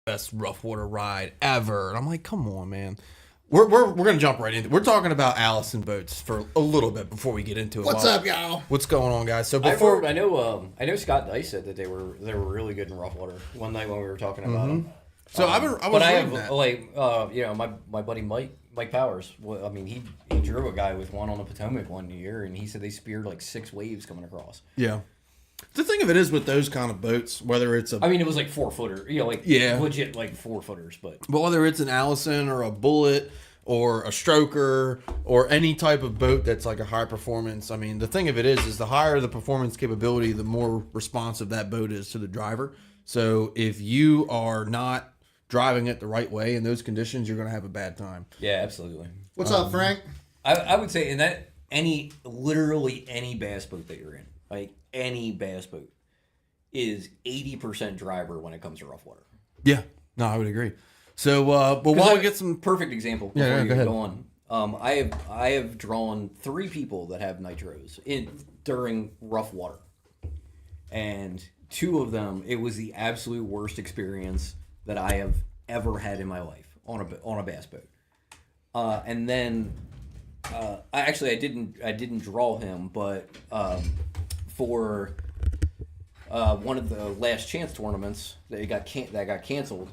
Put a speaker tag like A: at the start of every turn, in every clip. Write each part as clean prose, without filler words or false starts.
A: best rough water ride ever. And I'm like, come on, man. We're gonna jump right into it. We're talking about Allison boats for a little bit before we get into it.
B: What's up, y'all?
A: What's going on, guys? So
C: before I know Scott Dice said that they were really good in rough water one night when we were talking about them.
A: So I have
C: that. Like my buddy Mike Powers. Well, I mean he drew a guy with one on the Potomac one year, and he said they speared like 6 waves coming across.
A: Yeah. The thing of it is with those kind of boats, whether it's
C: I mean, it was like 4-footer, legit like 4-footers, but
A: whether it's an Allison or a Bullet or a Stroker or any type of boat that's like a high performance. I mean, the thing of it is the higher the performance capability, the more responsive that boat is to the driver. So if you are not driving it the right way in those conditions, you're going to have a bad time.
C: Yeah, absolutely.
B: What's up, Frank?
C: I would say in that literally any bass boat that you're in, like any bass boat, is 80% driver when it comes to rough water.
A: Yeah, no, I would agree. So, but while we get some
C: perfect example before you go on, I have drawn 3 people that have nitros during rough water, and 2 of them, it was the absolute worst experience that I have ever had in my life on a bass boat. And then I didn't draw him, but for one of the last chance tournaments that got canceled,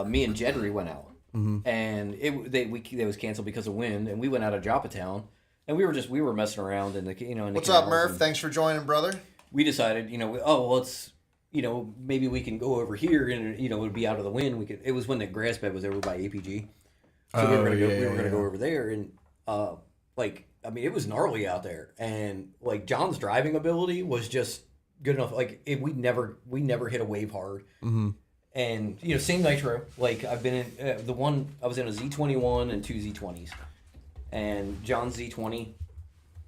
C: me and Jedry went out, and it was canceled because of wind, and we went out of Joppatown, and we were messing around in the
B: What's up, Murph? Thanks for joining, brother.
C: We decided, let's, maybe we can go over here and it would be out of the wind. It was when the grass bed was over by APG, so we were gonna go over there, and it was gnarly out there, and like John's driving ability was just good enough. Like we never hit a wave hard. Mm-hmm. And same nitro. Like I've been in I was in a Z21 and 2 Z20s, and John's Z20.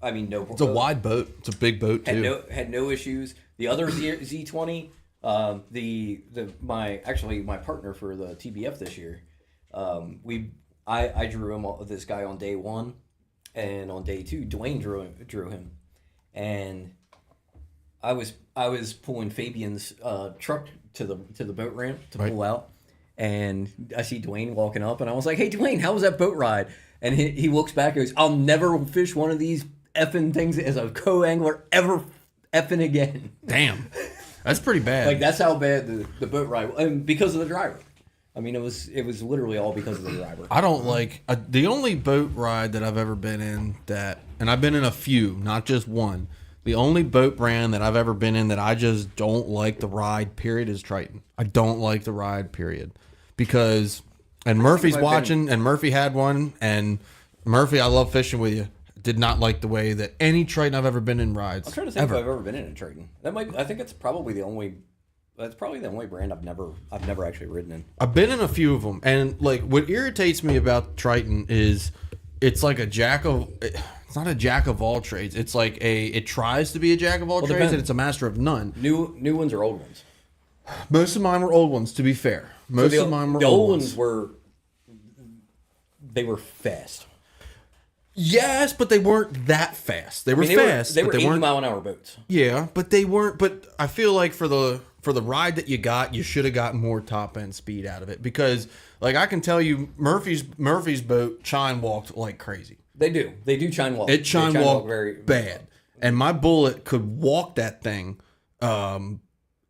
C: I mean, no.
A: It's a wide boat. It's a big boat too.
C: Had no issues. The other Z20, my partner for the TBF this year, I drew this guy on day 1, and on day 2, Dwayne drew him, and I was pulling Fabian's truck to the boat ramp to pull out, and I see Dwayne walking up, and I was like, "Hey, Dwayne, how was that boat ride?" And he looks back and goes, "I'll never fish one of these effing things as a co-angler ever effing again."
A: Damn, that's pretty bad.
C: Like that's how bad the boat ride, and because of the driver. I mean, it was literally all because of the driver.
A: I don't like the only boat ride that I've ever been in and I've been in a few, not just one. The only boat brand that I've ever been in that I just don't like the ride, period, is Triton. I don't like the ride, period. Because, and Murphy's watching, and Murphy had one, and Murphy, I love fishing with you, did not like the way that any Triton I've ever been in rides.
C: I'm trying to think if I've ever been in a Triton. I think it's probably the only brand I've never actually ridden in.
A: I've been in a few of them, and like what irritates me about Triton is it's like it's not a jack of all trades. It's like it tries to be a jack of all trades, and it's a master of none.
C: New ones or old ones?
A: Most of mine were old ones, to be fair. Most of mine were
C: the
A: old
C: ones. Were fast.
A: Yes, but they weren't that fast. They were fast.
C: They were 80
A: weren't
C: mile an hour boats.
A: Yeah, but they weren't. But I feel like for the ride that you got, you should have gotten more top end speed out of it, because like I can tell you, Murphy's boat chine walked like crazy.
C: They do chine walk.
A: It chine walk very bad, and my Bullet could walk that thing.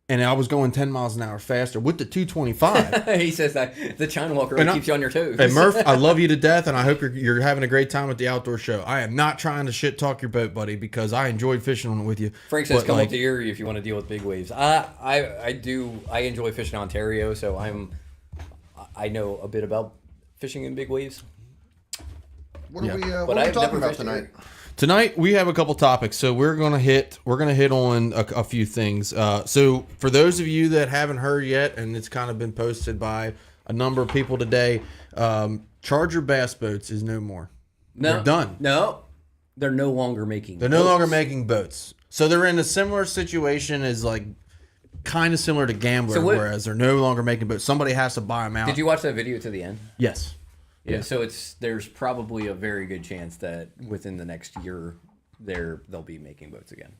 A: And I was going 10 miles an hour faster with the 225.
C: He says that the China Walker really keeps you on your toes.
A: And Murph, I love you to death, and I hope you're having a great time at the outdoor show. I am not trying to shit talk your boat, buddy, because I enjoyed fishing on it with you.
C: Frank says come up to Erie if you want to deal with big waves. I do. I enjoy fishing Ontario, so I know a bit about fishing in big waves.
B: What are we talking about tonight?
A: Tonight we have a couple topics, so we're gonna hit on a few things. So for those of you that haven't heard yet, and it's kind of been posted by a number of people today, Charger bass boats is no more.
C: No,
A: they're done.
C: No, they're no longer making.
A: They're no longer making boats. So they're in a similar situation as like kind of similar to Gambler, whereas they're no longer making boats. Somebody has to buy them out.
C: Did you watch that video to the end?
A: Yes.
C: Yeah, so there's probably a very good chance that within the next year they'll be making boats again.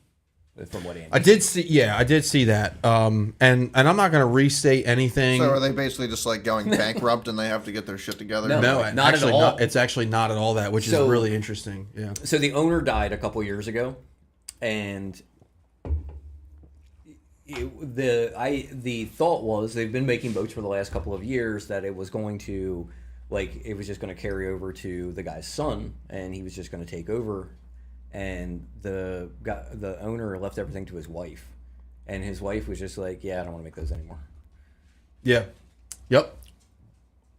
C: from what Andy
A: I did see that. And I'm not going to restate anything.
B: So are they basically just like going bankrupt and they have to get their shit together?
A: No,
C: not
A: actually
C: at all.
A: Not, it's actually not at all that, which is really interesting. Yeah.
C: So the owner died a couple years ago, and the thought was they've been making boats for the last couple of years that it was going to, like, it was just going to carry over to the guy's son, and he was just going to take over. And the owner left everything to his wife, and his wife was just like, "Yeah, I don't want to make those anymore."
A: Yeah. Yep.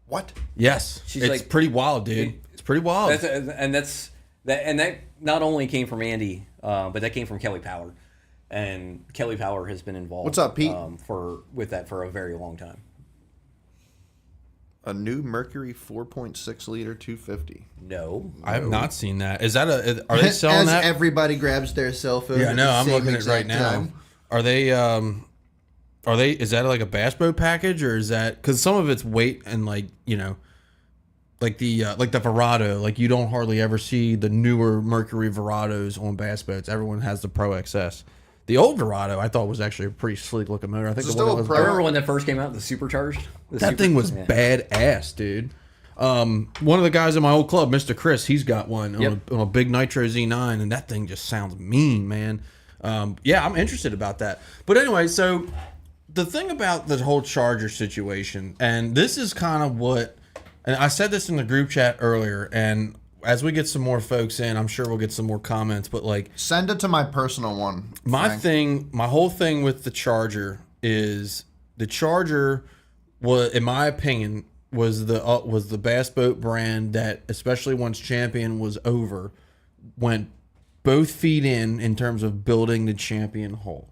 B: What?
A: Yes. It's like, pretty wild, dude. It's pretty wild.
C: That not only came from Andy, but that came from Kelly Power, and Kelly Power has been involved.
B: What's up, Pete?
C: With that for a very long time.
B: A new Mercury 4.6 liter 250.
C: No,
A: I have not seen that. Is that are they selling
D: As
A: that?
D: everybody grabs their cell phone.
A: Yeah, no, I'm looking at it right
D: exact
A: now.
D: time.
A: Are they? Is that like a bass boat package, or is that because some of it's weight and like like the Verado, like you don't hardly ever see the newer Mercury Verados on bass boats. Everyone has the Pro XS. The old Verado I thought was actually a pretty sleek looking motor. I think the one that was
C: I remember when that first came out, the supercharged.
A: That thing was badass, dude. One of the guys in my old club, Mr. Chris, he's got one on a big Nitro Z9, and that thing just sounds mean, man. Yeah, I'm interested about that. But anyway, so the thing about the whole charger situation, and this is kind of what, and I said this in the group chat earlier, and as we get some more folks in, I'm sure we'll get some more comments, but like...
B: Send it to my personal one.
A: My whole thing with the charger is the charger was, in my opinion, was the bass boat brand that, especially once Champion was over, went both feet in terms of building the Champion hull.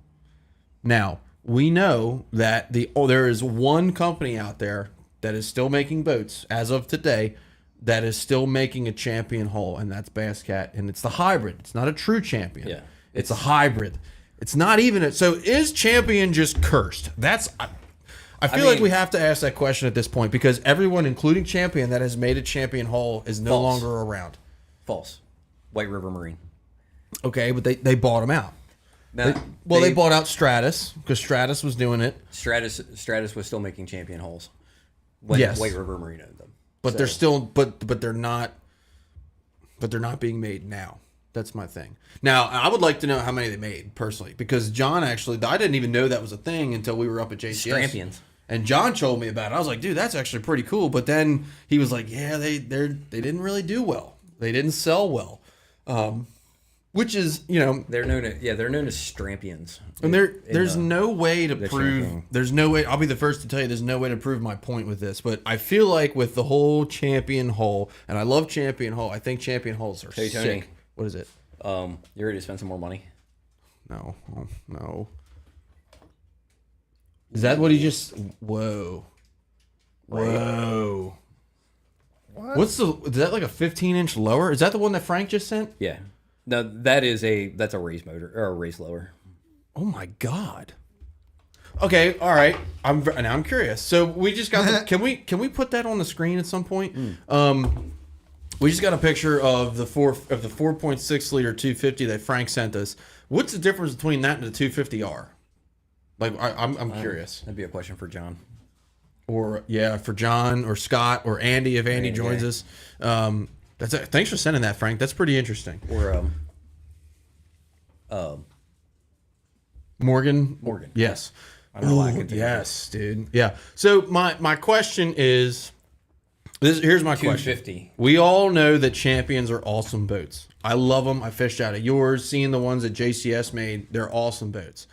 A: Now, we know that there is one company out there that is still making boats as of today that is still making a Champion hull, and that's Basscat, and it's the hybrid. It's not a true Champion.
C: Yeah,
A: it's a hybrid. It's not even so is Champion just cursed? I feel like we have to ask that question at this point because everyone, including Champion, that has made a Champion hull is no longer around.
C: False. White River Marine.
A: Okay, but they bought them out.
C: Now,
A: they bought out Stratus because Stratus was doing it.
C: Stratus was still making Champion hulls when White River Marine owned them.
A: But they're still, but they're not being made now. That's my thing. Now, I would like to know how many they made personally, because John actually, I didn't even know that was a thing until we were up at JCS.
C: Champions.
A: And John told me about it. I was like, dude, that's actually pretty cool. But then he was like, yeah, they didn't really do well. They didn't sell well. Which is,
C: they're known as Strampions.
A: And there's no way to prove. There's no way. I'll be the first to tell you. There's no way to prove my point with this. But I feel like with the whole Champion hull, and I love Champion hull. I think Champion hulls are sick.
C: Tony.
A: What is it?
C: You ready to spend some more money?
A: No. Oh, no. Is that what he just? Whoa. Whoa. What? Is that like a 15-inch lower? Is that the one that Frank just sent?
C: Yeah. No, that's a race motor or a race lower.
A: Oh my god. Okay, all right. I'm curious. So we just got. Can we put that on the screen at some point? We just got a picture of the 4.6 liter 250 that Frank sent us. What's the difference between that and the 250R? Like I'm curious.
C: That'd be a question for John.
A: Or for John or Scott or Andy if Andy joins us. Thanks for sending that, Frank. That's pretty interesting.
C: Or
A: Morgan. Yes. Yes, dude. Yeah. So my question is here's my question.
C: 250.
A: We all know that Champions are awesome boats. I love them. I fished out of yours, seeing the ones that JCS made. They're awesome boats.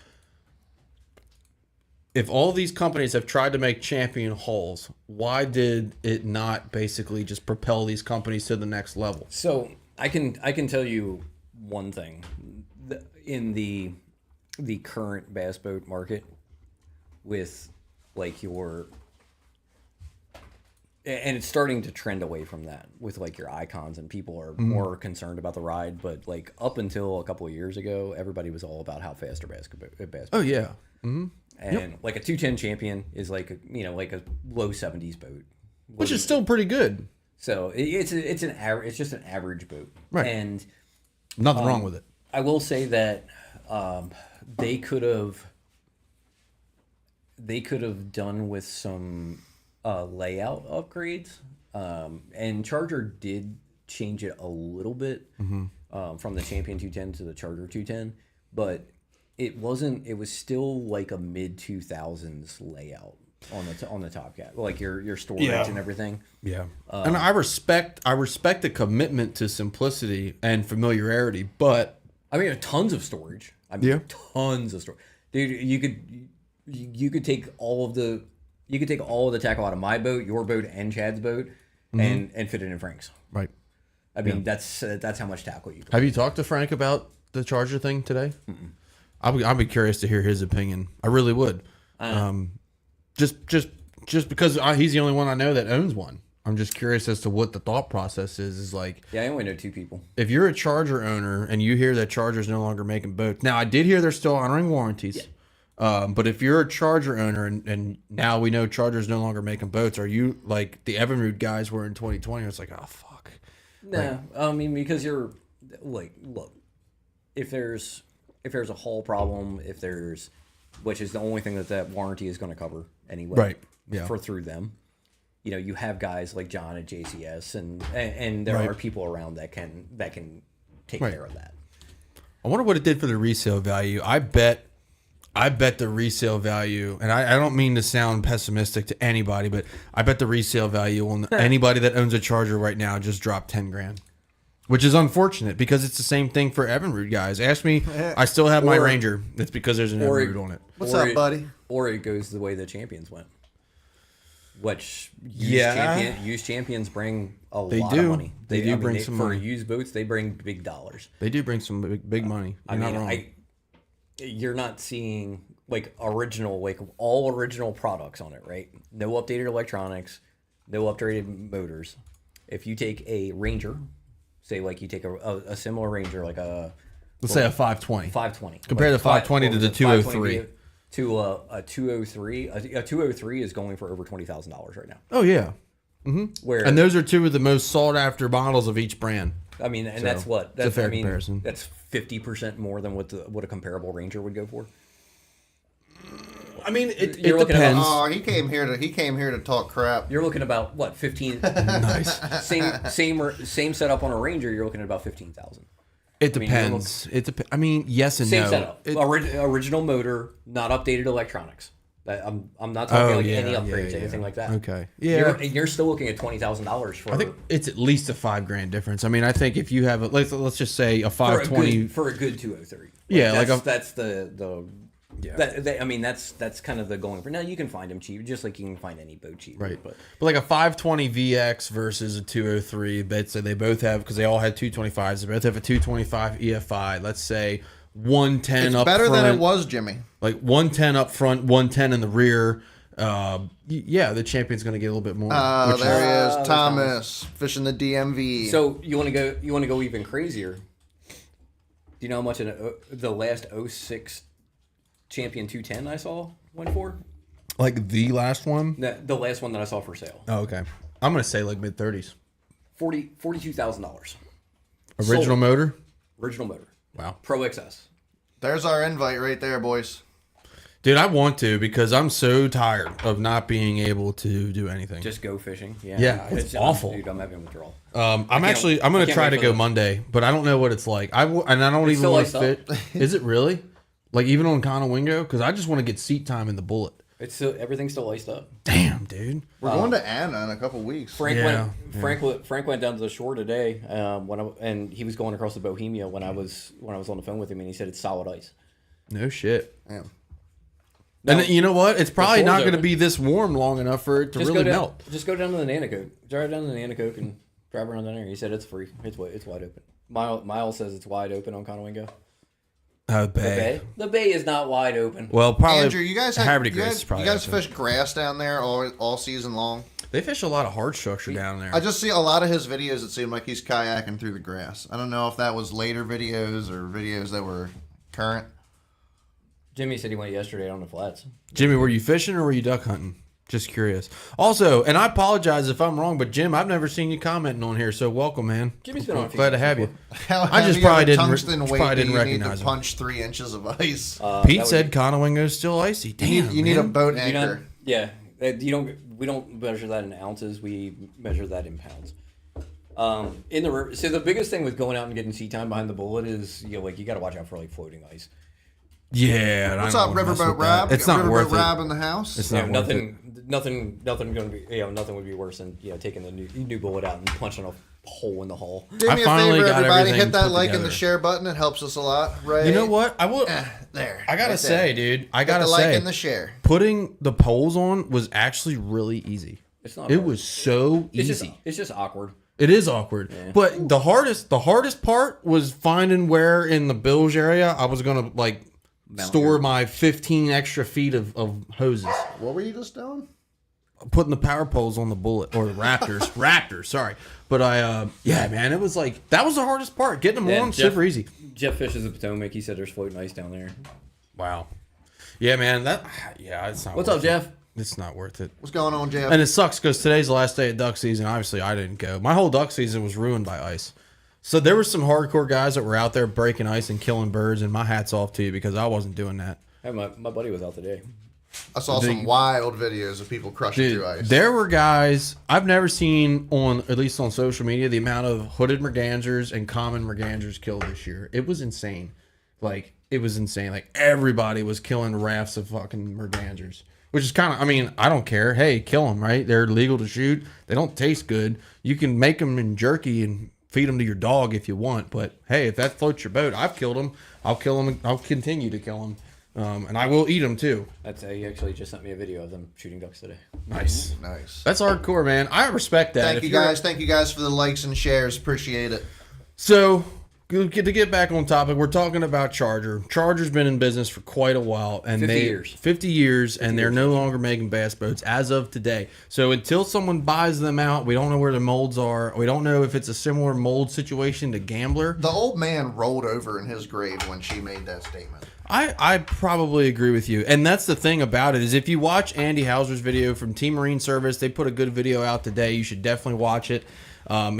A: If all these companies have tried to make Champion hulls, why did it not basically just propel these companies to the next level?
C: So I can tell you one thing. In the current bass boat market, with like and it's starting to trend away from that with like your icons, and people are more concerned about the ride. But like up until a couple of years ago, everybody was all about how fast a bass boat.
A: Oh yeah. Mm-hmm.
C: And like a 210 Champion is like a low 70s boat,
A: which is still pretty good.
C: So it's just an average boat,
A: right?
C: And
A: nothing wrong with it.
C: I will say that they could have done with some layout upgrades, and Charger did change it a little bit from the Champion 210 to the Charger 210, but it wasn't. It was still like a mid 2000s layout on the top cap, like your storage and everything.
A: Yeah, and I respect the commitment to simplicity and familiarity, but
C: I mean, tons of storage. I mean, tons of storage, dude. You could take all of the tackle out of my boat, your boat, and Chad's boat, and fit it in Frank's.
A: Right.
C: I mean, that's how much tackle you.
A: Have you talked to Frank about the Charger thing today? I'd be curious to hear his opinion. I really would. Just because he's the only one I know that owns one. I'm just curious as to what the thought process is. Is like,
C: yeah, I only know 2 people.
A: If you're a Charger owner and you hear that Charger's no longer making boats, now I did hear they're still honoring warranties. Yeah. But if you're a Charger owner and now we know Charger's no longer making boats, are you like the Evinrude guys were in 2020? It's like, oh fuck.
C: Nah, I mean, because you're like, look, if there's a hull problem, which is the only thing that warranty is going to cover anyway,
A: right? Yeah.
C: Through them, you have guys like John at JCS, and there are people around that can take care of that.
A: I wonder what it did for the resale value. I bet the resale value, and I don't mean to sound pessimistic to anybody, but I bet the resale value on anybody that owns a Charger right now just dropped 10 grand. Which is unfortunate because it's the same thing for Evinrude guys. Ask me, I still have my Ranger. It's because there's an Evinrude on it.
B: What's up, buddy?
C: Or it goes the way the Champions went. Which used champions bring a lot of money.
A: They do bring some money.
C: For used boats, they bring big dollars.
A: They do bring some big money. You're not wrong.
C: You're not seeing all original products on it, right? No updated electronics, no updated motors. If you take a Ranger, say like you take a similar Ranger, like
A: let's say a 520.
C: 520.
A: Compare the 520 to the 203.
C: To a 203. A 203 is going for over $20,000 right now.
A: Oh yeah. And those are 2 of the most sought after models of each brand.
C: I mean, and that's a
A: fair comparison.
C: That's 50% more than what a comparable Ranger would go for.
A: I mean, it depends.
B: He came here to talk crap.
C: You're looking about what, 15?
A: Nice.
C: Same setup on a Ranger. You're looking at about 15,000.
A: It depends. I mean, yes and
C: same
A: no.
C: Setup. Original motor, not updated electronics. I'm not talking any upgrades, anything like that.
A: Okay. Yeah.
C: You're still looking at $20,000 for.
A: I think it's at least a $5 grand difference. I mean, I think if you have let's just say a 520
C: for a good 203. That's the. Yeah. I mean, that's kind of the going for. Now you can find them cheap, just like you can find any boat cheap.
A: Right. But like a 520 VX versus a 203, they both have, because they all had 225s. They both have a 225 EFI. Let's say 110
B: it's
A: up
B: better
A: front,
B: than it was, Jimmy.
A: Like 110 up front, 110 in the rear. The champion's going to get a little bit more.
B: There he is, Thomas fishing the DMV.
C: So you want to go even crazier? Do you know how much the last 06 Champion 210 I saw went for?
A: Like the last one?
C: The last one that I saw for sale.
A: Oh, okay. I'm going to say like mid-30s.
C: $42,000.
A: Original motor?
C: Original motor.
A: Wow.
C: Pro XS.
B: There's our invite right there, boys.
A: Dude, I want to, because I'm so tired of not being able to do anything.
C: Just go fishing.
A: Yeah, it's awful.
C: Dude, I'm having withdrawal.
A: I'm going to try to go Monday, but I don't know what it's like. I don't even want to fit. Is it really? Like even on Conowingo? Because I just want to get seat time in the Bullet.
C: Everything's still iced up.
A: Damn, dude.
B: We're going to Anna in a couple weeks.
C: Frank went down to the shore today, and he was going across the Bohemia when I was on the phone with him, and he said it's solid ice.
A: No shit.
B: Damn.
A: And you know what? It's probably not going to be this warm long enough for it to really melt.
C: Just go down to the Nanacoke. Drive down to the Nanacoke and drive around down there. He said it's free. It's wide open. Miles says it's wide open on Conowingo.
A: Bay.
C: The bay is not wide open.
A: Well, probably.
B: Andrew, you guys fish grass down there all season long?
A: They fish a lot of hard structure down there.
B: I just see a lot of his videos. It seemed like he's kayaking through the grass. I don't know if that was later videos or videos that were current.
C: Jimmy said he went yesterday on the flats.
A: Jimmy, were you fishing or were you duck hunting? Just curious. Also, and I apologize if I'm wrong, but Jim, I've never seen you commenting on here, so welcome, man.
C: Jimmy's been on a few
A: Glad to
C: times
A: have you.
C: before.
B: How
A: I just
B: heavy
A: probably
B: of a
A: didn't
B: tungsten weight
A: probably
B: do
A: didn't
B: you need
A: recognize
B: to
A: him.
B: punch 3 inches of ice?
A: Pete said Conowingo's still icy. Damn,
B: you need a
A: man.
B: boat
C: You
B: anchor.
C: know, yeah. We don't measure that in ounces. We measure that in pounds. In the river, so the biggest thing with going out and getting sea time behind the bullet is you got to watch out for like floating ice.
A: Yeah.
B: What's
A: I
B: up,
A: don't wanna mess
B: Riverboat
A: with that.
B: Rab?
A: It's not
B: Riverboat
A: worth
B: Rab
A: it.
B: in the house.
A: It's not worth it.
C: Nothing going to be nothing would be worse than taking the new bullet out and punching a hole in the hull.
B: Do
A: I
B: me a
A: finally
B: favor,
A: got
B: everybody.
A: everything
B: Hit that
A: put
B: like and
A: together.
B: the share button. It helps us a lot, right?
A: You know what? I will.
B: There.
A: I gotta
B: right
A: say,
B: there.
A: dude. I
B: Hit
A: gotta
B: the like
A: say,
B: and the share.
A: putting the poles on was actually really easy.
C: It's not.
A: It
C: hard.
A: was so
C: It's
A: easy.
C: it's just awkward.
A: It is awkward.
C: Yeah.
A: But the hardest part was finding where in the bilge area I was gonna store
C: your-
A: my 15 extra feet of hoses.
B: What were you just doing?
A: Putting the power poles on the bullet or the Raptors, sorry. But yeah, man, it was that was the hardest part. Getting them
C: Yeah,
A: on,
C: Jeff-
A: super easy.
C: Jeff fishes the Potomac. He said there's floating ice down there.
A: Wow. Yeah, man, it's not
C: What's
A: worth
C: up, Jeff?
A: it. It's not worth it.
B: What's going on, Jeff?
A: And it sucks because today's the last day of duck season. Obviously, I didn't go. My whole duck season was ruined by ice. So there were some hardcore guys that were out there breaking ice and killing birds, and my hat's off to you because I wasn't doing that.
C: Hey, my buddy was out today.
B: I saw some wild videos of people crushing
A: Dude,
B: through ice.
A: there were guys I've never seen at least on social media, the amount of hooded mergansers and common mergansers killed this year. It was insane. It was insane. Everybody was killing rafts of fucking mergansers. Which is kind of, I don't care. Hey, kill them, right? They're legal to shoot. They don't taste good. You can make them in jerky and feed them to your dog if you want. But hey, if that floats your boat, I've killed them. I'll kill them. I'll continue to kill them. And I will eat them too.
C: He actually just sent me a video of them shooting ducks today.
A: Nice.
B: Nice.
A: That's hardcore, man. I respect that.
B: Thank you guys. Thank you guys for the likes and shares. Appreciate it.
A: So, to get back on topic, we're talking about Charger. Charger's been in business for quite a while, and
C: 50 years.
A: 50 years, and they're no longer making bass boats as of today. So until someone buys them out, we don't know where the molds are. We don't know if it's a similar mold situation to Gambler.
B: The old man rolled over in his grave when she made that statement.
A: I probably agree with you, and that's the thing about it is if you watch Andy Hauser's video from Team Marine Service, they put a good video out today. You should definitely watch it.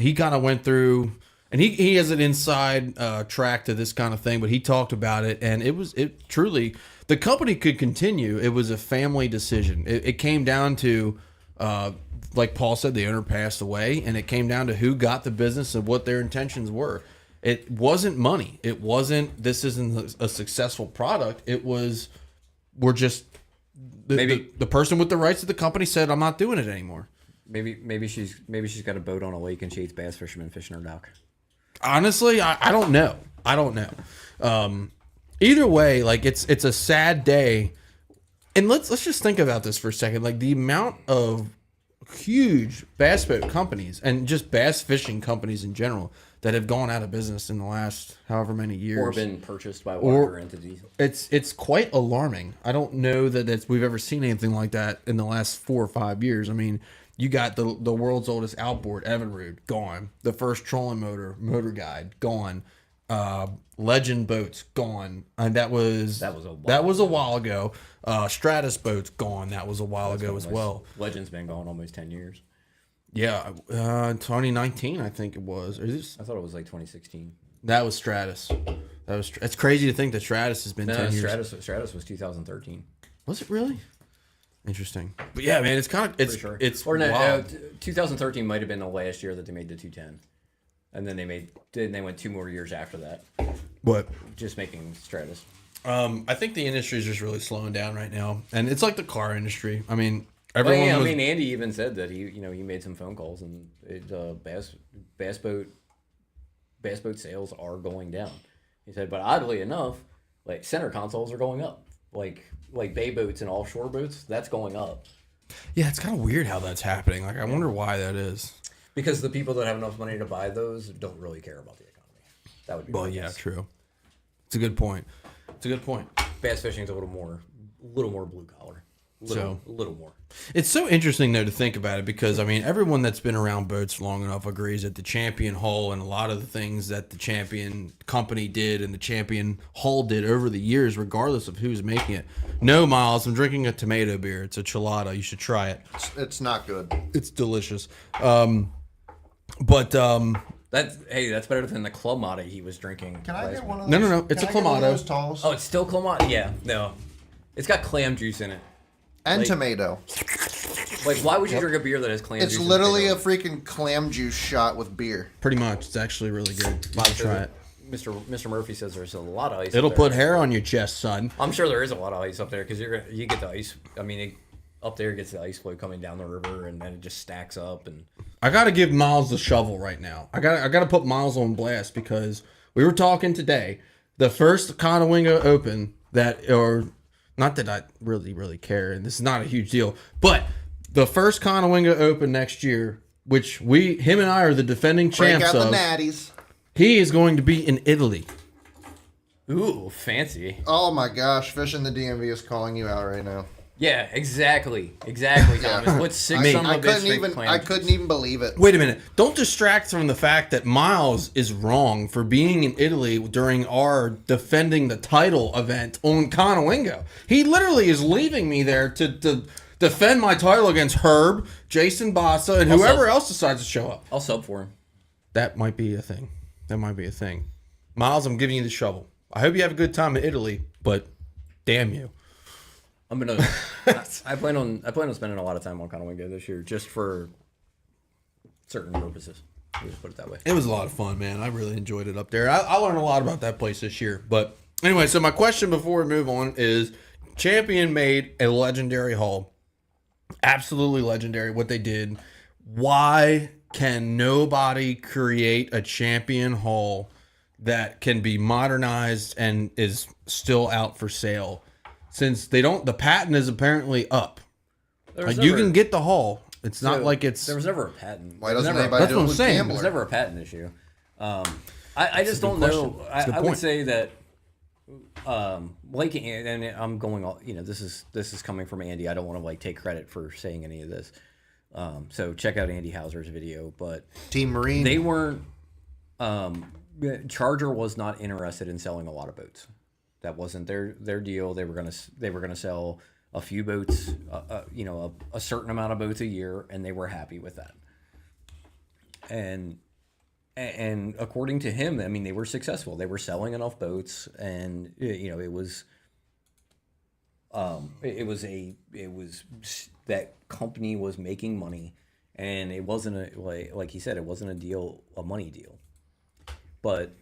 A: He kind of went through. And he has an inside track to this kind of thing, but he talked about it, and it truly, the company could continue. It was a family decision. It came down to, like Paul said, the owner passed away, and it came down to who got the business and what their intentions were. It wasn't money. It wasn't, this isn't a successful product. It was, we're just, the person with the rights to the company said, I'm not doing it anymore.
C: Maybe she's got a boat on a lake and she hates bass fishermen fishing her dock.
A: Honestly, I don't know. I don't know. Either way, it's a sad day. And let's just think about this for a second. The amount of huge bass boat companies and just bass fishing companies in general that have gone out of business in the last however many years.
C: Or been purchased by larger entities.
A: It's quite alarming. I don't know that we've ever seen anything like that in the last 4 or 5 years. You got the world's oldest outboard, Evinrude, gone. The first trolling motor guide, gone. Legend boats, gone. And that was a while ago. Stratus boats, gone. That was a while ago as well.
C: Legend's been gone almost 10 years.
A: Yeah, 2019, I think it was.
C: I thought it was 2016.
A: That was Stratus. It's crazy to think that Stratus has been 10 years.
C: Stratus was 2013.
A: Was it really? Interesting. But yeah, man, it's kind of it's wild.
C: 2013 might have been the last year that they made the 210, and then they went 2 more years after that.
A: What?
C: Just making Stratus.
A: I think the industry is just really slowing down right now, and it's like the car industry. Everyone.
C: Andy even said that he made some phone calls and bass boat sales are going down. He said, but oddly enough, center consoles are going up. Like bay boats and offshore boats, that's going up.
A: Yeah, it's kind of weird how that's happening. I wonder why that is.
C: Because the people that have enough money to buy those don't really care about the economy. That would be my guess.
A: True. It's a good point.
C: Bass fishing's a little more blue collar. A little more.
A: It's so interesting though to think about it because I mean everyone that's been around boats long enough agrees that the Champion hull and a lot of the things that the Champion company did and the Champion hull did over the years, regardless of who's making it. No, Miles, I'm drinking a tomato beer. It's a chelada. You should try it.
B: It's not good.
A: It's delicious.
C: That's better than the Clamato he was drinking.
B: Can I get one of
A: No,
B: those?
A: no, no. It's a
B: Can I get one of
A: Clamato.
B: those talls?
C: Oh, it's still Clamato? Yeah, no. It's got clam juice in it.
B: And
C: like-
B: tomato.
C: Like, why would you drink a beer that has clam
B: It's
C: juice? and
B: literally a
C: tomato?
B: freaking clam juice shot with beer.
A: Pretty much. It's actually really good. You should try it.
C: Mr. Murphy says there's a lot of ice.
A: It'll
C: up there.
A: put hair on your chest, son.
C: I'm sure there is a lot of ice up there because you get the ice. I mean, up there gets the ice flow coming down the river, and then it just stacks up. And
A: I got to give Miles the shovel right now. I got to put Miles on blast because we were talking today. The first Conowingo Open or not that I really care, and this is not a huge deal, but the first Conowingo Open next year, which him and I are the defending
B: Break
A: champs
B: out the
A: of,
B: natties.
A: he is going to be in Italy.
C: ooh, fancy.
B: Oh my gosh, Fish in the DMV is calling you out right now.
C: Yeah, exactly, Thomas. What's six son
B: I
C: of a bitch
B: couldn't even.
C: clam
B: I
C: juice?
B: couldn't even believe it.
A: Wait a minute. Don't distract from the fact that Miles is wrong for being in Italy during our defending the title event on Conowingo. He literally is leaving me there to defend my title against Herb, Jason Bassa, and whoever else decides to show up.
C: I'll sub for him.
A: That might be a thing. Miles, I'm giving you the shovel. I hope you have a good time in Italy, but damn you.
C: I'm gonna. I plan on spending a lot of time on Conowingo this year, just for certain purposes. We'll just put it that way.
A: It was a lot of fun, man. I really enjoyed it up there. I learned a lot about that place this year. But anyway, so my question before we move on is Champion made a legendary hull. Absolutely legendary what they did. Why can nobody create a Champion hull that can be modernized and is still out for sale? Since the patent is apparently up. You can get the hull. It's not like it's...
C: There was never a patent.
B: Why doesn't
C: Never-
B: anybody
A: That's
B: do
A: what
B: it
A: I'm
B: with
A: saying.
B: Gambler?
C: There's never a patent issue. I just don't
A: question.
C: know.
A: It's a good
C: I would
A: point.
C: say that, like, and I'm going all. This is coming from Andy. I don't want to take credit for saying any of this. So check out Andy Hauser's video. But
B: Team Marine.
C: they weren't. Charger was not interested in selling a lot of boats. That wasn't their deal. They were gonna sell a few boats, a certain amount of boats a year, and they were happy with that. And according to him, I mean, they were successful. They were selling enough boats, and it was that company was making money, and it wasn't like he said, it wasn't a money deal, but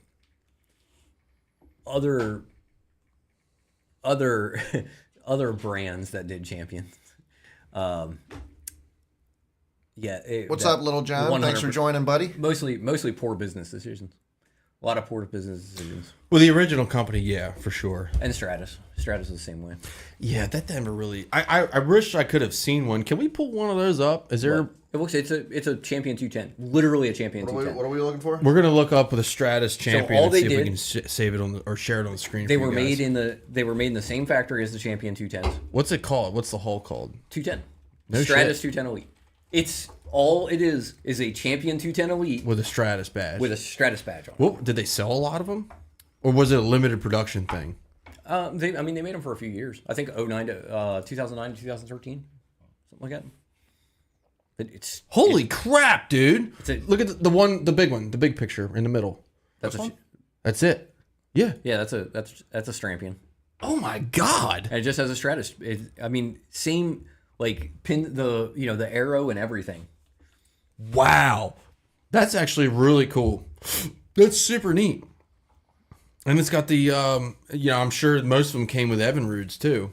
C: other brands that did Champions.
B: What's up, Little John? Thanks for
C: 100%.
B: joining, buddy.
C: Mostly poor business decisions. A lot of poor business decisions.
A: Well, the original company, yeah, for sure.
C: And Stratus is the same way.
A: Yeah, that never really... I wish I could have seen one. Can we pull one of those up? Is there...
C: It's a Champion 210. Literally a Champion
B: What
C: 210.
B: are we looking for?
A: We're gonna look up the Stratus Champion
C: all
A: and
C: they
A: see if we
C: did-
A: can save it or share it on the screen.
C: They
A: for
C: were
A: you guys.
C: made in the same factory as the Champion 210s.
A: What's it called? What's the hull called?
C: 210.
A: No
C: Stratus
A: shit.
C: 210 Elite. It's all it is a Champion 210 Elite
A: With a Stratus badge.
C: with a Stratus badge on.
A: Well, did they sell a lot of them, or was it a limited production thing?
C: They made them for a few years. I think 2009 to 2013, something like that. But it's
A: Holy crap, dude!
C: a-
A: Look at the big one, the big picture in the middle.
C: that's
A: That's it. Yeah.
C: that's a Strampion.
A: Oh my god.
C: And it just has a Stratus. Same pin the arrow and everything.
A: Wow. That's actually really cool. That's super neat. And it's got the I'm sure most of them came with Evinrudes too.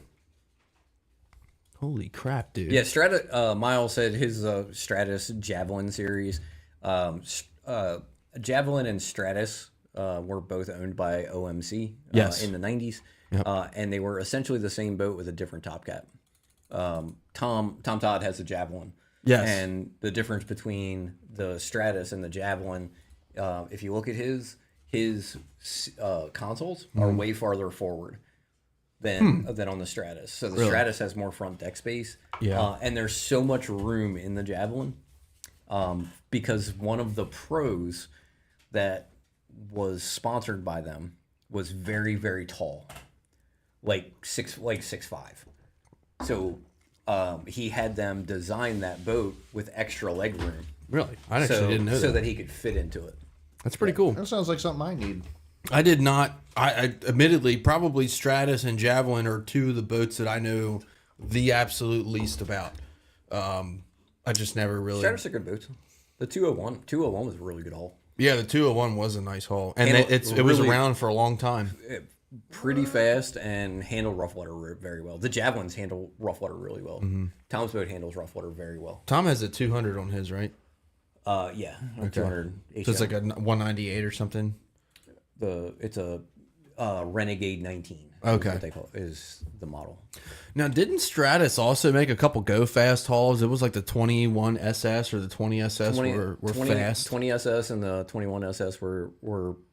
A: Holy crap, dude.
C: Yeah, Miles said his Stratus Javelin series. Javelin and Stratus were both owned by OMC
A: Yes.
C: in the 90s.
A: Yep.
C: And they were essentially the same boat with a different top cap. Tom Todd has the Javelin.
A: Yes.
C: And the difference between the Stratus and the Javelin, if you look at his consoles are way farther forward. than on the Stratus. So the
A: Really?
C: Stratus has more front deck space.
A: Yeah.
C: And there's so much room in the Javelin because one of the pros that was sponsored by them was very, very tall, like 6'5". So he had them design that boat with extra leg room.
A: Really? I actually didn't know
C: so
A: that.
C: that he could fit into it.
A: That's pretty cool.
B: That sounds like something I need.
A: I did not. I admittedly probably Stratus and Javelin are two of the boats that I know the absolute least about. I just never really.
C: Stratus are good boats. The 201 was a really good haul.
A: Yeah, the 201 was a nice haul, and
C: And
A: it was
C: really-
A: around for a long time.
C: Pretty fast and handled rough water very well. The Javelins handle rough water really well. Tom's boat handles rough water very well.
A: Tom has a 200 on his, right?
C: Yeah, 200
A: So it's like a 198 or something.
C: it's a Renegade 19.
A: Okay.
C: is what they call is the model.
A: Now, didn't Stratus also make a couple go fast hauls? It was like the 21 SS or the 20 SS were
C: 20
A: fast.
C: 20 SS and the 21 SS were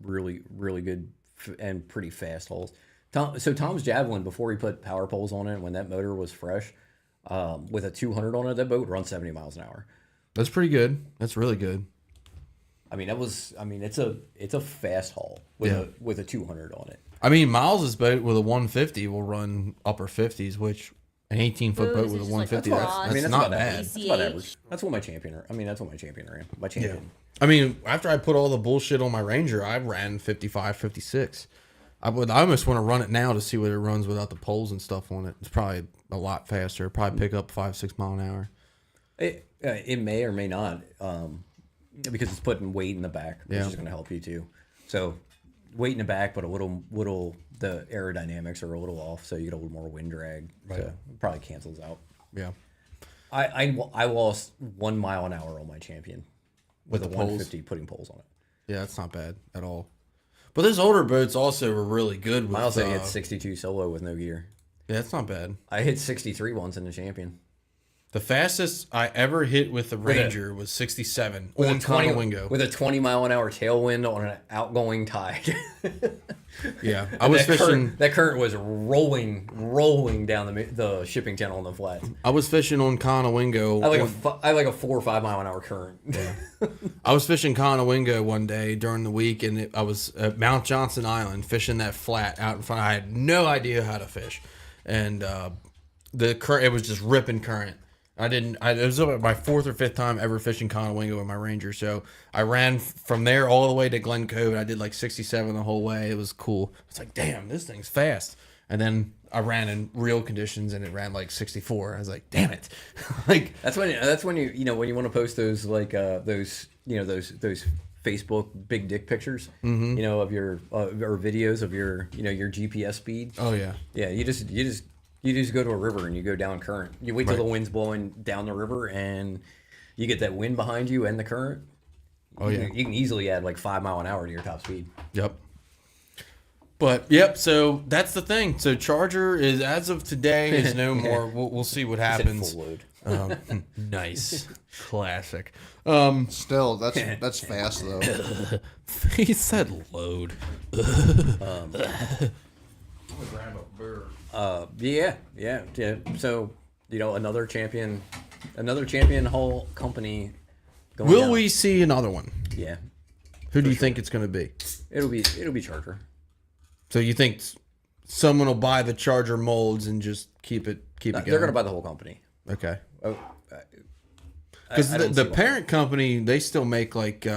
C: really, really good and pretty fast hauls. Tom's Javelin, before he put power poles on it, when that motor was fresh, with a 200 on it, that boat would run 70 miles an hour.
A: That's pretty good. That's really good.
C: It's a fast haul with a 200 on it.
A: I mean, Miles's boat with a 150 will run upper 50s, which an 18-foot boat with a 150, that's not bad.
C: That's about average. That's what my champion ran. My champion.
A: I mean, after I put all the bullshit on my Ranger, I ran 55, 56. I almost want to run it now to see what it runs without the poles and stuff on it. It's probably a lot faster. Probably pick up 5-6 mile an hour.
C: It may or may not, because it's putting weight in the back, which
A: Yeah.
C: is going to help you too. So weight in the back, but a little the aerodynamics are a little off, so you get a little more wind drag.
A: Right.
C: So it probably cancels out.
A: Yeah.
C: I lost 1 mile an hour on my champion with a
A: the poles?
C: 150 putting poles on it.
A: Yeah, that's not bad at all. But those older boats also were really good with...
C: Miles hit 62 solo with no gear.
A: Yeah, that's not bad.
C: I hit 63 once in the champion.
A: The fastest I ever hit with the Ranger was 67 on Conowingo.
C: With a 20 mile an hour tailwind on an outgoing tide.
A: Yeah, I was fishing.
C: That current was rolling down the shipping channel on the flats.
A: I was fishing on Conowingo.
C: I like a 4 or 5 mile an hour current.
A: Yeah. I was fishing Conowingo one day during the week, and I was at Mount Johnson Island fishing that flat out in front. I had no idea how to fish, and the current, it was just ripping current. It was my 4th or 5th time ever fishing Conowingo with my Ranger. So I ran from there all the way to Glen Cove, and I did like 67 the whole way. It was cool. It's like, damn, this thing's fast. And then I ran in real conditions, and it ran like 64. I was like, damn it. Like
C: that's when when you want to post those those Facebook big dick pictures, of your or videos of your your GPS speed.
A: Oh yeah.
C: Yeah, you just go to a river and you go down current. You wait till the wind's blowing down the river and you get that wind behind you and the current.
A: Oh yeah.
C: You can easily add like 5 mile an hour to your top speed.
A: Yep. But yep, so that's the thing. So Charger is, as of today, is no more. We'll see what happens.
C: Full load.
A: Nice, classic.
B: Still, that's fast though.
A: He said load.
C: Yeah. So another champion hull company. Going
A: Will
C: down.
A: we see another one?
C: Yeah,
A: Who do you think it's going to be?
C: it'll be Charger.
A: So you think someone will buy the Charger molds and just keep it going?
C: They're going to buy the whole company.
A: Okay.
C: Oh,
A: Because
C: I don't
A: the
C: see why.
A: parent company, they still make like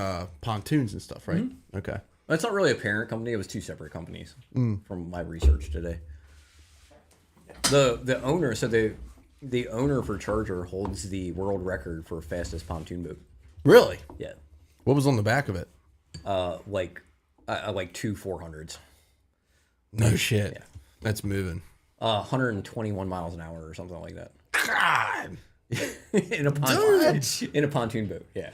A: pontoons and stuff, right?
C: Mm-hmm.
A: Okay.
C: It's not really a parent company. It was 2 separate companies from my research today. The owner, so the owner for Charger holds the world record for fastest pontoon boat.
A: Really?
C: Yeah,
A: What was on the back of it?
C: like 2 400s.
A: No shit.
C: Yeah.
A: That's moving.
C: 121 miles an hour or something like that.
A: God.
C: in a pontoon boat. Yeah.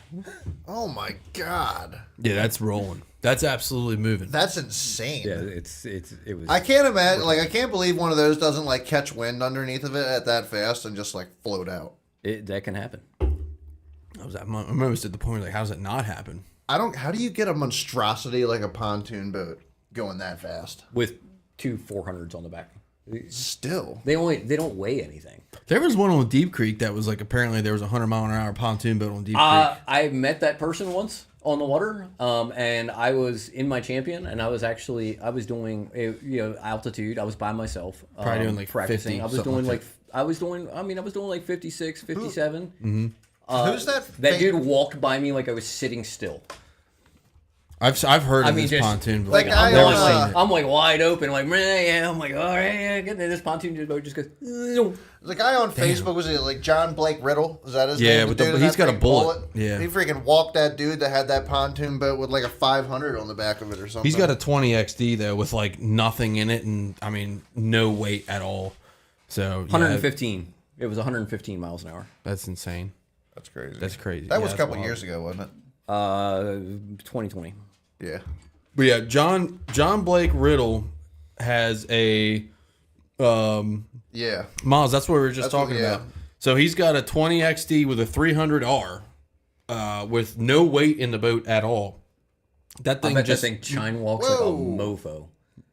B: Oh my god,
A: Yeah, that's rolling. That's absolutely moving.
B: that's insane.
C: Yeah, it was.
B: I can't imagine. Like, I can't believe one of those doesn't like catch wind underneath of it at that fast and just like float out.
C: That can happen.
A: I'm almost at the point like, how's it not happen?
B: How do you get a monstrosity like a pontoon boat going that fast?
C: With 2 400s on the back.
B: Still.
C: They don't weigh anything.
A: There was one on Deep Creek that was like apparently there was a 100-mile-an-hour pontoon boat on Deep Creek.
C: I met that person once on the water, and I was in my Champion, and I was doing altitude. I was by myself,
A: Probably doing like
C: practicing.
A: 50,
C: I was
A: something
C: doing
A: like
C: I was doing like 56, 57.
B: Who's that?
C: That dude walked by me like I was sitting still.
A: I've heard of
C: mean,
A: this
C: just-
A: pontoon boat.
B: Like,
A: I've
B: I,
A: never
B: uh,
A: seen it.
C: I'm like wide open, like yeah. I'm like, all right, yeah, get there. This pontoon boat just goes.
B: The guy on Facebook, was it like John Blake Riddle? Is that his
A: Yeah,
B: name?
A: with
B: dude in
A: he's
B: that
A: got a
B: big
A: bullet. Yeah.
B: He freaking walked that dude that had that pontoon boat with like a 500 on the back of it or something.
A: He's got a 20 XD though with like nothing in it and I mean no weight at all. So
C: 115. It was 115 miles an hour.
A: That's insane.
B: That's crazy.
A: That's crazy.
B: That was
A: Yeah,
B: a couple
A: that's
B: years ago, wasn't it?
C: 2020.
B: Yeah.
A: But yeah, John Blake Riddle has a
B: Yeah.
A: Miles. That's what we were just
B: That's
A: talking
B: what- yeah.
A: about. So he's got a 20 XD with a 300R, with no weight in the boat at all. That
C: I
A: thing
C: bet
A: just.
C: that thing chine walks like a
B: Whoa.
C: mofo.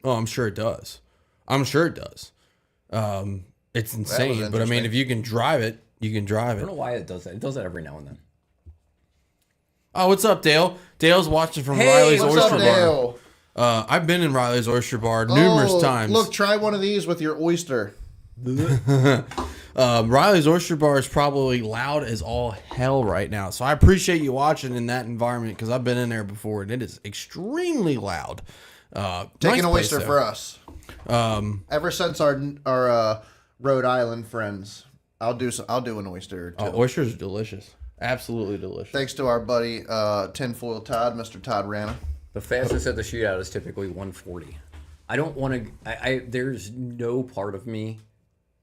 A: Oh, I'm sure it does. It's insane, but I mean,
B: interesting.
A: if you can drive it, you can drive
C: I
A: it.
C: don't know why it does that. It does that every now and then.
A: Oh, what's up, Dale? Dale's watching from
C: Hey,
A: Riley's
B: What's
A: Oyster
B: up,
A: Bar.
B: Dale?
A: I've been in Riley's Oyster Bar numerous times.
B: Look, try one of these with your oyster.
A: Riley's Oyster Bar is probably loud as all hell right now. So I appreciate you watching in that environment because I've been in there before and it is extremely loud.
B: Take
A: Nice
B: an
A: place,
B: oyster
A: though.
B: for us. Ever since our Rhode Island friends, I'll do an oyster or two.
A: Oh, oysters are delicious. Absolutely delicious.
B: Thanks to our buddy Tinfoil Todd, Mr. Todd Rana.
C: The fastest at the shootout is typically 140. I don't want to. There's no part of me,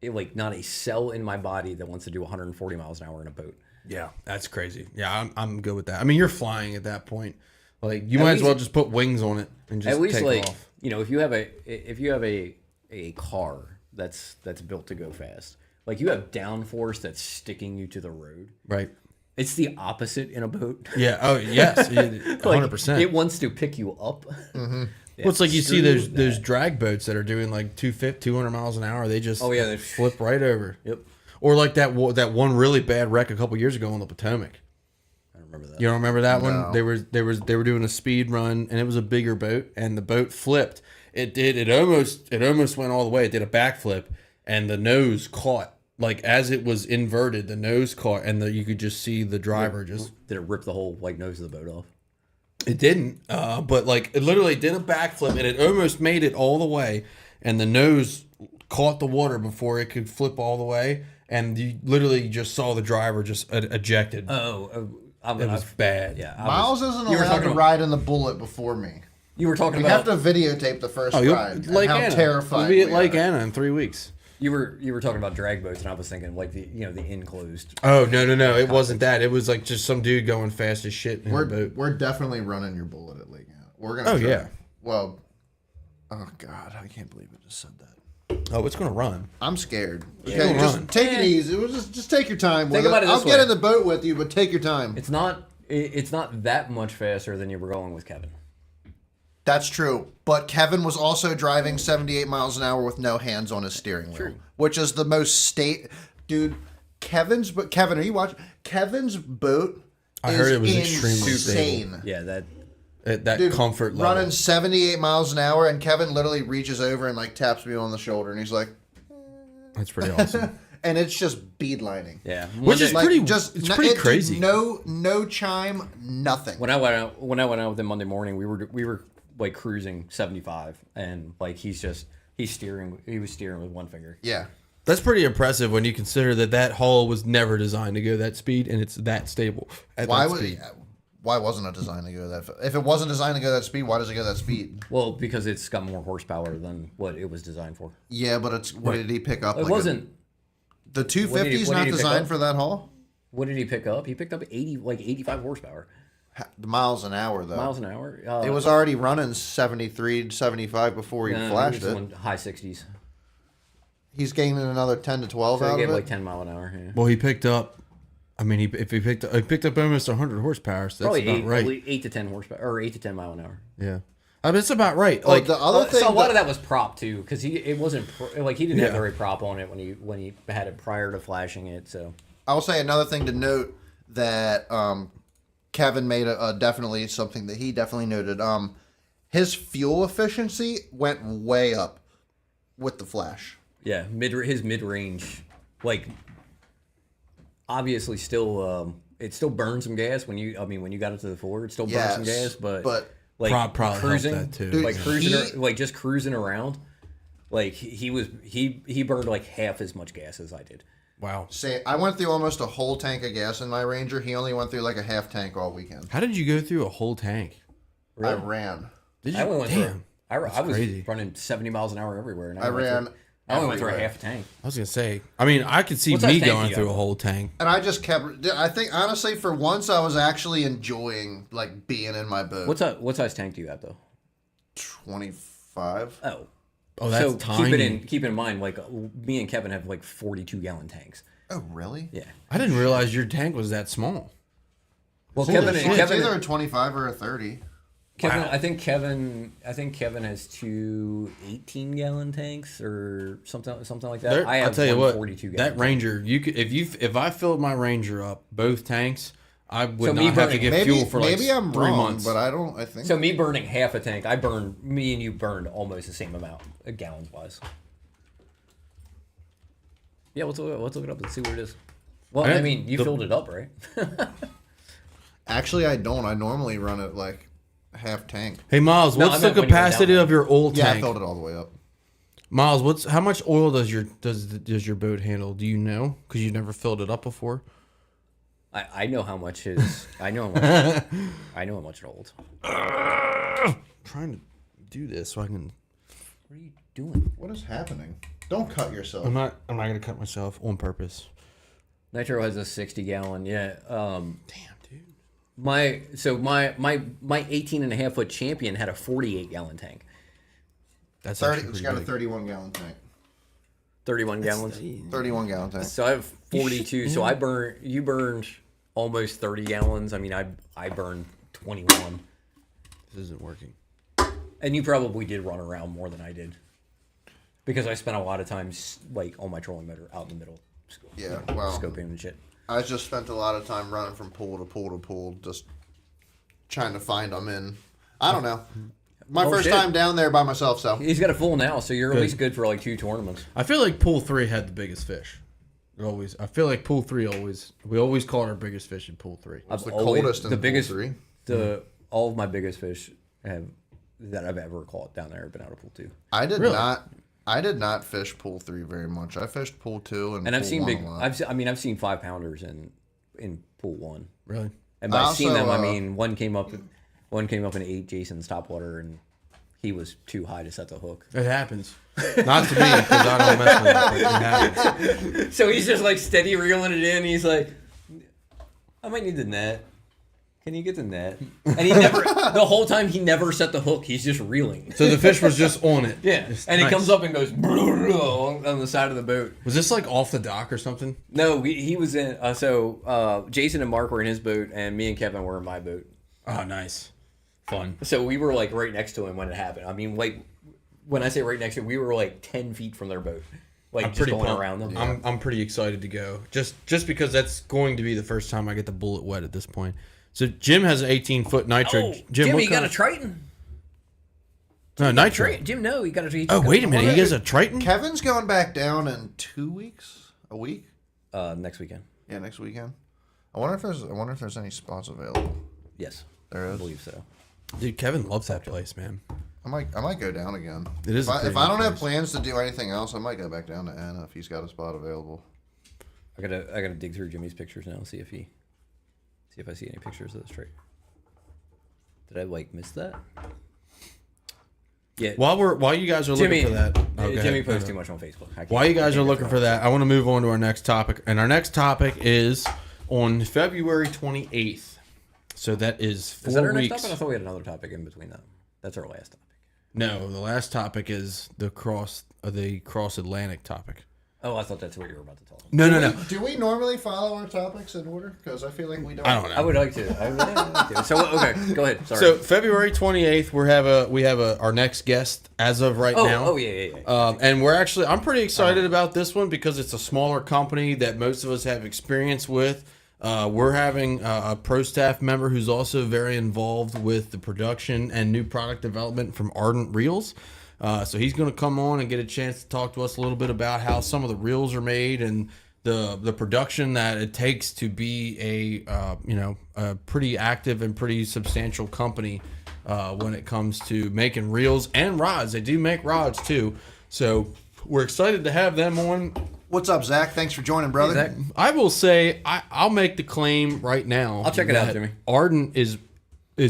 C: like not a cell in my body that wants to do 140 miles an hour in a boat.
A: Yeah, that's crazy. Yeah, I'm good with that. I mean, you're flying at that point. Like you
C: At
A: might as
C: least-
A: well just put wings on it and just
C: At least
A: take
C: like
A: off.
C: if you have a car that's built to go fast, like you have downforce that's sticking you to the road.
A: Right.
C: It's the opposite in a boat.
A: Yeah. Oh, yes. 100%.
C: It wants to pick you up.
A: Well, it's like you see
C: screw
A: those drag boats that are doing like 200 miles an hour. They just
C: They
A: flip right over.
C: Yep.
A: Or like that one really bad wreck a couple years ago on the Potomac.
C: I remember that.
A: You don't remember that one?
B: No.
A: They were doing a speed run and it was a bigger boat and the boat flipped. It almost went all the way. It did a backflip and the nose caught. Like as it was inverted, the nose caught and you could just see the driver just.
C: Did it rip the whole nose of the boat off?
A: It didn't, but like it literally did a backflip and it almost made it all the way, and the nose caught the water before it could flip all the way, and you literally just saw the driver just ejected.
C: It
A: It was bad.
C: Yeah,
B: Miles isn't
C: you were
B: allowed
C: talking
B: to
C: about-
B: ride in the Bullet before me.
C: You were talking
B: We
C: about
B: have to videotape the first
A: Oh, you'll
B: ride. and
A: Lake
B: how
A: Anna.
B: terrified
A: We'll be at
B: we
A: Lake
B: are.
A: Anna in 3 weeks.
C: you were talking about drag boats, and I was thinking like the enclosed.
A: Oh no! It wasn't that. It was like just some dude going fast as shit in a boat.
B: We're definitely running your Bullet at Lake Anna. We're gonna.
A: Oh,
B: try.
A: yeah.
B: Well, oh God, I can't believe I just said that.
A: Oh, it's gonna run.
B: I'm scared.
A: Go
B: Okay,
A: run.
B: just take it easy. Just take your time.
C: Think
B: with
C: about it
B: I'll
C: this
B: get
C: way.
B: in the boat with you, but take your time.
C: It's not that much faster than you were going with Kevin.
B: That's true. But Kevin was also driving 78 miles an hour with no hands on his steering wheel, which is the most dude. Kevin, are you watching? Kevin's boat.
A: I
B: is
A: heard it was extremely
B: insane.
C: Yeah, that
A: That
B: Dude,
A: comfort level.
B: running 78 miles an hour, and Kevin literally reaches over and like taps me on the shoulder, and he's like,
A: That's pretty awesome.
B: and it's just beadlining.
C: yeah.
A: Which is
C: Monday-
A: pretty. It's pretty crazy.
B: No chime, nothing.
C: when I went out with him Monday morning, we were like cruising 75, and like he was steering with one finger.
B: Yeah.
A: That's pretty impressive when you consider that hull was never designed to go that speed and it's that stable at
B: Why
A: that
B: would?
A: speed.
B: Why wasn't it designed to go that? If it wasn't designed to go that speed, why does it go that speed?
C: Well, because it's got more horsepower than what it was designed for.
B: Yeah, but it's what did he pick up?
C: It wasn't.
B: The 250 is
C: what did
B: not
C: he pick
B: designed
C: up?
B: for that hull.
C: What did he pick up? He picked up 85 horsepower,
B: The miles an hour though.
C: miles an hour.
B: It was already running 73, 75 before he flashed it.
C: High 60s.
B: He's gaining another 10 to 12
C: So
B: out
C: he
B: of
C: gave
B: it.
C: like 10 mile an hour. Yeah.
A: Well, he picked up. I mean, he picked up almost 100 horsepower. So that's
C: Probably
A: about right.
C: 8 to 10 horsepower or 8 to 10 mile an hour.
A: Yeah. I mean, it's about right.
B: Like
A: Like
B: the other thing,
C: So a lot of that was prop too, because it wasn't like he didn't have
A: Yeah.
C: very prop on it when he had it prior to flashing it. So
B: I will say another thing to note that Kevin made a definitely something that he definitely noted. His fuel efficiency went way up with the flash.
C: yeah, his mid range, like obviously still it still burned some gas when you got it to the floor, it still burned some gas, but like
A: probably
C: cruising,
A: helped that too.
B: Dude,
C: like cruising, like just cruising around, like he burned like half as much gas as I did.
A: wow.
B: Say, I went through almost a whole tank of gas in my Ranger. He only went through like a half tank all weekend.
A: How did you go through a whole tank?
B: I ran.
A: Did you?
C: I only went
A: Damn.
C: through. I was
A: crazy.
C: running 70 miles an hour everywhere, and
B: I ran.
C: I only went through a
B: everywhere.
C: half a tank.
A: I was gonna say. I mean, I could see
C: What size
A: me
C: tank
A: going
C: do you
A: through
C: have?
A: a whole tank.
B: And I just kept. I think honestly, for once, I was actually enjoying like being in my boat.
C: What size tank do you have though?
B: 25.
A: Oh, that's
C: so
A: tiny.
C: keep in mind, like me and Kevin have like 42-gallon tanks.
B: Oh, really?
C: Yeah.
A: I didn't realize your tank was that small.
C: Well,
B: Holy
C: Kevin,
B: shit,
C: and
B: it's
C: Kevin,
B: either a 25 or a 30.
C: Kevin,
A: Wow.
C: I think Kevin has two 18-gallon tanks or something like that. I have
A: I'll tell you
C: one
A: what,
C: 42-gallon.
A: that Ranger, you could if I filled my Ranger up, both tanks, I would
C: So me
A: not have to
C: burning-
A: get
B: Maybe
A: fuel for like
B: maybe I'm
A: 3
B: wrong,
A: months.
B: but I don't. I think
C: So me burning half a tank, me and you burned almost the same amount, gallons wise. Yeah, let's look it up and see what it is. Well, I mean, you filled it up, right?
B: actually I don't. I normally run it like half tank.
A: Hey Miles,
C: No,
A: what's
C: I
A: the
C: meant when you went
A: capacity
C: down
A: of your oil
B: Yeah, I
A: tank?
B: filled it all the way up.
A: Miles, how much oil does your boat handle? Do you know? Because you never filled it up before.
C: I know how much his. I know how much it holds.
A: Trying to do this so I can.
C: What are you doing?
B: What is happening? Don't cut yourself.
A: I'm not gonna cut myself on purpose.
C: Nitro has a 60-gallon. Yeah.
A: Damn, dude.
C: My 18 and a half foot Champion had a 48-gallon tank.
A: That's
B: 30.
A: actually
B: It's
A: pretty
B: got a
A: big.
B: 31 gallon tank.
C: 31 gallons.
B: 31 gallon tank.
C: So I have 42. So you burned almost 30 gallons. I mean, I burned 21.
A: This isn't working.
C: And you probably did run around more than I did. Because I spent a lot of time like on my trolling motor out in the middle.
B: Yeah, well,
C: Scoping and shit.
B: I just spent a lot of time running from pool to pool to pool, just trying to find them in. I don't know. My
C: Oh,
B: first
C: shit.
B: time down there by myself, so.
C: He's got a full now, so you're at least good for like 2 tournaments.
A: I feel like pool 3 had the biggest fish. I feel like pool 3 we always call our biggest fish in pool 3.
B: It's the coldest in
C: the
B: pool
C: biggest
B: 3.
C: All of my biggest fish that I've ever caught down there have been out of pool 2.
B: I did
A: Really?
B: not fish pool 3 very much. I fished pool 2 and
C: And I've
B: pool
C: seen
B: 1
C: big.
B: a lot.
C: I've seen 5-pounders in pool 1.
A: Really?
C: And by seeing
B: Also,
C: them, I mean one came up and ate Jason's topwater, and he was too high to set the hook.
A: It happens. Not to me, because I don't mess with it, but it happens.
C: So he's just like steady reeling it in. He's like, I might need the net. Can you get the net? And he never, the whole time he never set the hook. He's just reeling.
A: So the fish was just on it.
C: Yeah.
A: It's
C: And
A: nice.
C: it comes up and goes on the side of the boat.
A: Was this like off the dock or something?
C: No, he was in, Jason and Mark were in his boat, and me and Kevin were in my boat.
A: Oh, nice. Fun.
C: So we were like right next to him when it happened. I mean, like, when I say right next to him, we were like 10 feet from their boat. Like,
A: I'm
C: just
A: pretty
C: going
A: pumped.
C: around them.
A: I'm pretty excited to go. Just because that's going to be the first time I get the bullet wet at this point. So Jim has an 18-foot nitro.
C: Oh,
A: Jim,
C: Jim,
A: what
C: you got
A: kind
C: a Triton?
A: No, nitro.
C: Jim, no, you got a Triton.
A: Oh, wait a minute. He has a Triton?
B: Kevin's going back down in 2 weeks? A week?
C: Next weekend.
B: Yeah, next weekend. I wonder if there's any spots available.
C: Yes.
B: There
C: I
B: is.
C: believe so.
A: Dude, Kevin loves that place, man.
B: I might go down again.
A: It is
B: If
A: a
B: I,
A: pretty
B: if I
A: good
B: don't have
A: place.
B: plans to do anything else, I might go back down to Anna if he's got a spot available.
C: I gotta dig through Jimmy's pictures now and see if I see any pictures of this trade. Did I like miss that? Yeah.
A: While you guys are
C: Jimmy,
A: looking for that, oh, go
C: Jimmy
A: ahead.
C: posts too much on Facebook. I can't-
A: While you guys
C: I
A: are
C: can't
A: looking
C: get
A: for
C: through
A: that, I want to move on to our next topic. And our next topic is on February 28th. So that is 4
C: Is that our next
A: weeks.
C: topic? I thought we had another topic in between that. That's our last topic.
A: No, the last topic is the cross Atlantic topic.
C: Oh, I thought that's what you were about to tell.
A: No.
B: Do we normally follow our topics in order? Because I feel like we don't.
A: I don't know.
C: I would like to. I would like to. So okay, go ahead. Sorry.
A: So February 28th, we have our next guest as of right now.
C: Oh yeah.
A: And I'm pretty excited about this one because it's a smaller company that most of us have experience with. We're having a pro staff member who's also very involved with the production and new product development from Ardent Reels. So he's going to come on and get a chance to talk to us a little bit about how some of the reels are made and the production that it takes to be a pretty active and pretty substantial company when it comes to making reels and rods. They do make rods too. So we're excited to have them on.
B: What's up, Zach? Thanks for joining, brother.
C: Zach.
A: I will say I'll make the claim right now.
C: I'll check it out,
A: that
C: Jimmy.
A: Ardent is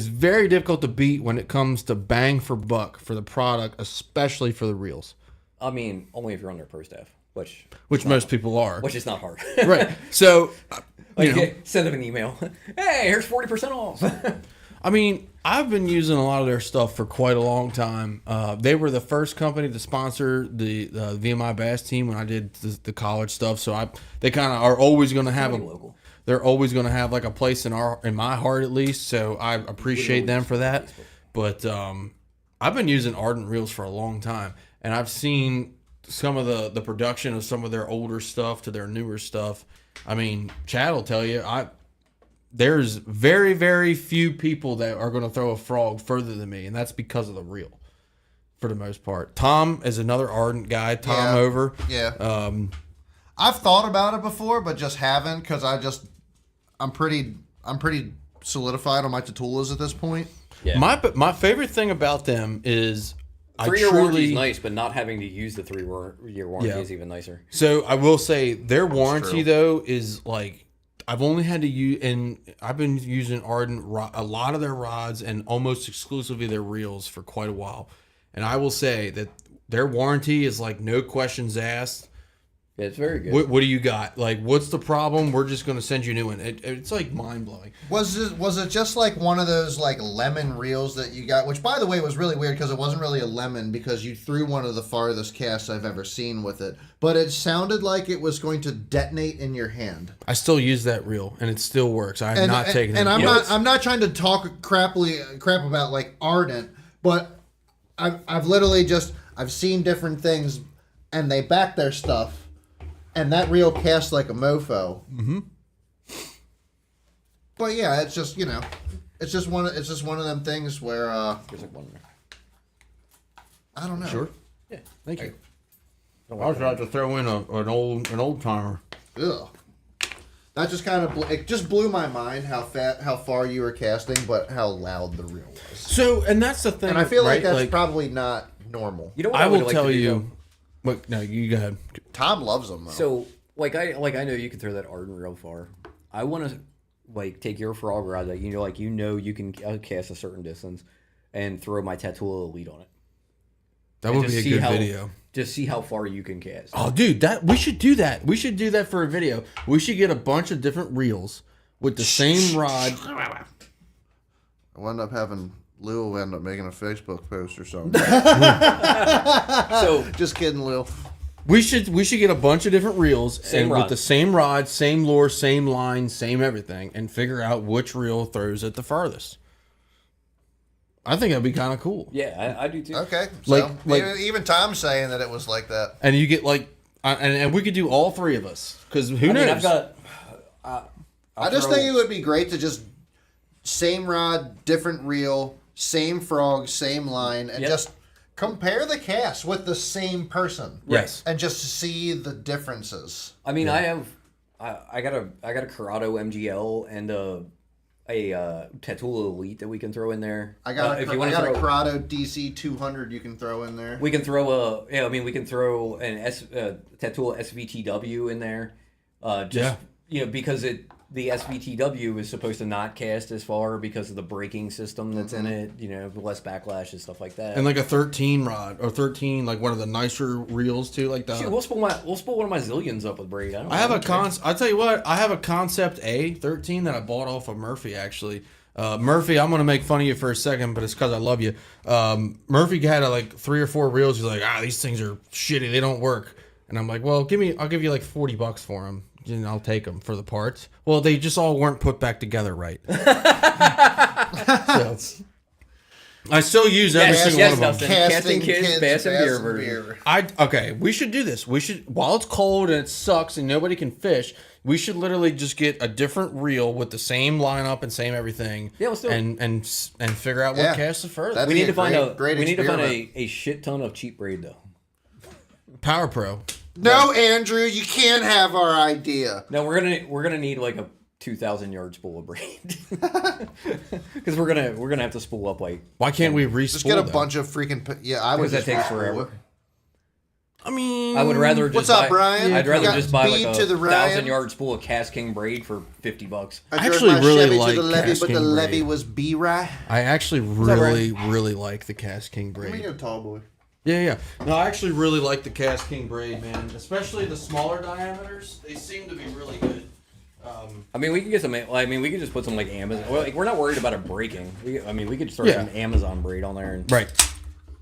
A: very difficult to beat when it comes to bang for buck for the product, especially for the reels,
C: I mean, only if you're on their pro staff, which
A: most people are.
C: is not hard.
A: Right. So,
C: Send them an email. Hey, here's 40% off.
A: I mean, I've been using a lot of their stuff for quite a long time. They were the first company to sponsor the VMI Bass team when I did the college stuff. So they kind of are always going to have
C: Local.
A: They're always going to have like a place in my heart at least. So I appreciate them for that. But I've been using Ardent Reels for a long time, and I've seen some of the production of some of their older stuff to their newer stuff. I mean, Chad will tell you, there's very, very few people that are going to throw a frog further than me, and that's because of the reel, for the most part. Tom is another Ardent guy. Tom over.
B: Yeah. I've thought about it before, but just haven't because I'm pretty solidified on my Tatulas at this point.
C: Yeah.
A: My favorite thing about them is
C: 3-year warranty is nice, but not having to use the 3-year warranty is even nicer.
A: So I will say their warranty though is like I've only had to use, and I've been using Ardent a lot of their rods and almost exclusively their reels for quite a while, and I will say that their warranty is like no questions asked.
C: Yeah, it's very good.
A: What do you got? Like, what's the problem? We're just going to send you a new one. It's like mind blowing.
B: Was it just like one of those like lemon reels that you got? Which, by the way, was really weird because it wasn't really a lemon because you threw one of the farthest casts I've ever seen with it. But it sounded like it was going to detonate in your hand.
A: I still use that reel, and it still works. I have not taken it.
B: And I'm not trying to talk crap about like Ardent, but I've literally I've seen different things, and they back their stuff. And that reel casts like a mofo. Mm-hmm. But yeah, it's just it's just one of them things where
C: There's like one there.
B: I don't know.
A: Sure.
C: Yeah.
A: Thank you. I was about to throw in an old timer.
B: Ugh. That just kind of it just blew my mind how far you were casting, but how loud the reel was.
A: So, and that's the thing.
B: And I feel like
A: right?
B: that's probably not normal.
C: You know what
A: I will
C: would like
A: tell
C: to do,
A: you.
C: though?
A: But no, you go ahead.
B: Tom loves them though.
C: So, I know you can throw that Ardent real far. I want to take your frog rod that you can cast a certain distance, and throw my Tatula Elite on it.
A: That would be a good video.
C: Just see how far you can cast.
A: Oh, dude, we should do that. We should do that for a video. We should get a bunch of different reels with the same rod.
B: I'll end up having Lil end up making a Facebook post or something.
C: So
B: Just kidding, Lil.
A: We should get a bunch of different reels
C: rod.
A: with the same rod, same lure, same line, same everything, and figure out which reel throws it the farthest. I think that'd be kind of cool.
C: yeah, I do too.
B: Okay.
A: Like-
B: even Tom's saying that it was like that.
A: And you get and we could do all three of us because who knows?
C: I've got.
B: I just think it would be great to just same rod, different reel, same frog, same line, and just compare the cast with the same person.
A: Yes.
B: And just see the differences.
C: I mean, I got a Corrado MGL and a Tatula Elite that we can throw in there.
B: I got a Corrado DC 200 you can throw in there.
C: We can throw we can throw an Tatula SVTW in there. Because the SVTW is supposed to not cast as far because of the braking system that's in it, less backlash and stuff like that.
A: And like a 13 rod or 13, like one of the nicer reels too, like that.
C: We'll spool one of my Zillions up with braid.
A: I'll tell you what, I have a Concept A 13 that I bought off of Murphy actually. Murphy, I'm gonna make fun of you for a second, but it's because I love you. Murphy had like 3 or 4 reels. He's like, these things are shitty, they don't work. And I'm like, well, I'll give you like $40 for them. And I'll take them for the parts. Well, they just all weren't put back together right. So, I still use every single one of them.
C: Casting Kids Bass and Beer version.
A: Okay, we should do this. We should, while it's cold and it sucks and nobody can fish, we should literally just get a different reel with the same lineup and same everything.
C: Yeah, let's do it.
A: And figure out what casts the furthest.
C: We need to find a shit ton of cheap braid though.
A: Power Pro.
B: No, Andrew, you can't have our idea.
C: No, we're gonna need like a 2,000 yard spool of braid because we're gonna have to spool up like.
A: Why can't we re-spool?
B: Just get a bunch of freaking. Yeah, I would.
C: Because that takes forever.
A: I mean,
C: I would rather just.
B: What's up, Brian?
C: I'd rather just buy like a
B: to the
C: 1,000 yard spool of Cast King braid for $50.
B: I
A: actually really
B: Chevy
A: like
B: to the levee,
A: Cast
B: but the
A: King
B: levee
A: braid.
B: was B-Rye.
A: I actually really like the Cast King braid.
B: Let me go tall boy.
A: Yeah. No, I actually really like the Cast King braid, man. Especially the smaller diameters. They seem to be really good.
C: I mean, we can get some. I mean, we could just put some like Amazon. We're not worried about it breaking. We could just throw some Amazon braid on there and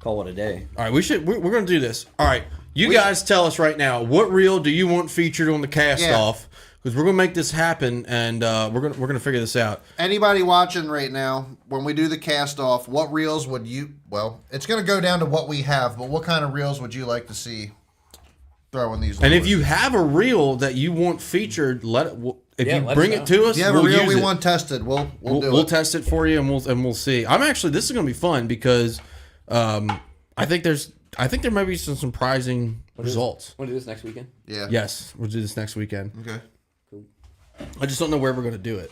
C: call it a day.
A: All right, we're gonna do this. All right, you guys tell us right now, what reel do you want featured on the cast off? Because we're gonna make this happen, and we're gonna figure this out.
B: Anybody watching right now, when we do the cast off, what reels would you? Well, it's gonna go down to what we have, but what kind of reels would you like to see throwing these?
A: And if you have a reel that you want featured, if you bring it to us,
B: if you have a reel we want tested, we'll
A: test it for you, and we'll see. This is gonna be fun because I think there might be some surprising results.
C: Want to do this next weekend?
B: Yeah.
A: Yes, we'll do this next weekend.
B: Okay.
C: Cool.
A: I just don't know where we're gonna do it.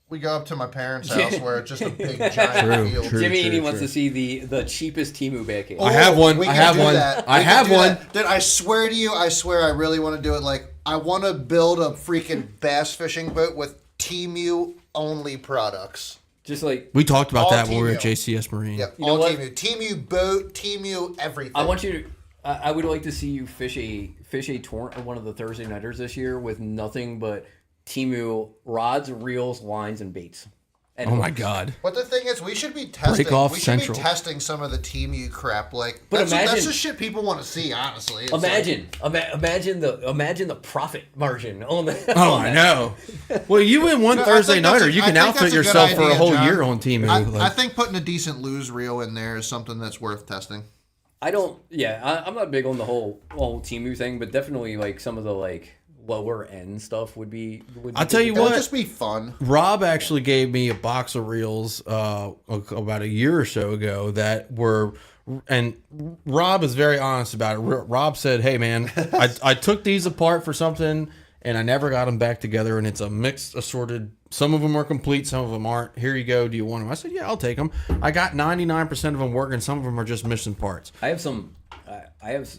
B: We go up to my parents' house where it's just a big giant field.
C: Jimmy wants to see the cheapest Temu back cage.
A: I have one.
B: We
A: I
B: can
A: have
B: do
A: one.
B: that.
A: I
B: We
A: have
B: can do
A: one.
B: that. Dude, I swear to you, I really want to do it. Like, I want to build a freaking bass fishing boat with Temu only products.
C: Just like
A: We talked about
B: All
A: that when we were at
B: Temu.
A: JCS Marine.
B: Yep,
C: You know
B: all
C: what?
B: Temu boat, Temu everything.
C: I want you to. I would like to see you fish a tournament, one of the Thursday nighters this year with nothing but Temu rods, reels, lines, and baits. And
A: Oh my God.
B: But the thing is, we should be testing.
A: Break off
B: we should
A: Central.
B: be testing some of the Temu crap. Like,
C: But
B: that's
C: imagine-
B: just shit people want to see. Honestly, It's
C: Imagine the profit margin on the.
A: Oh,
C: on
A: I
C: that.
A: know. Well, you win one
B: I
A: Thursday
B: think that's
A: nighter,
B: a-
A: you
B: I
A: can
B: think
A: outfit
B: that's a good
A: yourself for a
B: idea,
A: whole
B: John.
A: year on Temu.
B: I think putting a decent lose reel in there is something that's worth testing.
C: I don't. Yeah, I'm not big on the whole Temu thing, but definitely like some of the like lower end stuff would be.
A: I'll tell you
B: It'll
A: what.
B: just be fun.
A: Rob actually gave me a box of reels about a year or so ago that were, and Rob is very honest about it. Rob said, "Hey man, I took these apart for something, and I never got them back together, and it's a mixed assorted. Some of them are complete, some of them aren't. Here you go. Do you want them?" I said, "Yeah, I'll take them." I got 99% of them working. Some of them are just missing parts.
C: I have some. I have.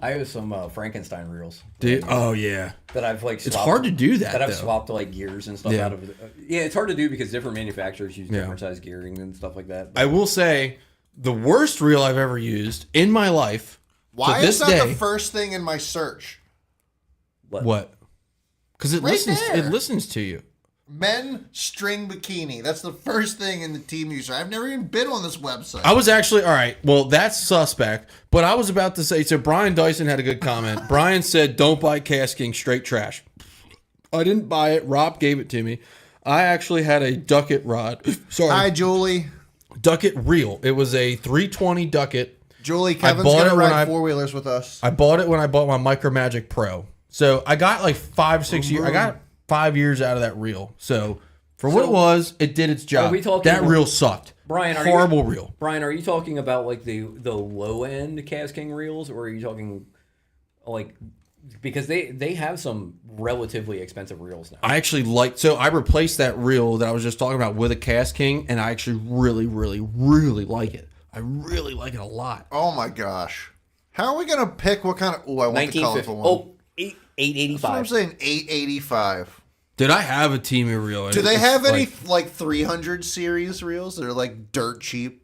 C: I have some Frankenstein reels.
A: Oh yeah,
C: That I've like. Swapped,
A: it's hard to do that.
C: That I've
A: though.
C: swapped like gears and stuff
A: Yeah.
C: out of. Yeah, it's hard to do because different manufacturers use different size gearing and stuff like that. But
A: I will say the worst reel I've ever used in my life.
B: Why
A: to
B: is
A: this
B: that
A: day,
B: the first thing in my search?
A: What? Because it
B: Right
A: listens.
B: there.
A: It listens to you.
B: Men string bikini. That's the first thing in the team user. I've never even been on this website.
A: I was actually all right. Well, that's suspect. But I was about to say. So Brian Dyson had a good comment. Brian said, "Don't buy Cast King, straight trash." I didn't buy it. Rob gave it to me. I actually had a Ducket rod. Sorry,
B: Hi, Julie.
A: Ducket reel. It was a 320 Ducket.
B: Julie, Kevin's
A: bought
B: gonna
A: it when
B: ride four wheelers with us.
A: I bought it when I bought my Micro Magic Pro. So I got like 5-6 years. I got 5 years out of that reel. So for what it was, it did its job.
C: Are we talking
A: that
C: about-
A: reel sucked.
C: Brian,
A: horrible reel.
C: Brian, are you talking about like the low end Cast King reels, or are you talking like because they have some relatively expensive reels now?
A: I actually I replaced that reel that I was just talking about with a Cast King, and I actually really, really, really like it. I really like it a lot.
B: Oh my gosh. How are we gonna pick what kind of? Oh, I want the
C: 1950.
B: colorful one.
C: Oh,
B: That's what I'm
C: 885.
B: saying. 885.
A: Did I have a Temu reel?
B: Do they have any like 300 series reels that are like dirt cheap?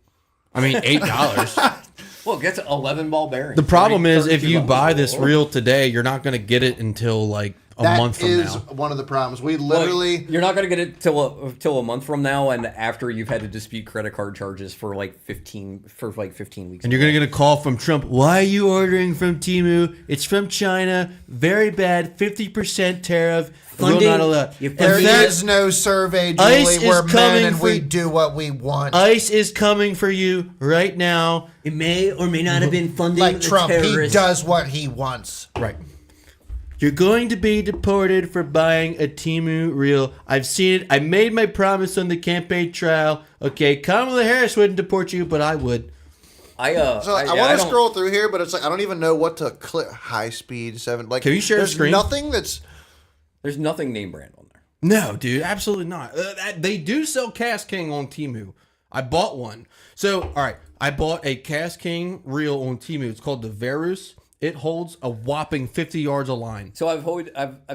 A: I mean, $8.
C: Well, it gets 11 ball bearing.
A: The problem is, if you
C: 32
A: buy
C: bucks.
A: this reel today, you're not going to get it until like a month from
B: is
A: now.
B: one of the problems. We
C: Well,
B: literally.
C: you're not going to get it till a month from now, and after you've had to dispute credit card charges for like 15 weeks.
A: And you're going to get a call from Trump. Why are you ordering from Temu? It's from China. Very bad. 50% tariff. Will not allow.
B: There is no survey, Julie.
A: ICE is
B: We're men
A: coming
B: and
A: for-
B: we do what we want.
A: ICE is coming for you right now.
D: It may or may not have been funding
B: Like
D: the
B: Trump, he
D: terrorists.
B: does what he wants.
A: Right. You're going to be deported for buying a Temu reel. I've seen it. I made my promise on the campaign trail. Okay, Kamala Harris wouldn't deport you, but I would.
B: I want to scroll through here, but it's like I don't even know what to click. High speed 7. Like,
A: Can you share a
B: there's
A: screen?
B: nothing that's.
C: There's nothing name brand on there.
A: No, dude, absolutely not. They do sell Cast King on Temu. I bought one. So, all right, I bought a Cast King reel on Temu. It's called the Verus. It holds a whopping 50 yards of line.
C: So I've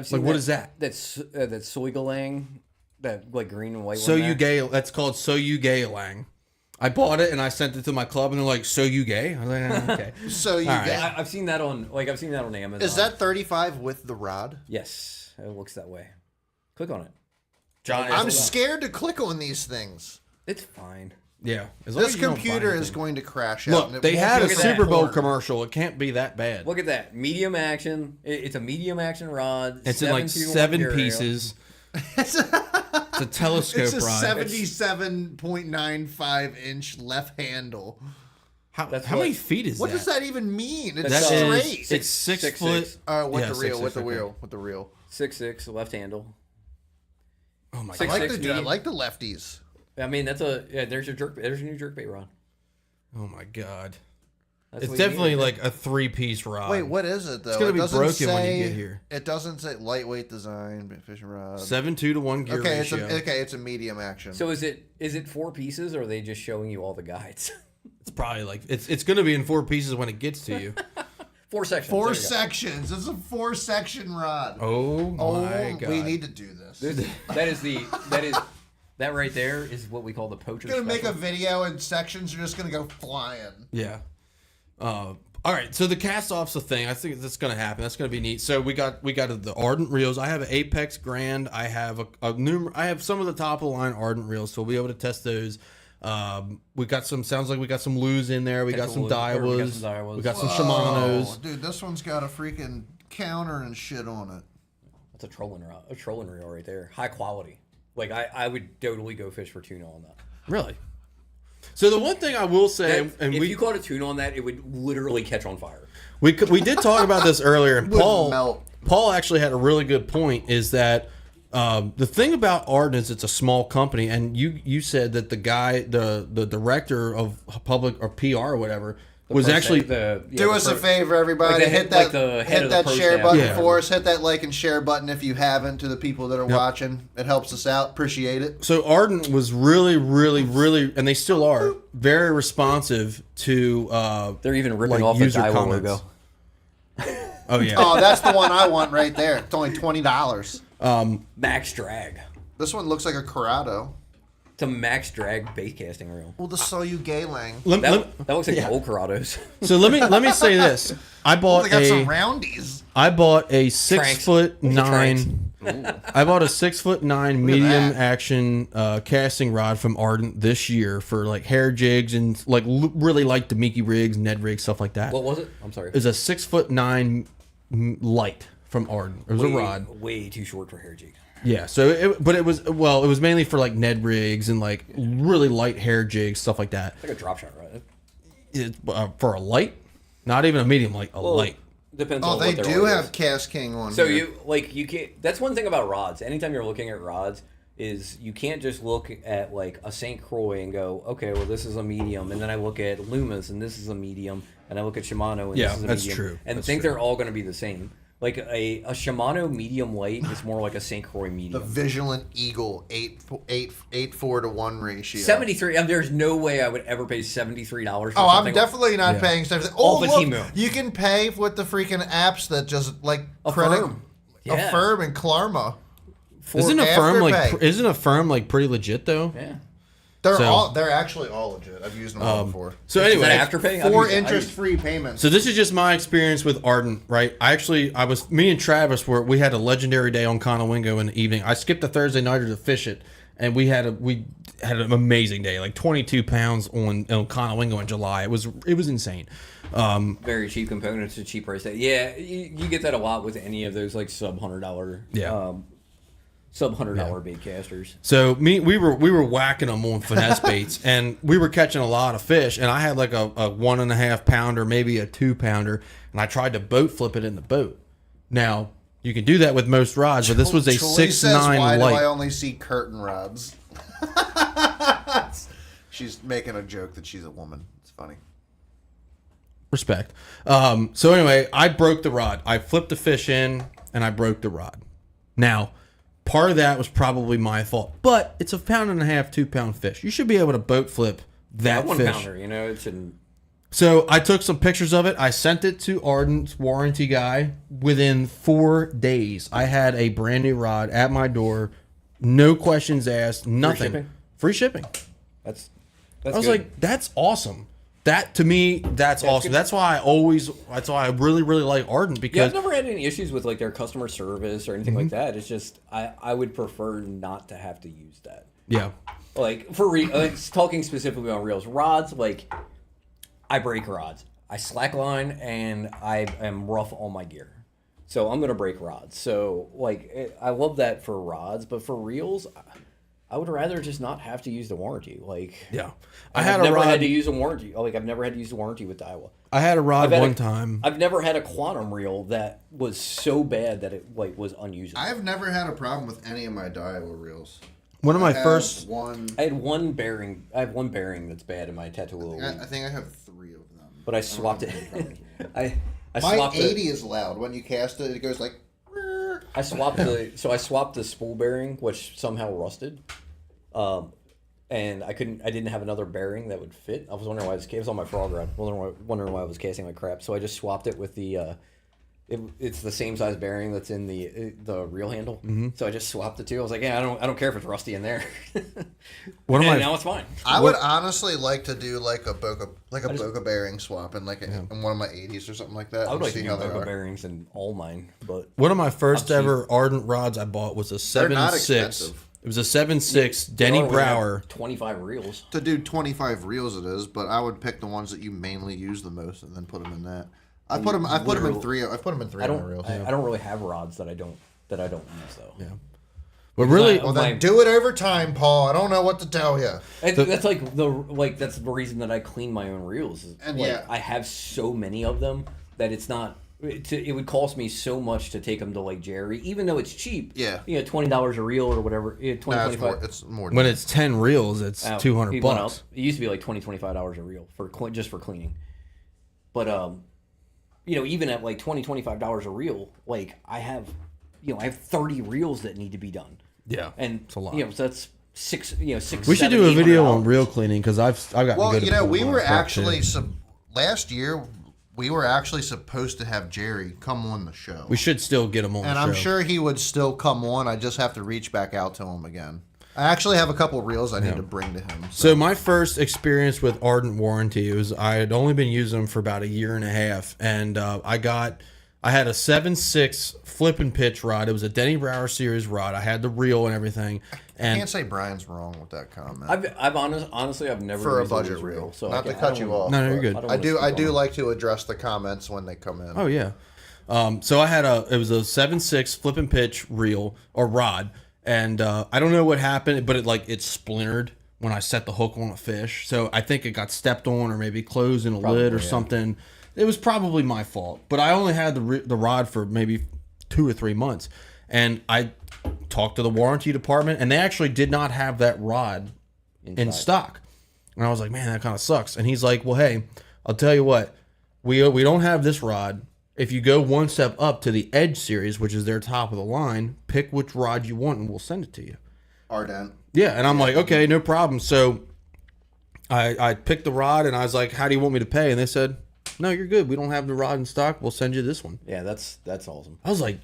C: seen.
A: Like, what is that?
C: That's Soigalang, that like green and white.
A: So
C: one
A: you
C: there.
A: gay? That's called So You Gay Lang. I bought it and I sent it to my club and they're like, "So you gay?" I was like, "Okay."
B: So you
A: All right.
B: get.
C: I've seen that on Amazon.
B: Is that 35 with the rod?
C: Yes, it looks that way. Click on it.
A: John,
B: I'm scared to click on these things.
C: It's fine.
A: yeah. As long
B: This
A: as you don't buy
B: computer is
A: anything.
B: going to crash out.
A: Look,
B: and it
A: they
B: won't
A: had
B: be
A: a
C: at that
A: Super Bowl
B: porn.
A: commercial. It can't be that bad.
C: Look at that medium action. It's a medium action rod.
A: It's in like
C: 7-2
A: seven
C: material.
A: pieces. It's a telescope
B: It's a
A: rod.
B: 77.95 inch left handle.
A: How many feet is
B: What
A: that?
B: does that even mean? It's
A: That
B: straight.
A: is, it's 6
C: Six,
A: foot.
C: six.
B: With
A: Yeah,
B: the reel,
A: 6'6",
B: with the
A: okay.
B: reel, with the reel.
C: 6'6" left handle.
A: Oh my
B: I
C: Six,
A: god!
B: like
C: six,
B: the I
C: medium.
B: like the lefties.
C: I mean, there's your There's your new jerkbait rod.
A: Oh my god!
C: That's
A: It's
C: what you
A: definitely
C: need.
A: like a 3-piece rod.
B: Wait, what is it though?
A: It's gonna
B: It
A: be
B: doesn't
A: broken when you
B: say-
A: get here.
B: It doesn't say lightweight design, fishing rod.
A: 7.2 to 1 gear
B: Okay,
A: ratio.
B: it's a medium action.
C: So is it 4 pieces, or are they just showing you all the guides?
A: It's probably like it's going to be in 4 pieces when it gets to you.
C: 4 sections.
B: four
C: There you go.
B: sections. It's a 4-section rod.
A: Oh my god!
B: We need to do this.
C: That right there is what we call the poacher.
B: We're gonna make a
C: special.
B: video and sections are just gonna go flying.
A: Yeah. All right, so the cast-off's a thing. I think that's going to happen. That's going to be neat. So we got the Ardent reels. I have an Apex Grand. I have I have some of the top of the line Ardent reels, so we'll be able to test those. We got some. Sounds like we got some Lus in there. We got some Daiwas. We got some Shimano's.
B: Oh, dude, this one's got a freaking counter and shit on it.
C: That's a trolling reel right there. High quality. Like I would totally go fish for tuna on that.
A: Really? So the one thing I will say,
C: If you caught a tuna on that, it would literally catch on fire.
A: we did talk about this earlier, and
B: Wouldn't melt.
A: Paul actually had a really good point. Is that the thing about Ardent is it's a small company, and you said that the guy, the director of public or PR or whatever, was actually
B: Do us a favor, everybody.
C: Like the
B: hit
C: head-
B: that,
C: like the head
B: hit
C: of the
B: that
C: pro
B: share
C: staff.
B: button
A: Yeah.
B: for us. Hit that like and share button if you haven't. To the people that are watching, it helps us out. Appreciate it.
A: So Ardent was really, really, really, and they still are very responsive to.
C: They're even ripping
A: like,
C: off the
A: user
C: Daiwa
A: comments.
C: logo.
A: Oh yeah.
B: Oh, that's the one I want right there. It's only $20.
C: Max drag.
B: This one looks like a Corrado.
C: It's a max drag bait casting reel.
B: Well, the Soyu Gaylang.
C: That looks like old Corrados.
A: So let me say this. I bought
B: They got some roundies.
A: I bought a 6'9".
C: Tranks.
A: I bought a 6'9" medium
B: that.
A: action casting rod from Ardent this year for like hair jigs and like really like Demiki rigs, Ned rigs, stuff like that.
C: What was it? I'm sorry.
A: It was a 6'9" light from Ardent. It was a rod.
C: Way too short for hair jig.
A: Yeah. So it was mainly for like Ned rigs and like really light hair jigs, stuff like that.
C: It's like a drop shot, right?
A: For a light, not even a medium light, a light.
C: Depends
B: Oh,
C: on
B: they
C: what their
B: do
C: rod
B: have
C: is.
B: Cast King on
C: So
B: here.
C: you can't. That's one thing about rods. Anytime you're looking at rods, is you can't just look at like a St. Croix and go, okay, well this is a medium, and then I look at Lumas and this is a medium, and I look at Shimano and
A: Yeah,
C: this is a
A: that's
C: medium,
A: true.
C: and
A: That's
C: think
A: true.
C: they're all going to be the same. Like a Shimano medium light is more like a St. Croix
B: The
C: medium.
B: Vigilant Eagle 8:4 to 1 ratio.
C: 73. There's no way I would ever pay $73 for
B: Oh,
C: something.
B: I'm definitely not
A: Yeah.
B: paying stuff. Oh,
C: Off of
B: look,
C: Temu.
B: you can pay with the freaking apps that just like
C: Affirm. Yeah.
B: Affirm and Klarma.
A: Isn't a firm
B: Afterpay.
A: like pretty legit though?
C: Yeah.
B: They're actually all legit. I've used them all before.
A: So
C: Is
A: anyway,
C: that Afterpay?
B: 4 interest-free payments.
A: so this is just my experience with Ardent, right? Me and Travis we had a legendary day on Conowingo in the evening. I skipped a Thursday nighter to fish it, and we had an amazing day, like 22 pounds on Conowingo in July. It was insane.
C: Very cheap components to cheap price. Yeah, you get that a lot with any of those like sub $100.
A: Yeah.
C: Sub $100 bait casters.
A: So we were whacking them on finesse baits, and we were catching a lot of fish. And I had like a 1.5 pounder, maybe a 2 pounder, and I tried to boat flip it in the boat. Now you can do that with most rods, but this was a 6.9
B: Why
A: light.
B: do I only see curtain rods? She's making a joke that she's a woman. It's funny.
A: Respect. So anyway, I broke the rod. I flipped the fish in, and I broke the rod. Now, part of that was probably my fault, but it's a 1.5 pound, 2 pound fish. You should be able to boat flip that
C: One
A: fish.
C: pounder, it's in.
A: So I took some pictures of it. I sent it to Ardent's warranty guy. Within 4 days, I had a brand new rod at my door. No questions asked. Nothing. Free shipping.
C: That's
A: I was
C: good.
A: like, that's awesome. That to me, that's awesome.
C: good.
A: That's why I really, really like Ardent
C: Yeah,
A: because
C: I've never had any issues with like their customer service or anything like that. It's just I would prefer not to have to use that.
A: yeah.
C: Like talking specifically on reels, rods. Like I break rods, I slackline, and I am rough on my gear, so I'm gonna break rods. So like I love that for rods, but for reels, I would rather just not have to use the warranty. Like
A: Yeah.
C: I've never had to use a warranty. Like I've never had to use the warranty with Iowa.
A: I had a rod
C: I've had
A: one time.
C: I've never had a quantum reel that was so bad that it like was unusable.
B: I've never had a problem with any of my Daiwa reels.
A: One of my
B: I have
A: first.
B: one.
C: I had one bearing. I have one bearing that's bad in my tattoo.
B: I think I have 3 of them.
C: But I swapped it. I
B: My
C: swapped
B: 80
C: it.
B: is loud. When you cast it, it goes like.
C: I swapped the spool bearing, which somehow rusted. And I didn't have another bearing that would fit. I was wondering why it was on my frog rod. Wondering why I was casting like crap. So I just swapped it with the. It's the same size bearing that's in the reel handle. Mm-hmm. So I just swapped the two. I was like, yeah, I don't care if it's rusty in there. Now it's fine.
B: I would honestly like to do like a Boca bearing swap in in one of my 80s or something like that.
C: I would like to
B: see
C: do
B: how they
C: Boca
B: are.
C: bearings in all mine, but
A: One of my first ever Ardent rods I bought was a
B: They're not
A: 7.6.
B: expensive.
A: It was a 7.6 Denny Brower.
C: 25 reels.
B: To do 25 reels, it is, but I would pick the ones that you mainly use the most and then put them in that. I put them in 3. I put them in 3
C: I
B: of my
C: don't.
B: reels.
C: I don't really have rods that I don't use though.
A: Yeah. But really,
B: Well, then do it over time, Paul. I don't know what to tell you.
C: That's that's the reason that I clean my own reels.
B: And
C: like,
B: yeah.
C: I have so many of them that it's not. It would cost me so much to take them to like Jerry, even though it's cheap.
B: Yeah.
C: $20 a reel or whatever. $20,
B: Nah,
C: $25.
B: it's more.
A: when it's 10 reels, it's
C: It
A: $200
C: went
A: bucks.
C: up. It used to be like $25 a reel just for cleaning. But even at like $25 a reel, like I have 30 reels that need to be done.
A: Yeah.
C: And
A: it's a lot.
C: so that's six.
A: We should do a video on reel cleaning because I've got.
B: Well,
A: good at
B: we
A: pulling
B: were
A: my crap,
B: actually
A: too.
B: last year. We were actually supposed to have Jerry come on the show.
A: We should still get him on.
B: And
A: the
B: I'm
A: show.
B: sure he would still come on. I just have to reach back out to him again. I actually have a couple reels I need to bring to him.
A: So my first experience with Ardent warranty was I had only been using them for about 1.5 years, and I had a 7.6 flip and pitch rod. It was a Denny Brower series rod. I had the reel and everything.
B: I
A: And
B: can't say Brian's wrong with that comment.
C: Honestly, I've never
B: For a
C: used
B: budget
C: loose
B: reel.
C: so
B: Not
C: I
B: to cut you off.
A: No, you're good.
C: don't
B: I
C: wanna
B: do.
C: speak
B: I
C: on
B: do
C: it.
B: like to address the comments when they come in.
A: oh yeah, so I had it was a 7.6 flip and pitch reel or rod, and I don't know what happened, but it splintered when I set the hook on a fish. So I think it got stepped on or maybe closed in a lid or something. It was probably my fault, but I only had the rod for maybe 2 or 3 months, and I talked to the warranty department, and they actually did not have that rod in stock. And I was like, man, that kind of sucks. And he's like, well, hey, I'll tell you what, we don't have this rod. If you go one step up to the Edge series, which is their top of the line, pick which rod you want, and we'll send it to you.
B: Ardent.
A: Yeah, and I'm like, okay, no problem. So I picked the rod, and I was like, how do you want me to pay? And they said, no, you're good. We don't have the rod in stock. We'll send you this one.
C: Yeah, that's awesome.
A: I was like,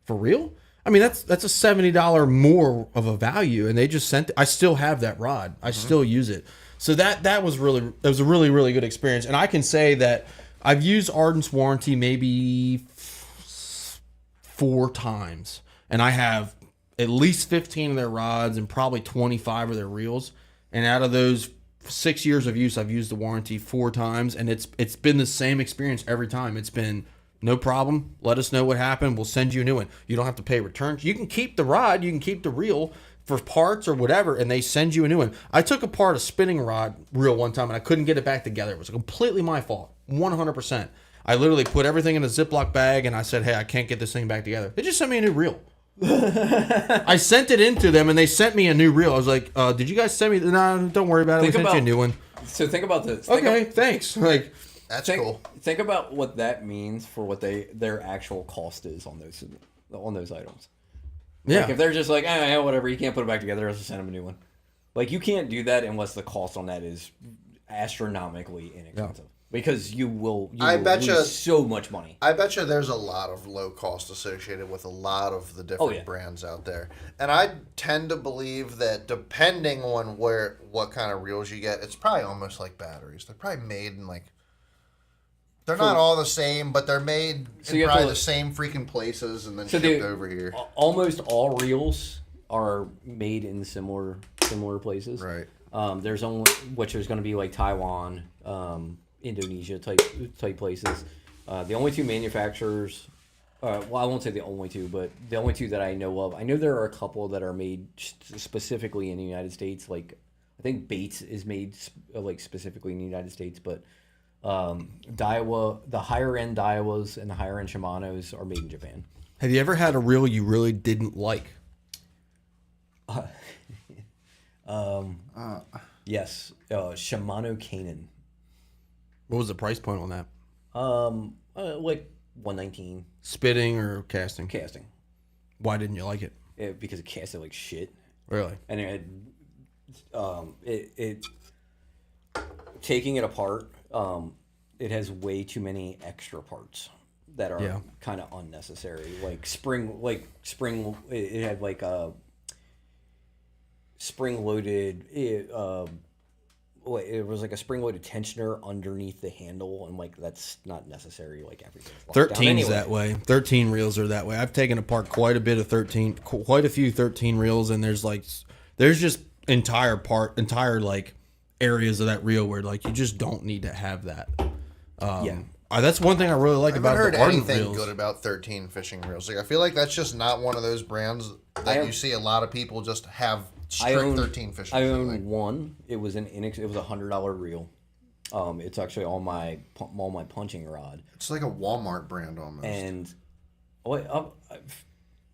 A: for real? I mean, that's a $70 more of a value, and they just sent. I still have that rod. I still use it. So that was a really good experience. And I can say that I've used Ardent's warranty maybe 4 times, and I have at least 15 of their rods and probably 25 of their reels. And out of those 6 years of use, I've used the warranty 4 times, and it's been the same experience every time. It's been no problem. Let us know what happened. We'll send you a new one. You don't have to pay returns. You can keep the rod. You can keep the reel for parts or whatever, and they send you a new one. I took apart a spinning rod reel one time, and I couldn't get it back together. It was completely my fault, 100%. I literally put everything in a Ziploc bag, and I said, hey, I can't get this thing back together. They just sent me a new reel. I sent it into them, and they sent me a new reel. I was like, did you guys send me? No, don't worry about it. We sent you a new one.
C: So think about this.
A: Okay, thanks. Like,
B: That's cool.
C: Think about what that means for what their actual cost is on those items.
A: yeah.
C: Like if they're just like, whatever, you can't put it back together, let's just send them a new one. Like you can't do that unless the cost on that is astronomically inexpensive. Because you will lose so much money.
B: I bet you there's a lot of low cost associated with a lot of the different brands out there. And I tend to believe that depending on what kind of reels you get, it's probably almost like batteries. They're probably made in they're not all the same, but they're made in probably the same freaking places and then shipped over here.
C: Almost all reels are made in similar places.
B: Right.
C: There's going to be like Taiwan, Indonesia type places. The only 2 manufacturers, I won't say the only 2, but the only 2 that I know of. I know there are a couple that are made specifically in the United States. Like I think Bates is made specifically in the United States, but Daiwa, the higher end Daiwas and the higher end Shimanos are made in Japan.
A: Have you ever had a reel you really didn't like?
C: Yes, Shimano Canon.
A: What was the price point on that?
C: Like $119.
A: Spitting or casting?
C: Casting.
A: Why didn't you like it?
C: Because it casted like shit.
A: Really?
C: And it taking it apart, it has way too many extra parts that are kind of unnecessary. Like spring. It had like a spring-loaded. It was like a spring-loaded tensioner underneath the handle, and like that's not necessary. Like everything.
A: 13's that way. 13 reels are that way. I've taken apart quite a few 13 reels, and there's just entire like areas of that reel where like you just don't need to have that. That's one thing I really like about the Ardent reels. I haven't heard anything
B: good about 13 fishing reels. Like I feel like that's just not one of those brands that you see a lot of people just have strict 13 fishing reels.
C: I own one. It was it was $100 reel. It's actually on my punching rod.
B: It's like a Walmart brand almost.
C: And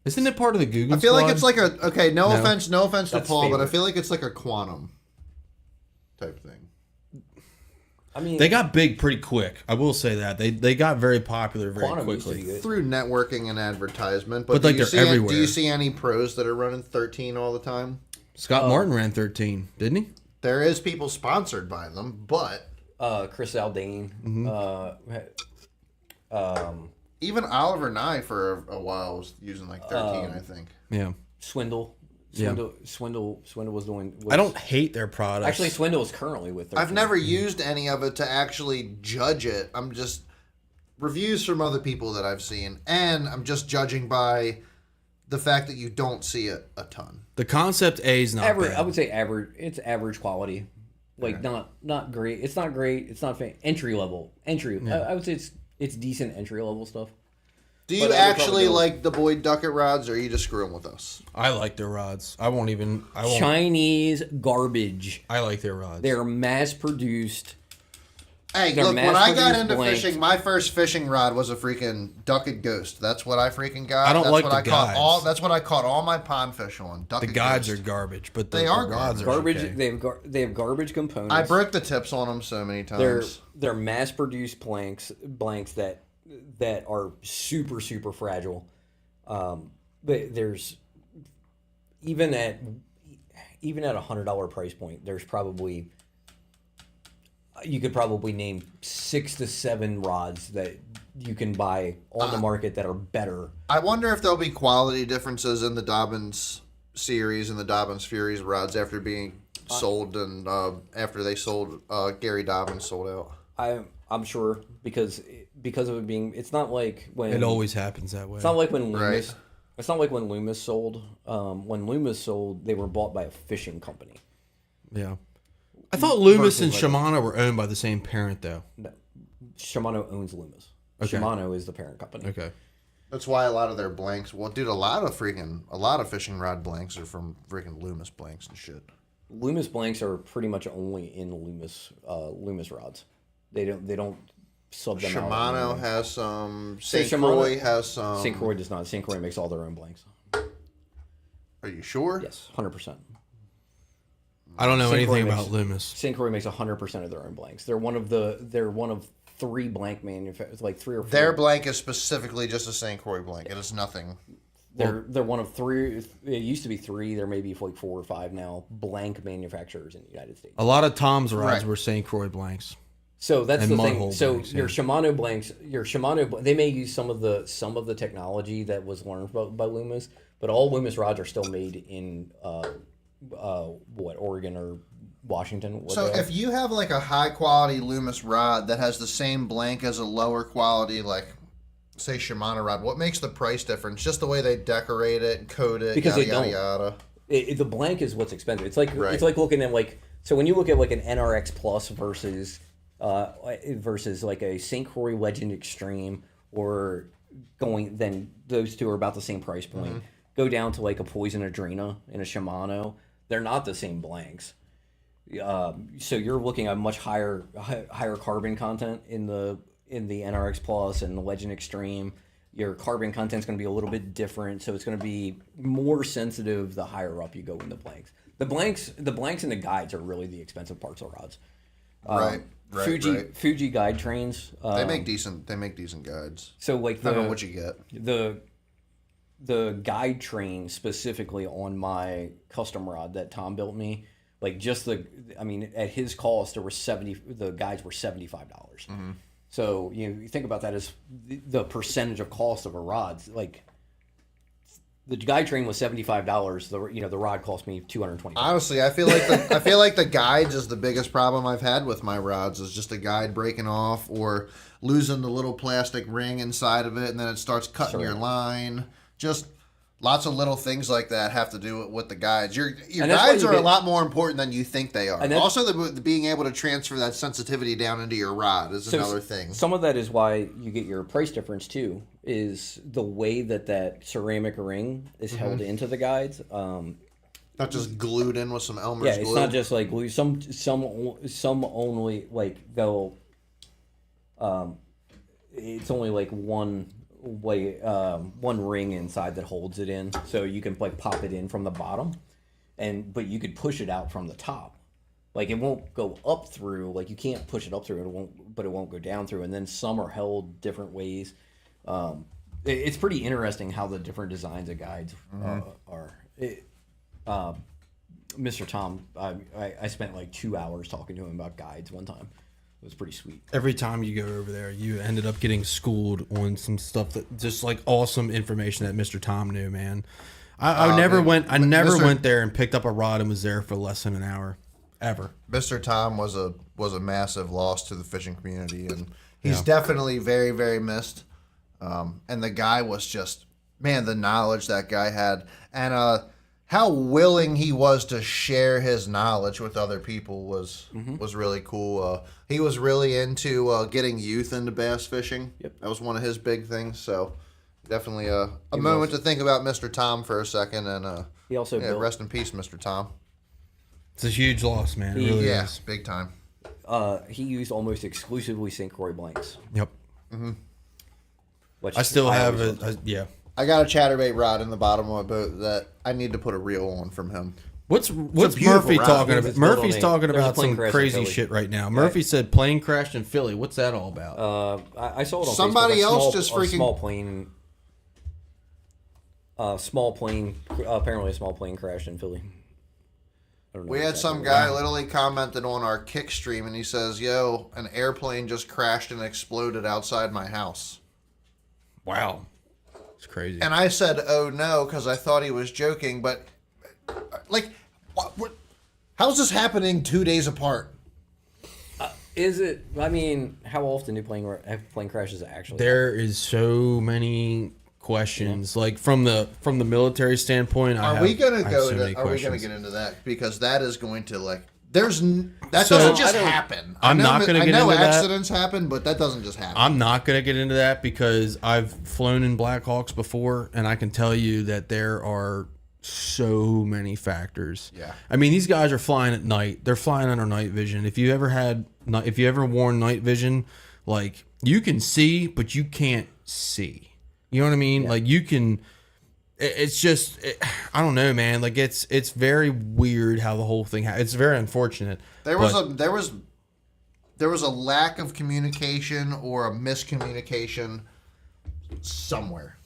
A: isn't it part of the Google?
B: I feel
A: Squad?
B: like it's like no offense to Paul, but I feel like it's like a Quantum type thing.
C: I mean,
A: they got big pretty quick. I will say that they got very popular very quickly
B: through networking and advertisement.
A: But like they're everywhere.
B: Do you see any pros that are running 13 all the time?
A: Scott Martin ran 13, didn't he?
B: There is people sponsored by them, but
C: Chris Aldane,
B: even Oliver Nye for a while was using like 13, I think.
A: Yeah.
C: Swindle was doing.
A: I don't hate their products.
C: Actually, Swindle is currently with 13.
B: I've never used any of it to actually judge it. I'm just reviews from other people that I've seen, and I'm just judging by the fact that you don't see it a ton.
A: The Concept A is not
C: average.
A: bad.
C: I would say average. It's average quality, like not great. It's not great. It's not entry level. I would say it's decent entry level stuff.
B: Do you actually like the Boyd Duckett rods, or are you just screwing with us?
A: I like their rods. I won't.
C: Chinese garbage.
A: I like their rods.
C: They're mass produced.
B: Hey, look, when I got into fishing, my first fishing rod was a freaking Duckett Ghost. That's what I freaking got.
A: I don't like
B: what
A: the
B: I
A: guides.
B: That's what I caught all my pond fish on. Duckett
A: the guides
B: Ghost.
A: are garbage, but
B: they are
A: rods
C: garbage.
A: are okay.
C: They have garbage components.
B: I broke the tips on them so many times.
C: They're mass produced blanks that are super super fragile. But there's even at $100 price point, there's probably you could probably name 6 to 7 rods that you can buy on the market that are better.
B: I wonder if there'll be quality differences in the Dobbins series and the Dobbins Furies rods after being sold and after they sold Gary Dobbins sold out.
C: I'm sure because of it being, it's not like when
A: It always happens that way.
C: it's not like when Loomis.
B: Right.
C: It's not like when Loomis sold. When Loomis sold, they were bought by a fishing company.
A: Yeah. I thought Loomis and
C: Versus like
A: Shimano were owned by the same parent, though.
C: No, Shimano owns Loomis.
A: Okay.
C: Shimano is the parent company.
A: Okay.
B: That's why a lot of their blanks. Well, dude, a lot of fishing rod blanks are from freaking Loomis blanks and shit.
C: Loomis blanks are pretty much only in Loomis rods. They don't sub them out.
B: Shimano has some.
C: So
B: St. Croix has some.
C: St. Croix does not. St. Croix makes all their own blanks.
B: Are you sure?
C: Yes, 100%.
A: I don't know
C: St. Croix
A: anything
C: makes-
A: about Loomis.
C: St. Croix makes 100% of their own blanks. They're one of 3 blank manufacturers, like 3 or 4.
B: Their blank is specifically just a St. Croix blank. It is nothing.
C: They're one of 3. It used to be 3. There may be like 4 or 5 now blank manufacturers in the United States.
A: A lot of Tom's rods
B: Right.
A: were St. Croix blanks.
C: So that's
A: And
C: the
A: mud
C: thing.
A: hole
C: So
A: blanks,
C: your Shimano blanks, they may use some of the technology that was learned by Loomis, but all Loomis rods are still made in Oregon or Washington.
B: So if you have like a high quality Loomis rod that has the same blank as a lower quality, like say Shimano rod, what makes the price difference? Just the way they decorate it, coat it,
C: Because
B: yada
C: they don't.
B: yada yada.
C: the blank is what's expensive. It's like
B: Right.
C: it's like looking at so when you look at like an NRX Plus versus like a St. Croix Legend Extreme, or then those two are about the same price point.
B: Mm-hmm.
C: Go down to like a Poison Adrena and a Shimano, they're not the same blanks. So you're looking at much higher carbon content in the NRX Plus and the Legend Extreme. Your carbon content is going to be a little bit different, so it's going to be more sensitive the higher up you go in the blanks. The blanks and the guides are really the expensive parts of rods.
B: Right.
C: Fuji guide trains.
B: They make decent guides.
C: So like
B: I don't know what you get.
C: the guide train specifically on my custom rod that Tom built me, like at his cost the guides were $75.
B: Mm-hmm.
C: So you think about that as the percentage of cost of a rod. Like the guide train was $75. The rod cost me $220.
B: Honestly, I feel like the guides is the biggest problem I've had with my rods, is just a guide breaking off or losing the little plastic ring inside of it, and then it starts cutting your line. Just lots of little things like that have to do with the guides. Your guides are a lot more important than you think they are. And also, the being able to transfer that sensitivity down into your rod is another thing.
C: Some of that is why you get your price difference too, is the way that ceramic ring is held into the guides.
B: Not just glued in with some Elmer's glue.
C: Yeah, it's not just like glue. Some only like they'll. It's only like one ring inside that holds it in, so you can like pop it in from the bottom, but you could push it out from the top. Like it won't go up through. Like you can't push it up through. It won't go down through. And then some are held different ways. It's pretty interesting how the different designs of guides are. Mr. Tom, I spent like 2 hours talking to him about guides one time. It was pretty sweet.
A: Every time you go over there, you ended up getting schooled on some stuff that just like awesome information that Mr. Tom knew, man. I never went there and picked up a rod and was there for less than an hour, ever.
B: Mr. Tom was a massive loss to the fishing community, and he's definitely very, very missed. And the guy was just, man, the knowledge that guy had, and how willing he was to share his knowledge with other people was really cool. He was really into getting youth into bass fishing.
C: Yep.
B: That was one of his big things. So definitely a moment to think about Mr. Tom for a second. And
C: he also built,
B: rest in peace, Mr. Tom.
A: It's a huge loss, man. It really is.
B: Big time.
C: He used almost exclusively St. Croix blanks.
A: Yep.
C: Which
A: I still have
C: always
A: it. Yeah.
B: I got a chatterbait rod in the bottom of my boat that I need to put a reel on from him.
A: What's
B: beautiful
A: Murphy
B: rod.
A: talking
C: It's
A: about?
C: built
A: Murphy's
C: on
A: talking
C: there's a
A: about
C: plane
A: some
C: crash in
A: crazy
C: Philly.
A: shit right now. Murphy said plane crashed in Philly. What's that all about?
C: I saw it on
B: Somebody
C: Facebook.
B: else just freaking-
C: Apparently a small plane crashed in Philly. I don't know
B: We had
C: exactly
B: some
C: what.
B: guy literally commented on our kick stream, and he says, "Yo, an airplane just crashed and exploded outside my house."
A: Wow. It's crazy.
B: And I said, "Oh no," because I thought he was joking. But like, how's this happening 2 days apart?
C: Is it? I mean, how often do plane crashes actually?
A: There is so many questions. Like from the military standpoint,
B: Are we gonna get into that? Because that is going to that doesn't just happen.
A: I'm not gonna get into that.
B: I know accidents happen, but that doesn't just happen.
A: I'm not going to get into that because I've flown in Blackhawks before, and I can tell you that there are so many factors.
B: Yeah.
A: I mean, these guys are flying at night. They're flying under night vision. If you ever worn night vision, like, you can see, but you can't see. You know what I mean? Yeah. Like, you can. It's just, I don't know, man. Like, it's very weird how the whole thing. It's very unfortunate.
B: There was a lack of communication or a miscommunication somewhere.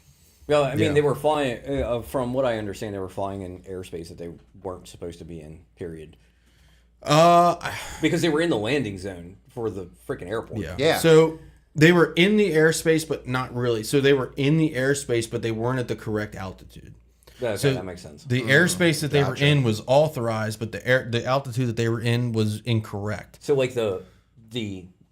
C: Well, I mean, they were flying. From what I understand, they were flying in airspace that they weren't supposed to be in. Period. Because they were in the landing zone for the freaking airport.
B: Yeah.
A: So they were in the airspace, but not really. So they were in the airspace, but they weren't at the correct altitude.
C: Okay,
A: so
C: that makes sense.
A: The airspace that they were in was authorized, but the altitude that they were in was incorrect.
C: So like the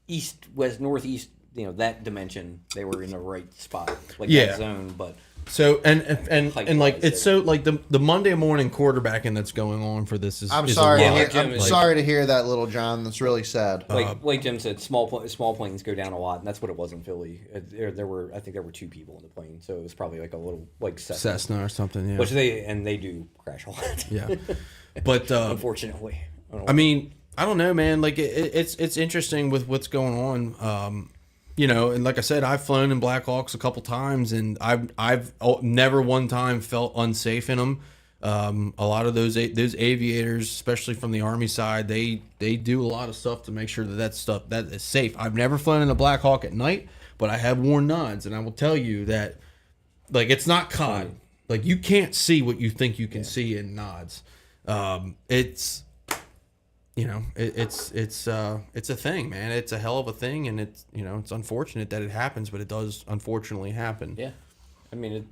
C: east, west, northeast, that dimension, they were in the right spot, like that zone, but.
A: So and like it's so like the Monday morning quarterbacking that's going on for this is.
B: I'm
A: is
B: sorry.
C: I'm
B: sorry to hear that, little John. That's really sad.
C: Like Jim said, small planes go down a lot, and that's what it was in Philly. I think there were 2 people in the plane, so it was probably like a little like
A: Cessna or something. Yeah,
C: which they do crash a lot.
A: Yeah, but
C: unfortunately,
A: I mean, I don't know, man. Like it's interesting with what's going on. And like I said, I've flown in Blackhawks a couple times, and I've never one time felt unsafe in them. A lot of those aviators, especially from the Army side, they do a lot of stuff to make sure that is safe. I've never flown in a Black Hawk at night, but I have worn nods, and I will tell you that, like, it's not COD. Like, you can't see what you think you can see in nods. It's it's a thing, man. It's a hell of a thing, and it's unfortunate that it happens, but it does unfortunately happen.
C: Yeah, I mean,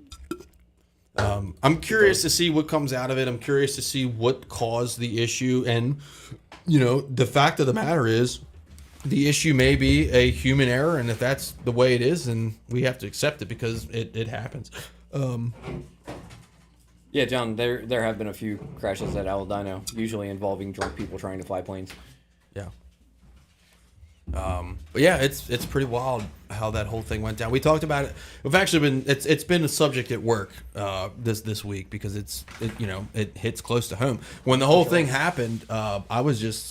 A: I'm curious to see what comes out of it. I'm curious to see what caused the issue, and the fact of the matter is, the issue may be a human error, and if that's the way it is, then we have to accept it because it happens.
C: Yeah, John, there have been a few crashes at Aladino, usually involving drunk people trying to fly planes.
A: Yeah. But yeah, it's pretty wild how that whole thing went down. We talked about it. We've actually it's been a subject at work this week because it hits close to home. When the whole thing happened, I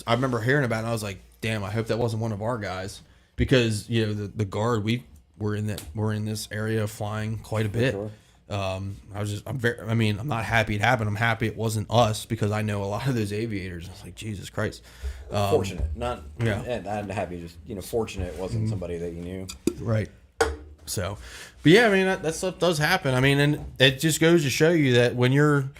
A: remember hearing about it. And I was like, damn, I hope that wasn't one of our guys because the guard we're in this area flying quite a bit.
C: Sure.
A: I'm not happy it happened. I'm happy it wasn't us because I know a lot of those aviators. I was like, Jesus Christ.
C: Fortunate, not happy. Just fortunate it wasn't somebody that you knew.
A: Right. So, but yeah, I mean that stuff does happen. I mean, and it just goes to show you that when you're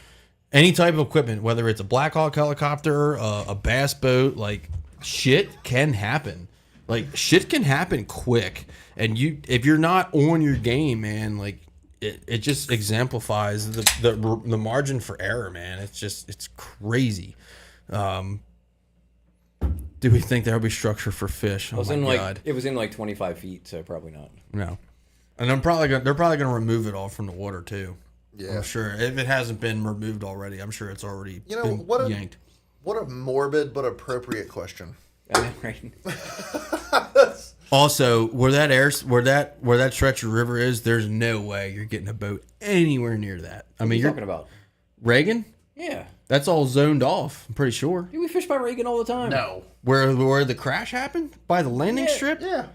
A: any type of equipment, whether it's a Black Hawk helicopter, a bass boat, like shit can happen. Like shit can happen quick, and if you're not on your game, man, like. It just exemplifies the margin for error, man. It's crazy. Do we think there will be structure for fish? Oh my God!
C: It was in like 25 feet, so probably not.
A: No, and they're probably gonna remove it all from the water too.
B: Yeah,
A: I'm sure. If it hasn't been removed already, I'm sure it's already been yanked.
B: What a morbid but appropriate question.
C: Right.
A: Also, where that stretch of river is, there's no way you're getting a boat anywhere near that.
C: What are you talking about?
A: Reagan?
C: Yeah.
A: That's all zoned off, I'm pretty sure.
C: Dude, we fish by Reagan all the time.
B: No.
A: Where the crash happened? By the landing strip?
B: Yeah.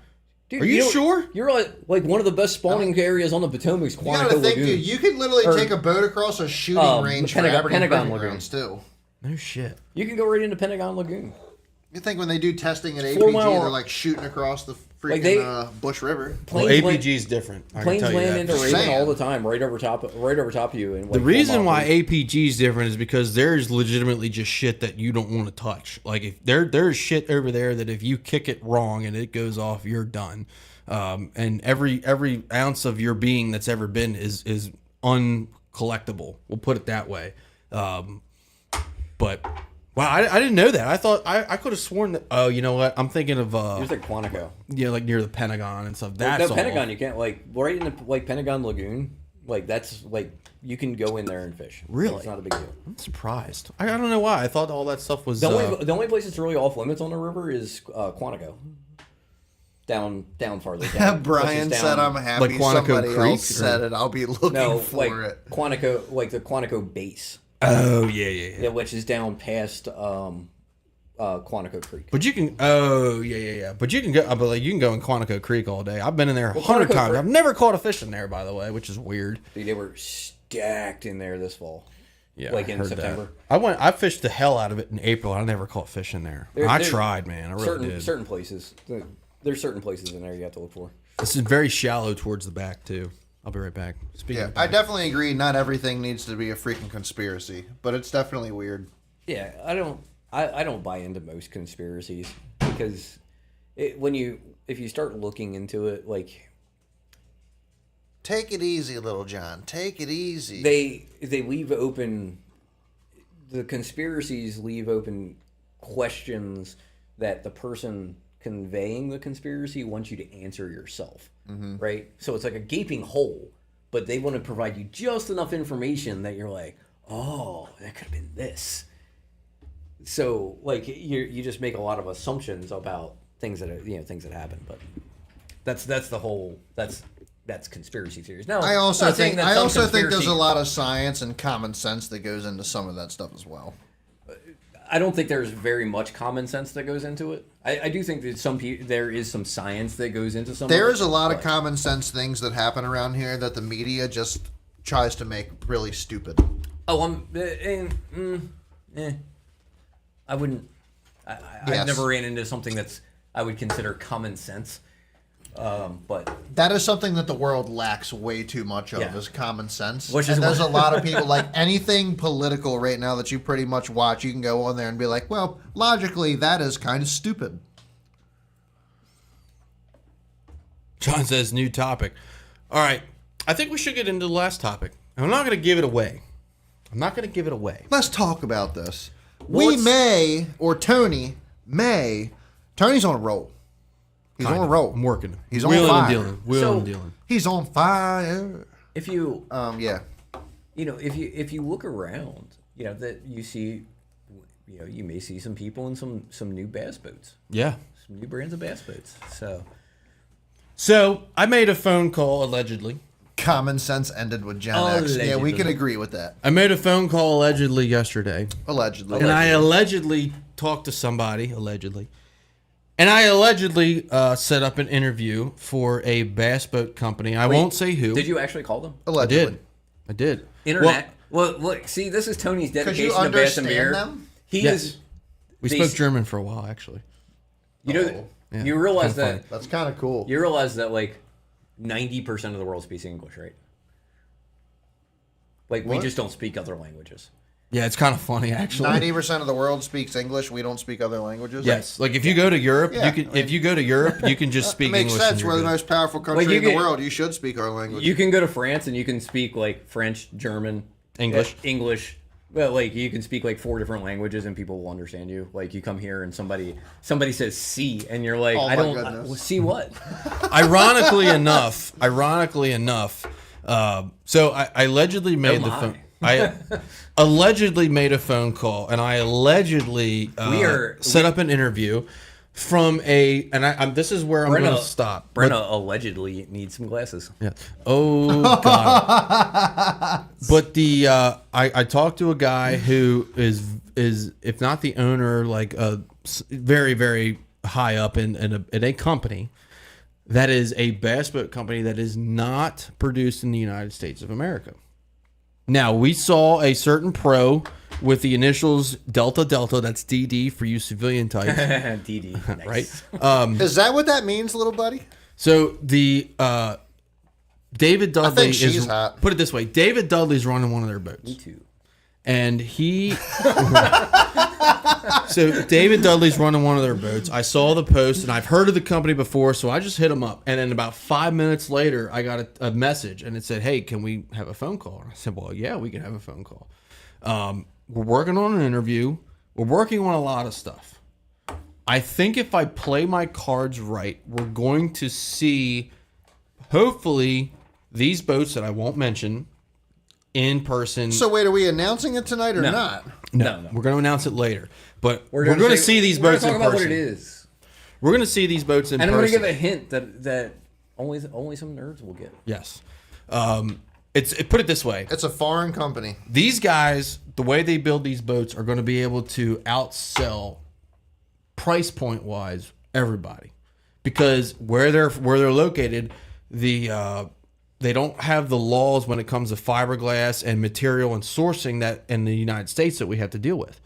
A: Dude, are you sure?
C: You're like one of the best spawning areas on the Potomac's Quantico Lagoon.
B: Dude, you can literally take a boat across a shooting range for
C: Pentagon Lagoon
B: too.
A: No shit.
C: You can go right into Pentagon Lagoon.
B: You think when they do testing at APG, they're like shooting across the freaking Bush River?
A: Well, APG is different.
C: Planes land into Reagan all the time, right over top of you. And
A: the reason why APG is different is because there's legitimately just shit that you don't want to touch. Like if there's shit over there that if you kick it wrong and it goes off, you're done. and every ounce of your being that's ever been is uncollectible. We'll put it that way. But wow, I didn't know that. I thought I could have sworn that. Oh, you know what? I'm thinking of
C: There's like Quantico.
A: yeah, like near the Pentagon and stuff.
C: Well,
A: That's
C: no, Pentagon.
A: all.
C: You can't like right in the like Pentagon Lagoon. Like that's like you can go in there and fish.
A: Really?
C: It's not a big deal.
A: I'm surprised. I don't know why. I thought all that stuff was.
C: The only place that's really off limits on the river is Quantico. Down farther. Down,
B: Brian
C: down,
B: said, "I'm happy
A: Like Quantico
B: somebody
A: Creek,
B: else said it. I'll be looking
C: no,
B: for
C: like
B: it."
C: Quantico, like the Quantico base.
A: Oh yeah.
C: Which is down past Quantico Creek.
A: But you can. Oh yeah. But you can go. But like you can go in Quantico Creek all day. I've been in there 100
C: Quantico
A: times.
C: Creek-
A: I've never caught a fish in there, by the way, which is weird.
C: Dude, they were stacked in there this fall.
A: Yeah,
C: like
A: I
C: in
A: heard
C: September.
A: That. I fished the hell out of it in April. I never caught fish in there. I tried, man. I really did.
C: Certain places. There's certain places in there you have to look for.
A: This is very shallow towards the back too. I'll be right back. Speaking
B: Yeah,
A: of
B: I
A: back.
B: definitely agree. Not everything needs to be a freaking conspiracy, but it's definitely weird.
C: Yeah, I don't buy into most conspiracies because if you start looking into it, like
B: Take it easy, Little John. Take it easy.
C: they leave open the conspiracies leave open questions that the person conveying the conspiracy wants you to answer yourself, right? So it's like a gaping hole, but they want to provide you just enough information that you're like, oh, that could have been this. So like you just make a lot of assumptions about things that things that happen, but that's the whole that's conspiracy theories. Now
B: I also think there's
C: conspiracy-
B: a lot of science and common sense that goes into some of that stuff as well.
C: I don't think there's very much common sense that goes into it. I do think that there is some science that goes into some.
B: There is a lot of common sense things that happen around here that the media just tries to make really stupid.
C: Oh, I wouldn't. I've
B: Yes.
C: never ran into something that's I would consider common sense. But
B: That is something that the world lacks way too much of,
C: Yeah.
B: is common sense.
C: Which is
B: and there's
C: why-
B: a lot of people, like anything political right now that you pretty much watch, you can go on there and be like, well, logically, that is kind of stupid.
A: John says new topic. All right, I think we should get into the last topic. And I'm not going to give it away.
B: Let's talk about this.
C: Well,
B: Tony's on a roll. He's on a roll.
A: I'm working.
B: He's on
A: Wheeling
B: fire.
A: and dealing. Wheeling and
C: So-
A: dealing.
B: He's on fire.
C: if you
B: Yeah.
C: if you look around, that you see, you may see some people in some new bass boats,
A: Yeah.
C: some new brands of bass boats.
A: So I made a phone call allegedly.
B: Common sense ended with Gen X. Yeah, we can agree with that.
A: I made a phone call allegedly yesterday.
B: Allegedly.
A: And I allegedly talked to somebody, and I allegedly set up an interview for a bass boat company. I won't say who.
C: Did you actually call them?
B: Allegedly.
A: I did.
C: Internet. Well, look, see, this is Tony's
B: Could
C: dedication
B: you
C: to bass and
B: understand
C: beer.
B: them?
C: He
A: Yes.
C: is.
A: We
C: These-
A: spoke German for a while, actually.
C: Yeah. You realize
A: kinda
C: that
B: That's kind of cool.
C: you realize that like 90% of the world speaks English, right? Like we
B: What?
C: just don't speak other languages.
A: Yeah, it's kind of funny, actually.
B: 90% of the world speaks English. We don't speak other languages.
A: Yes, like if you go to Europe,
B: Yeah,
A: you can. If you go to Europe, you can just
B: It
A: speak
B: makes
A: English.
B: sense.
A: and you're
B: We're the
A: good.
B: most powerful country
C: you
B: in the
C: get-
B: world. You should speak our language.
C: You can go to France and you can speak like French, German,
A: English.
C: English. Well, like you can speak like 4 different languages and people will understand you. Like you come here and somebody says "see" and you're like,
B: Oh,
C: I
B: my
C: don't
B: goodness.
C: see what.
A: Ironically enough, so I allegedly made the
C: my.
A: phone. I allegedly made a phone call, and I allegedly set up an interview from I'm this is where I'm going to stop.
C: Brenna allegedly needs some glasses.
A: Yeah. Oh God. But I talked to a guy who is if not the owner, like very very high up in a company that is a bass boat company that is not produced in the United States of America. Now we saw a certain pro with the initials Delta Delta. That's DD for you civilian types,
C: DD, nice.
A: right?
B: Is that what that means, little buddy?
A: So the David Dudley
B: she's hot.
A: Put it this way: David Dudley's running one of their boats,
C: Me too.
A: And he, so David Dudley's running one of their boats. I saw the post, and I've heard of the company before, so I just hit him up. And then about 5 minutes later, I got a message, and it said, "Hey, can we have a phone call?" And I said, "Well, yeah, we can have a phone call. We're working on an interview. We're working on a lot of stuff. I think if I play my cards right, we're going to see, hopefully, these boats that I won't mention in person."
B: So wait, are we announcing it tonight or not?
A: No, we're going to announce it later. But we're going to see these boats in person.
C: We're going to talk about what it is.
A: We're going to see these boats in person.
C: And I'm going to give a hint that only some nerds will get.
A: Yes. Put it this way.
B: It's a foreign company.
A: These guys, the way they build these boats, are going to be able to outsell price point wise everybody, because where they're located, they don't have the laws when it comes to fiberglass and material and sourcing that in the United States that we have to deal with.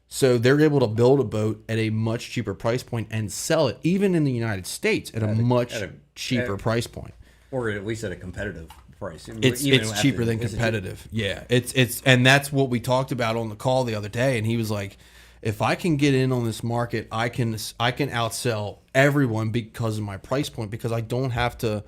A: So they're able to build a boat at a much cheaper price point and sell it even in the United States at a much cheaper price point,
C: or at least at a competitive price.
A: It's cheaper than competitive. Yeah, it's and that's what we talked about on the call the other day. And he was like, if I can get in on this market, I can outsell everyone because of my price point, because I don't have to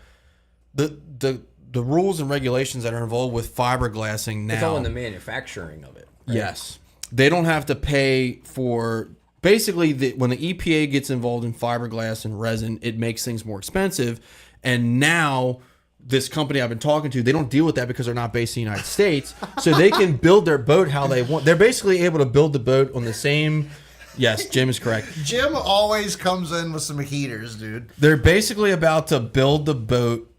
A: the rules and regulations that are involved with fiberglassing now.
C: It's all in the manufacturing of it. Right?
A: Yes, they don't have to pay for. Basically, when the EPA gets involved in fiberglass and resin, it makes things more expensive. And now this company I've been talking to, they don't deal with that because they're not based in the United States. So they can build their boat how they want. They're basically able to build the boat on the same. Yes, Jim is correct.
B: Jim always comes in with some heaters, dude.
A: They're basically about to build the boat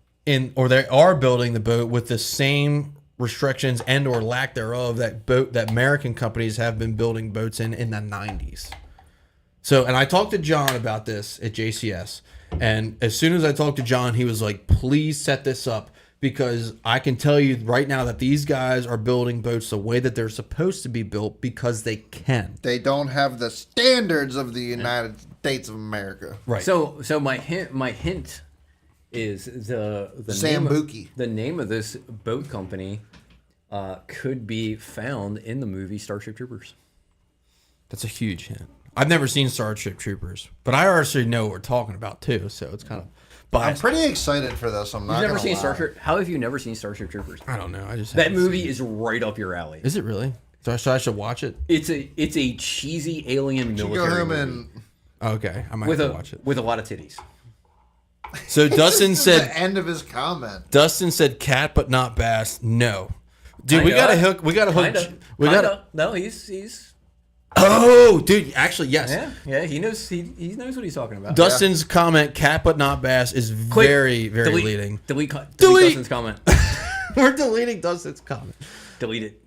A: or they are building the boat with the same restrictions and or lack thereof that American companies have been building boats in the 90s. So, and I talked to John about this at JCS, and as soon as I talked to John, he was like, "Please set this up, because I can tell you right now that these guys are building boats the way that they're supposed to be built because they can."
B: They don't have the standards of the United States of America.
A: Right.
C: So my hint is the
B: Sambuki.
C: The name of this boat company could be found in the movie Starship Troopers.
A: That's a huge hint. I've never seen Starship Troopers, but I already know what we're talking about too, so it's kind of biased.
B: I'm pretty excited for this. I'm not.
C: You've never seen
B: lie.
C: Starship? How have you never seen Starship Troopers?
A: I don't know. I just
C: That
A: haven't
C: movie
A: seen it.
C: is right up your alley.
A: Is it really? So I should watch it.
C: It's a cheesy alien
B: Go
C: military
B: home
C: movie
B: and
A: Okay, I might
C: with
A: have to watch it.
C: with a lot of titties.
A: So Dustin
B: this is
A: said.
B: the end of his comment.
A: Dustin said cat, but not bass. No, dude, we got to hook. We got to hook. We got to.
C: No, he's.
A: Oh, dude, actually, yes.
C: Yeah, he knows. He knows what he's talking about.
A: Dustin's comment, cat but not bass, is
C: Quick,
A: very
C: delete,
A: leading.
C: Delete
A: Delete!
C: Dustin's comment.
A: We're deleting Dustin's comment.
C: Delete it.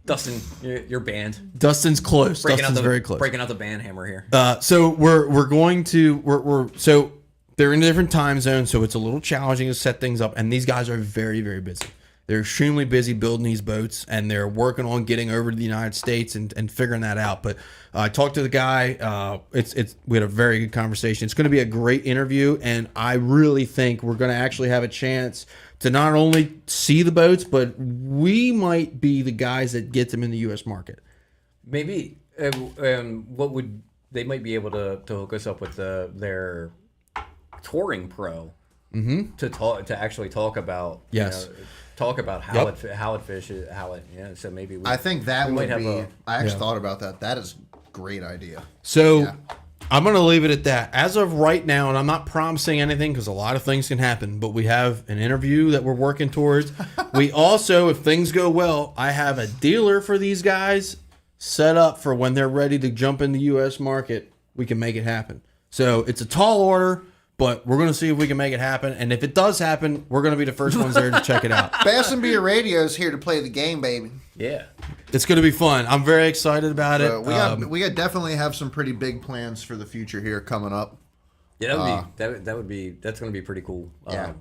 C: Dustin, you're banned.
A: Dustin's close. Dustin's very close.
C: Breaking out the ban hammer here.
A: So we're going to so they're in a different time zone, so it's a little challenging to set things up. And these guys are very, very busy. They're extremely busy building these boats, and they're working on getting over to the United States and figuring that out. But I talked to the guy. We had a very good conversation. It's going to be a great interview, and I really think we're going to actually have a chance to not only see the boats, but we might be the guys that get them in the U.S. market.
C: Maybe. What would they might be able to hook us up with their touring pro to actually talk about talk about how it fishes, so maybe
B: I think that would be. I actually
A: Yeah.
B: thought about that. That is a great idea.
A: So
B: Yeah.
A: I'm going to leave it at that. As of right now, and I'm not promising anything because a lot of things can happen, but we have an interview that we're working towards. We also, if things go well, I have a dealer for these guys set up for when they're ready to jump in the U.S. market, we can make it happen. So it's a tall order, but we're going to see if we can make it happen. And if it does happen, we're going to be the first ones there to check it out.
B: Bass and Beer Radio is here to play the game, baby.
C: Yeah.
A: It's going to be fun. I'm very excited about
B: So
A: it.
B: we got definitely have some pretty big plans for the future here coming up.
C: Yeah, that's going to be pretty cool.
B: Yeah.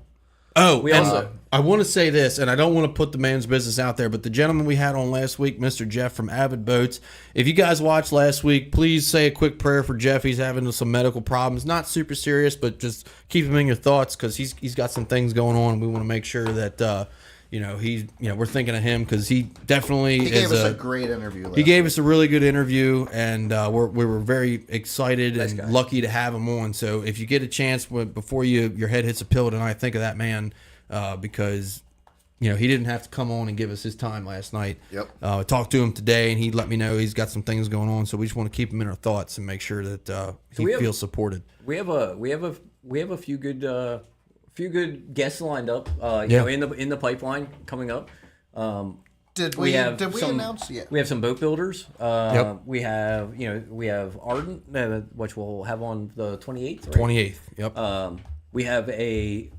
C: We also
A: I want to say this, and I don't want to put the man's business out there, but the gentleman we had on last week, Mr. Jeff from Avid Boats, if you guys watched last week, please say a quick prayer for Jeff. He's having some medical problems, not super serious, but just keep him in your thoughts because he's got some things going on, and we want to make sure that we're thinking of him because he definitely
B: He gave us a great interview.
A: He gave us a really good interview, and we were very excited and lucky to have him on. So if you get a chance before your head hits a pillow tonight, think of that man because he didn't have to come on and give us his time last night.
B: Yep.
A: I talked to him today, and he let me know he's got some things going on. So we just want to keep him in our thoughts and make sure that he feels supported.
C: We have a few good guests lined up. In the pipeline coming up.
B: Did we announce yet?
C: We have some boat builders. We have Ardent, which we'll have on the 28th. Right?
A: 28th. Yep.
C: We have a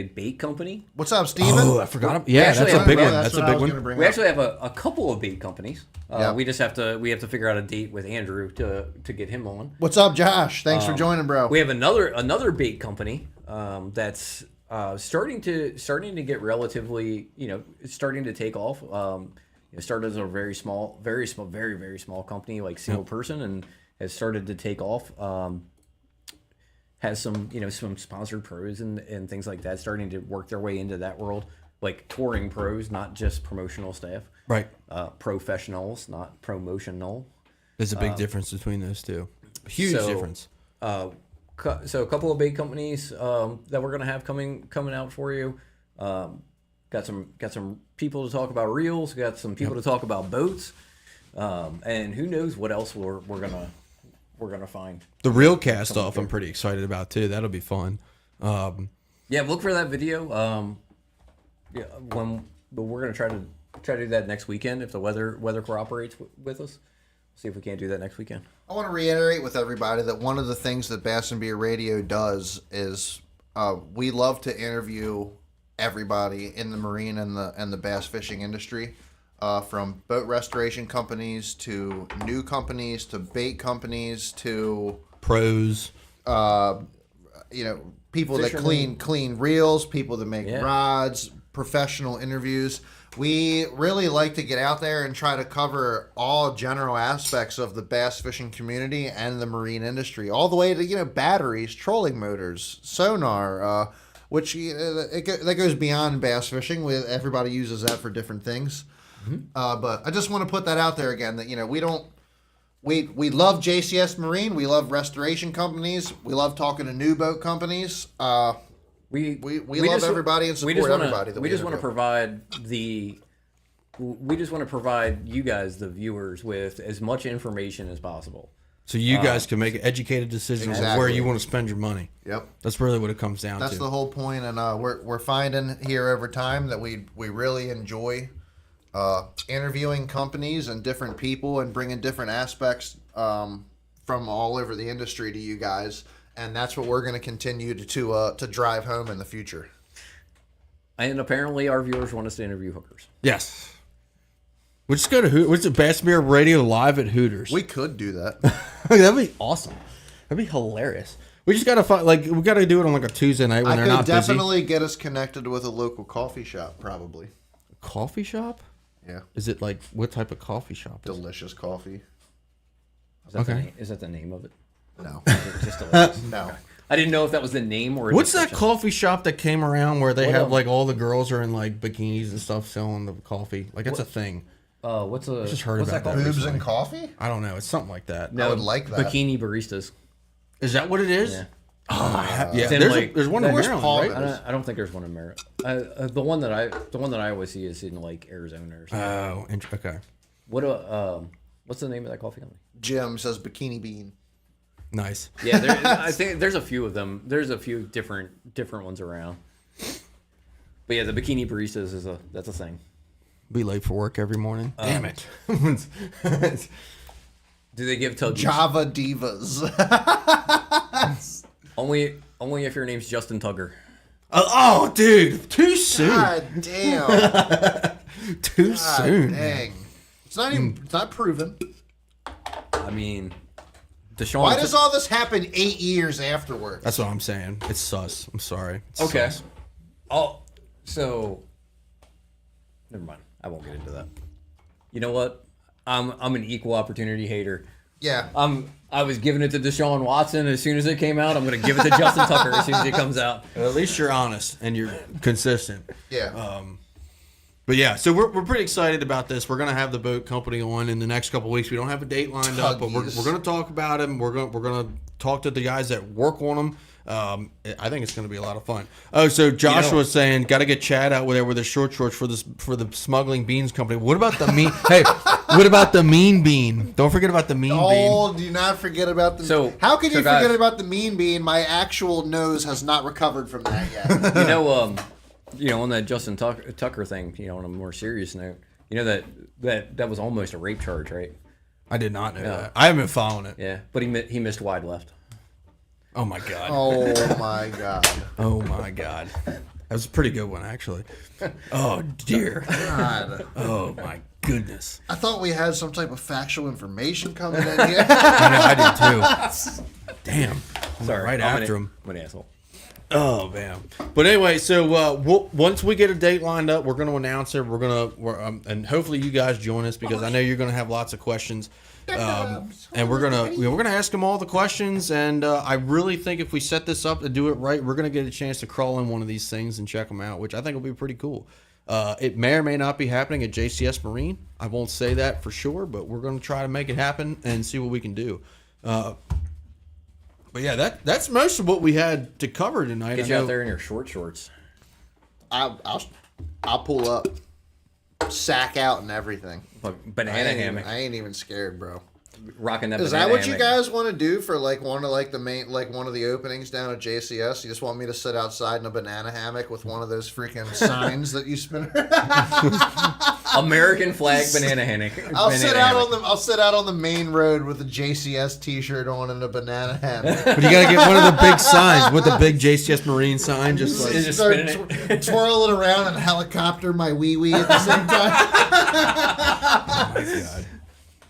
C: bait company.
B: What's up, Steven?
A: Oh, I forgot him. Yeah, that's a big one. That's a big one.
C: We actually have a couple of bait companies. We just have to figure out a date with Andrew to get him on.
B: What's up, Josh? Thanks for joining, bro.
C: We have another bait company that's starting to get relatively, starting to take off. It started as a very small, very small company, like single person, and has started to take off. Has some sponsored pros and things like that starting to work their way into that world, like touring pros, not just promotional staff.
A: Right.
C: Professionals, not promotional.
A: There's a big difference between those two. Huge difference.
C: So a couple of bait companies that we're gonna have coming out for you. Got some people to talk about reels. Got some people to talk about boats. And who knows what else we're gonna find.
A: The reel cast off I'm pretty excited about too. That'll be fun.
C: Look for that video. But we're gonna try to do that next weekend if the weather cooperates with us. See if we can't do that next weekend.
B: I want to reiterate with everybody that one of the things that Bass and Beer Radio does is we love to interview everybody in the marine and the bass fishing industry, from boat restoration companies to new companies to bait companies to
A: pros.
B: People that clean reels, people that make rods, professional interviews. We really like to get out there and try to cover all general aspects of the bass fishing community and the marine industry, all the way to batteries, trolling motors, sonar, which that goes beyond bass fishing. Everybody uses that for different things. Mm-hmm. But I just want to put that out there again that we love JCS Marine, we love restoration companies, we love talking to new boat companies. We love everybody and support everybody. We just want to provide you guys, the viewers, with as much information as possible,
A: so you guys can make an educated decision on where you want to spend your money.
B: Yep,
A: that's really what it comes down to.
B: That's the whole point, and we're finding here over time that we really enjoy interviewing companies and different people and bringing different aspects from all over the industry to you guys. And that's what we're going to continue to drive home in the future.
C: And apparently our viewers want us to interview hookers.
A: Yes. We'll just go to what's it, Bass Beer Radio live at Hooters.
B: We could do that.
A: That'd be awesome. That'd be hilarious. We just got to find, we got to do it on a Tuesday night when they're not busy.
B: I could definitely get us connected with a local coffee shop, probably.
A: A coffee shop?
B: Yeah.
A: Is it what type of coffee shop?
B: Delicious coffee.
C: Is that the name of it?
B: No.
C: Just delicious.
B: No.
C: I didn't know if that was the name or.
A: What's that coffee shop that came around where they have all the girls are in bikinis and stuff selling the coffee? That's a thing.
C: I
A: just heard about that.
B: Boobs and coffee?
A: I don't know. It's something like that.
B: No, I would like that.
C: Bikini baristas.
A: Is that what it is?
C: Yeah.
A: Yeah. There's one in Maryland, right?
C: I don't think there's one in Maryland. The one that I always see is in Arizona or something.
A: Oh, okay.
C: What's the name of that coffee company?
B: Jim says Bikini Bean.
A: Nice.
C: Yeah, I think there's a few of them. There's a few different ones around. But yeah, the Bikini Baristas that's a thing.
A: Be late for work every morning. Damn it.
C: Do they give tuggies?
B: Java Divas.
C: Only if your name's Justin Tugger.
A: Oh, dude. Too soon.
B: God damn.
A: Too soon.
B: Dang. It's not proven.
C: I mean, Deshaun.
B: Why does all this happen 8 years afterwards?
A: That's what I'm saying. It's sus. I'm sorry. It's
C: okay.
A: Sus.
C: Oh, so never mind. I won't get into that. You know what? I'm an equal opportunity hater.
B: Yeah.
C: I was giving it to Deshaun Watson as soon as it came out. I'm going to give it to Justin Tucker as soon as it comes out.
A: At least you're honest and you're consistent.
B: Yeah.
A: But yeah, so we're pretty excited about this. We're gonna have the boat company on in the next couple of weeks. We don't have a date lined up, but we're gonna talk about them. We're gonna talk to the guys that work on them. I think it's gonna be a lot of fun. Oh, so Joshua was saying, got to get Chad out there with the short shorts for the smuggling beans company. What about the mean? Hey, what about the mean bean? Don't forget about the mean bean.
B: Oh, do not forget about the.
C: So
B: how can you
C: guys,
B: forget about the mean bean? My actual nose has not recovered from that yet.
C: On that Justin Tucker thing, on a more serious note, that was almost a rape charge, right?
A: I did not know that. I haven't been following it.
C: Yeah, but he missed wide left.
A: Oh my god.
B: Oh my god.
A: Oh my god. That was a pretty good one, actually. Oh dear.
B: God.
A: Oh my goodness.
B: I thought we had some type of factual information coming in here.
A: I did too. Damn.
C: Sorry,
A: right after him.
C: I'm an asshole.
A: Oh man. But anyway, so once we get a date lined up, we're going to announce it. And hopefully you guys join us because I know you're going to have lots of questions. And we're gonna ask them all the questions. And I really think if we set this up to do it right, we're gonna get a chance to crawl in one of these things and check them out, which I think will be pretty cool. It may or may not be happening at JCS Marine. I won't say that for sure, but we're gonna try to make it happen and see what we can do. But yeah, that's most of what we had to cover tonight.
C: Get you out there in your short shorts.
B: I'll pull up, sack out, and everything.
C: Banana hammock.
B: I ain't even scared, bro.
C: Rocking that.
B: Is
C: banana
B: that what
C: hammock.
B: you guys want to do for one of the openings down at JCS? You just want me to sit outside in a banana hammock with one of those freaking signs that you spin around?
C: American flag banana hammock.
B: I'll sit out on the main road with a JCS T-shirt on and a banana hammock.
A: But you gotta get one of the big signs with the big JCS Marine sign, just like
C: Just
B: Start
C: spinning it.
B: twirl it around and helicopter my wee wee at the same time.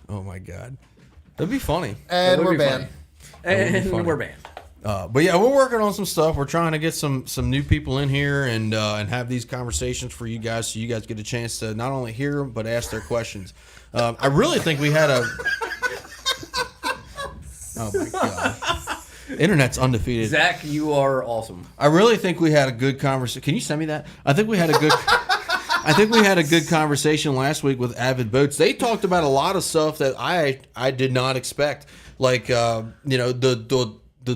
A: oh my god, that'd be funny.
B: And
C: That would
B: we're
C: be
B: banned.
C: And
A: funny.
C: we're banned.
A: But yeah, we're working on some stuff. We're trying to get some new people in here and have these conversations for you guys, so you guys get a chance to not only hear them but ask their questions. I really think we had a. Oh my god, internet's undefeated.
C: Zach, you are awesome.
A: I really think we had a good conversation. Can you send me that? I think we had a good. I think we had a good conversation last week with Avid Boats. They talked about a lot of stuff that I did not expect, like the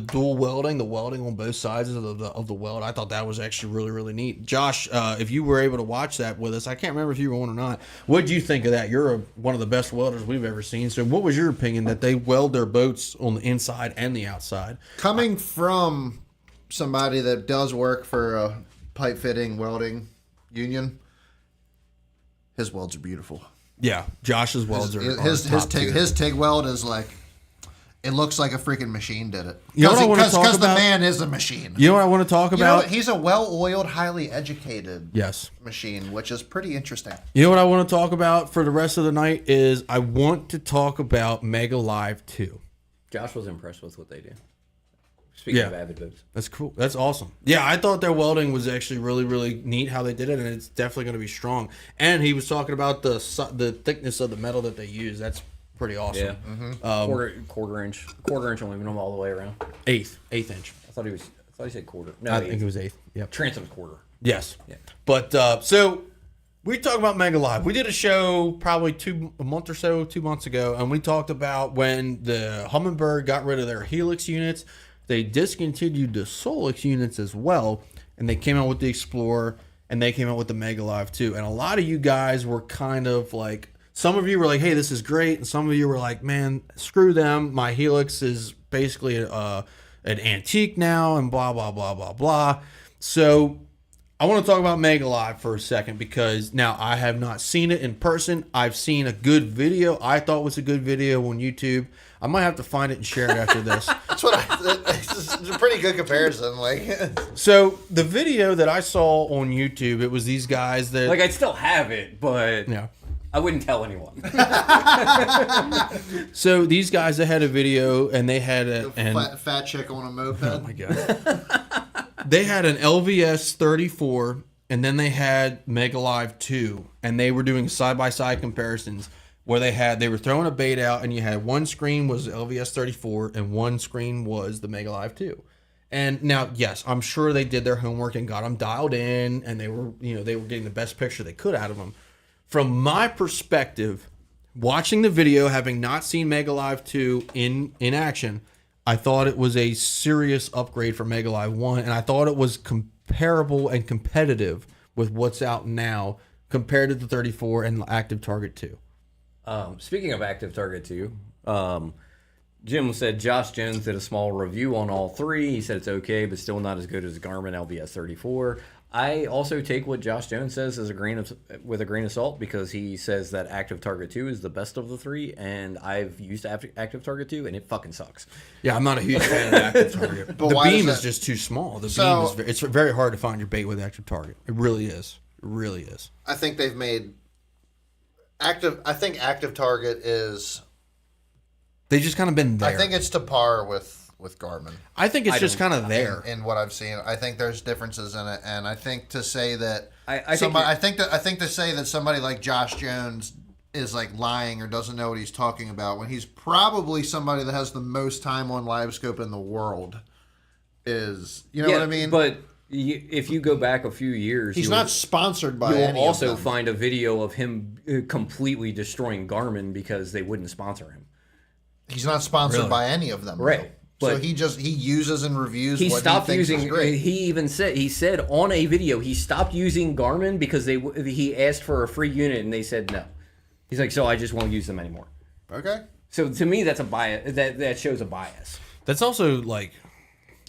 A: dual welding, the welding on both sides of the weld. I thought that was actually really, really neat. Josh, if you were able to watch that with us, I can't remember if you were on or not. What did you think of that? You're one of the best welders we've ever seen. So what was your opinion that they weld their boats on the inside and the outside?
B: Coming from somebody that does work for a pipe fitting welding union, his welds are beautiful.
A: Yeah, Josh's welds are
B: His
A: top tier.
B: TIG weld is like, it looks like a freaking machine did it.
A: You know what I want to talk
B: Because the
A: about?
B: man is a machine.
A: You know what I want to talk
B: You know,
A: about?
B: he's a well-oiled, highly educated
A: Yes.
B: machine, which is pretty interesting.
A: You know what I want to talk about for the rest of the night is I want to talk about Mega Live 2.
C: Josh was impressed with what they do. Speaking of Avid Boats.
A: That's cool. That's awesome. Yeah, I thought their welding was actually really, really neat how they did it, and it's definitely going to be strong. And he was talking about the thickness of the metal that they use. That's pretty awesome.
C: Yeah. Quarter inch aluminum all the way around.
A: Eighth inch.
C: I thought he said quarter. No,
A: I think it was eighth. Yep.
C: Transom's quarter.
A: Yes.
C: Yeah.
A: But so we talked about Mega Live. We did a show probably 2 months ago, and we talked about when the Humminbird got rid of their Helix units. They discontinued the Solix units as well, and they came out with the Explorer, and they came out with the Mega Live 2. And a lot of you guys were kind of like, some of you were like, hey, this is great, and some of you were like, man, screw them. My Helix is basically an antique now, and blah, blah, blah, blah, blah. So I want to talk about Mega Live for a second because now I have not seen it in person. I've seen a good video. I thought was a good video on YouTube. I might have to find it and share it after this.
B: It's a pretty good comparison.
A: So the video that I saw on YouTube, it was these guys that
C: Like, I'd still have it, but
A: yeah.
C: I wouldn't tell anyone.
A: So these guys that had a video and they had
B: fat chick on a moped.
A: oh my god, they had an LVS 34 and then they had Mega Live 2, and they were doing side by side comparisons where they were throwing a bait out, and you had one screen was LVS 34 and one screen was the Mega Live 2. And now, yes, I'm sure they did their homework and got them dialed in, and they were getting the best picture they could out of them. From my perspective, watching the video, having not seen Mega Live 2 in action, I thought it was a serious upgrade for Mega Live 1, and I thought it was comparable and competitive with what's out now compared to the 34 and Active Target 2.
C: Speaking of Active Target 2, Jim said Josh Jones did a small review on all three. He said it's okay, but still not as good as Garmin LBS 34. I also take what Josh Jones says as with a grain of salt, because he says that Active Target 2 is the best of the three, and I've used Active Target 2, and it fucking sucks.
A: Yeah, I'm not a huge fan of Active Target.
B: But
A: the
B: why
A: beam
B: is
A: is
B: that?
A: just too small. The beam is it's very hard to find your bait with Active Target. It really is. It really is.
B: I think they've made Active Target is.
A: They just kind of been there.
B: I think it's to par with Garmin.
A: I think it's just kind of there.
B: In what I've seen, I think there's differences in it, and I think to say that
C: I think
B: to say that somebody like Josh Jones is like lying or doesn't know what he's talking about when he's probably somebody that has the most time on LiveScope in the world is, you know what I mean?
C: But if you go back a few years,
B: he's not sponsored by.
C: You'll also find a video of him completely destroying Garmin because they wouldn't sponsor him.
B: He's not sponsored by any of them,
C: right?
B: Though.
C: But
B: so he uses and reviews.
C: He
B: what
C: stopped
B: he thinks
C: using.
B: is great.
C: He said on a video he stopped using Garmin because he asked for a free unit and they said no. He's like, so I just won't use them anymore.
B: Okay.
C: So to me, that's a bias. That shows a bias.
A: That's also like,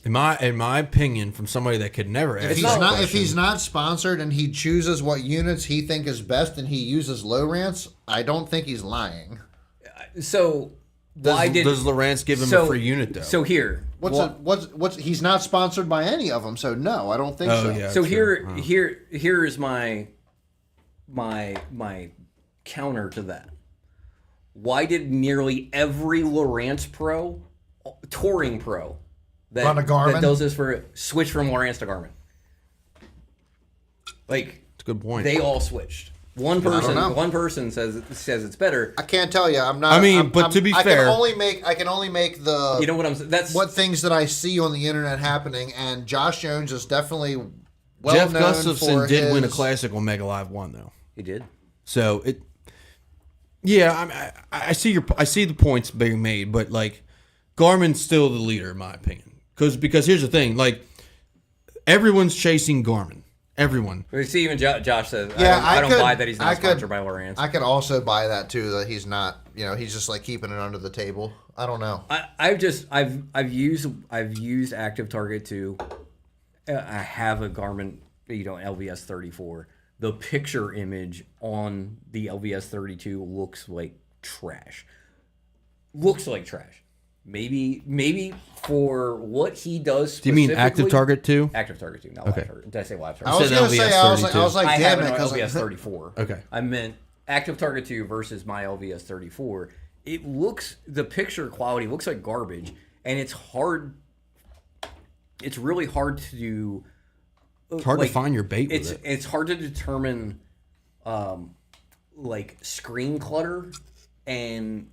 A: in my opinion, from somebody that could never.
B: If he's not sponsored and he chooses what units he think is best and he uses Lowrance, I don't think he's lying.
C: So.
A: Does Lowrance give him a free unit though?
C: So here,
B: what's he's not sponsored by any of them, so no, I don't think so.
A: Yeah,
C: so
A: true.
C: here is my counter to that. Why did nearly every Lowrance Pro, touring pro,
B: Run a Garmin?
C: that does this switch from Lowrance to Garmin? Like,
A: it's a good point.
C: They all switched. One person says it's better.
B: I can't tell you. I'm not.
A: I mean, to be fair,
B: I can only make the.
C: You know what I'm saying? That's
B: what things that I see on the internet happening, and Josh Jones is definitely well
A: Jeff
B: known
A: Gustafson
B: for
A: did win a classic on Mega Live 1 though.
C: He did.
A: So it. Yeah, I see the points being made, but like, Garmin's still the leader in my opinion. Because here's the thing, like, everyone's chasing Garmin. Everyone.
C: We see even Josh says,
B: Yeah,
C: I don't buy that he's not sponsored by Lowrance.
B: I could also buy that too, that he's not. He's just like keeping it under the table. I don't know.
C: I've used Active Target 2. I have a Garmin, LVS 34. The picture image on the LVS 32 looks like trash. Maybe for what he does.
A: Do you mean Active Target 2?
C: Active Target 2, not Live Target. Did I say Live Target?
B: I was going to say, I was like,
C: I
B: damn
C: have
B: it,
C: an
B: because
C: LVS 34.
A: Okay.
C: I meant Active Target 2 versus my LVS 34. The picture quality looks like garbage, and it's hard. It's really hard to do.
A: It's hard to find your bait with it.
C: It's hard to determine, screen clutter and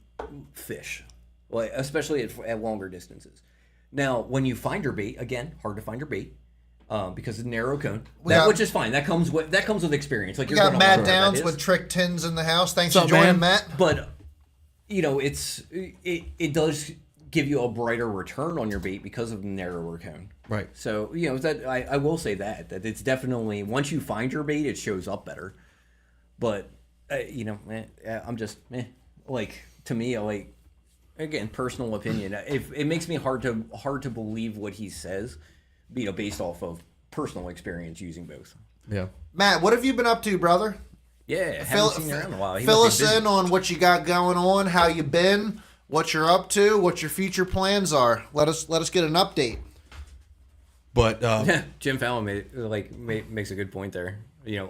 C: fish. Like, especially at longer distances. Now, when you find your bait, again, hard to find your bait because of narrow cone, which is fine. That comes with experience. Like,
B: we got Matt Downs with trick tins in the house. Thanks for joining, Matt.
C: But it does give you a brighter return on your bait because of the narrower cone.
A: Right.
C: So that I will say that it's definitely, once you find your bait, it shows up better. But I'm just to me, again, personal opinion. It makes me hard to believe what he says, based off of personal experience using both.
A: Yeah.
B: Matt, what have you been up to, brother?
C: Yeah, haven't seen you around in a while.
B: Fill us in on what you got going on, how you been, what you're up to, what your future plans are. Let us get an update.
A: But
C: Jim Fallon makes a good point there.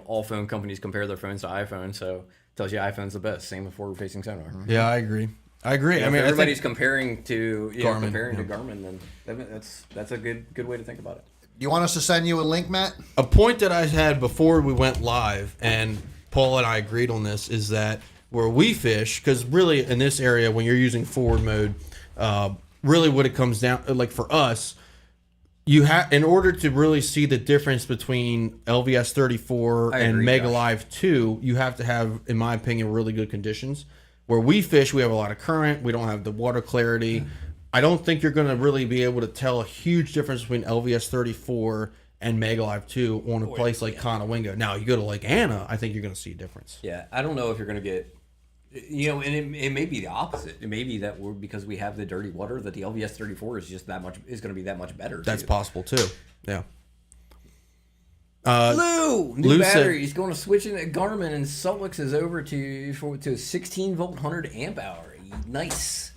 C: All phone companies compare their phones to iPhone, so tells you iPhone's the best. Same with forward-facing sonar.
A: Yeah, I agree. I mean,
C: everybody's comparing to
A: Garmin,
C: to Garmin, then that's a good way to think about it.
B: You want us to send you a link, Matt?
A: A point that I had before we went live, and Paul and I agreed on this, is that where we fish, because really in this area, when you're using forward mode, really what it comes down, like for us, you have, in order to really see the difference between LVS 34
C: I
A: and
C: agree,
A: Mega
C: Josh.
A: Live 2, you have to have, in my opinion, really good conditions. Where we fish, we have a lot of current. We don't have the water clarity. I don't think you're going to really be able to tell a huge difference between LVS 34 and Mega Live 2 on a place like Conowingo. Now, you go to Lake Anna, I think you're going to see a difference.
C: Yeah, I don't know if you're going to get, and it may be the opposite. It may be that because we have the dirty water, that the LVS 34 is just going to be that much better.
A: That's possible, too. Yeah.
C: New
A: Lou
C: battery. He's going to switch in at Garmin, and Salt Licks is over to a 16 volt 100 amp hour. Nice.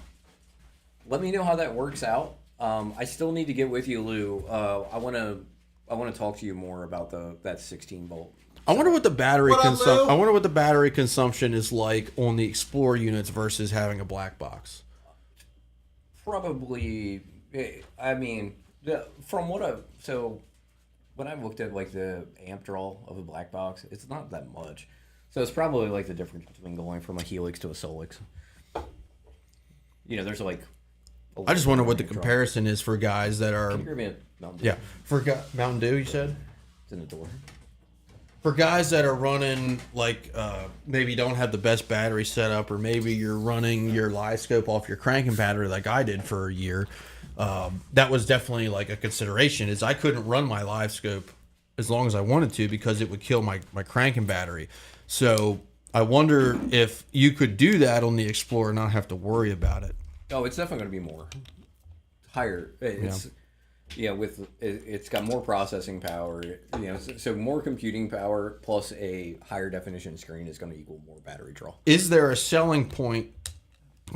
C: Let me know how that works out. I still need to get with you, Lou. I want to talk to you more about that 16 volt.
A: I wonder what the battery
B: What up, Lou?
A: I wonder what the battery consumption is like on the Explorer units versus having a black box.
C: Probably. I mean, when I looked at like the amp draw of a black box, it's not that much. So it's probably like the difference between going from a Helix to a Solix. There's like.
A: I just wonder what the comparison is for guys that are.
C: Can you hear me at Mountain Dew?
A: Yeah, for Mountain Dew, you said.
C: It's in the door.
A: For guys that are running like maybe don't have the best battery setup, or maybe you're running your live scope off your cranking battery like I did for a year. That was definitely like a consideration. Is I couldn't run my live scope as long as I wanted to because it would kill my cranking battery. So I wonder if you could do that on the Explorer and not have to worry about it.
C: Oh, it's definitely going to be more higher. It's got more processing power. So more computing power plus a higher definition screen is going to equal more battery draw.
A: Is there a selling point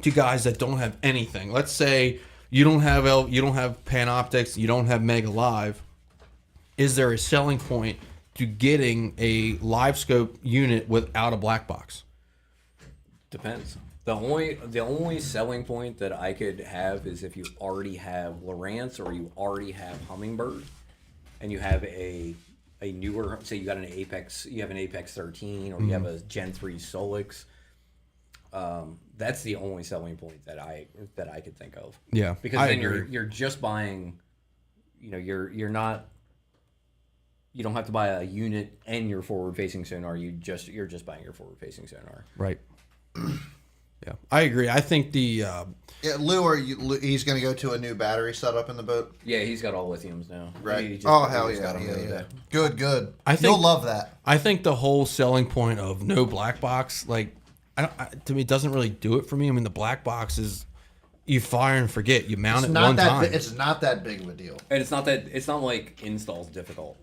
A: to guys that don't have anything? Let's say you don't have Panoptics, you don't have Mega Live. Is there a selling point to getting a live scope unit without a black box?
C: Depends. The only selling point that I could have is if you already have Lowrance or you already have Hummingbird, and you have a newer, say you got an Apex, you have an Apex 13, or you have a Gen 3 Solix. That's the only selling point that I could think of.
A: Yeah,
C: because
A: I
C: then
A: agree.
C: you're just buying, you're not. You don't have to buy a unit and your forward-facing sonar. You're just buying your forward-facing sonar.
A: Right. Yeah, I agree. I think the
B: Lou, he's going to go to a new battery setup in the boat.
C: Yeah, he's got all lithiums now.
B: Right.
C: He
B: Oh hell
C: just
B: yeah,
C: got them the other day.
B: Good.
A: I think-
B: You'll love that.
A: I think the whole selling point of no black box, like, to me, it doesn't really do it for me. I mean, the black box is you fire and forget. You mount it one time.
B: It's not that big of a deal.
C: And it's not like install's difficult.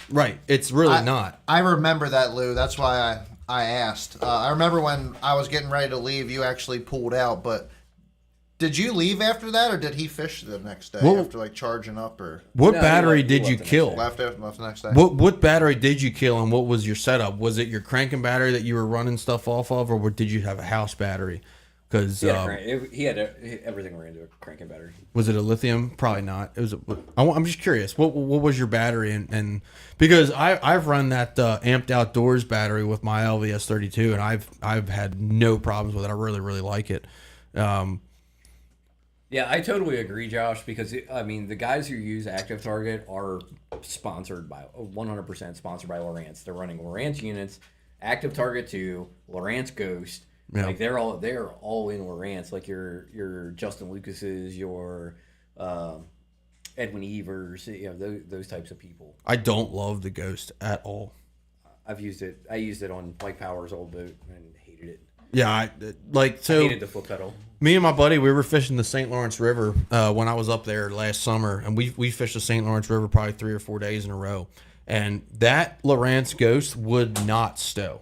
A: Right. It's really not.
B: I remember that, Lou. That's why I asked. I remember when I was getting ready to leave, you actually pulled out. But did you leave after that, or did he fish the next day after like charging up, or
A: What
C: No,
A: battery
C: he
A: did
C: left
A: you
C: the next
A: kill?
C: day.
B: left the next day?
A: What battery did you kill, and what was your setup? Was it your cranking battery that you were running stuff off of, or did you have a house battery? Because
C: He had everything ran into a cranking battery.
A: was it a lithium? Probably not. It was. I'm just curious. What was your battery? And because I've run that Amped Outdoors battery with my LVS 32, and I've had no problems with it. I really like it.
C: Yeah, I totally agree, Josh, because the guys who use Active Target are sponsored by 100% sponsored by Lowrance. They're running Lowrance units, Active Target 2, Lowrance Ghost.
A: Yeah.
C: Like they're all in Lowrance. Like your Justin Lucas's, your Edwin Evers, those types of people.
A: I don't love the Ghost at all.
C: I've used it. I used it on Mike Power's old boat and hated it.
A: Yeah, I
C: hated the foot pedal.
A: Me and my buddy, we were fishing the St. Lawrence River when I was up there last summer, and we fished the St. Lawrence River probably 3 or 4 days in a row. And that Lowrance Ghost would not stow.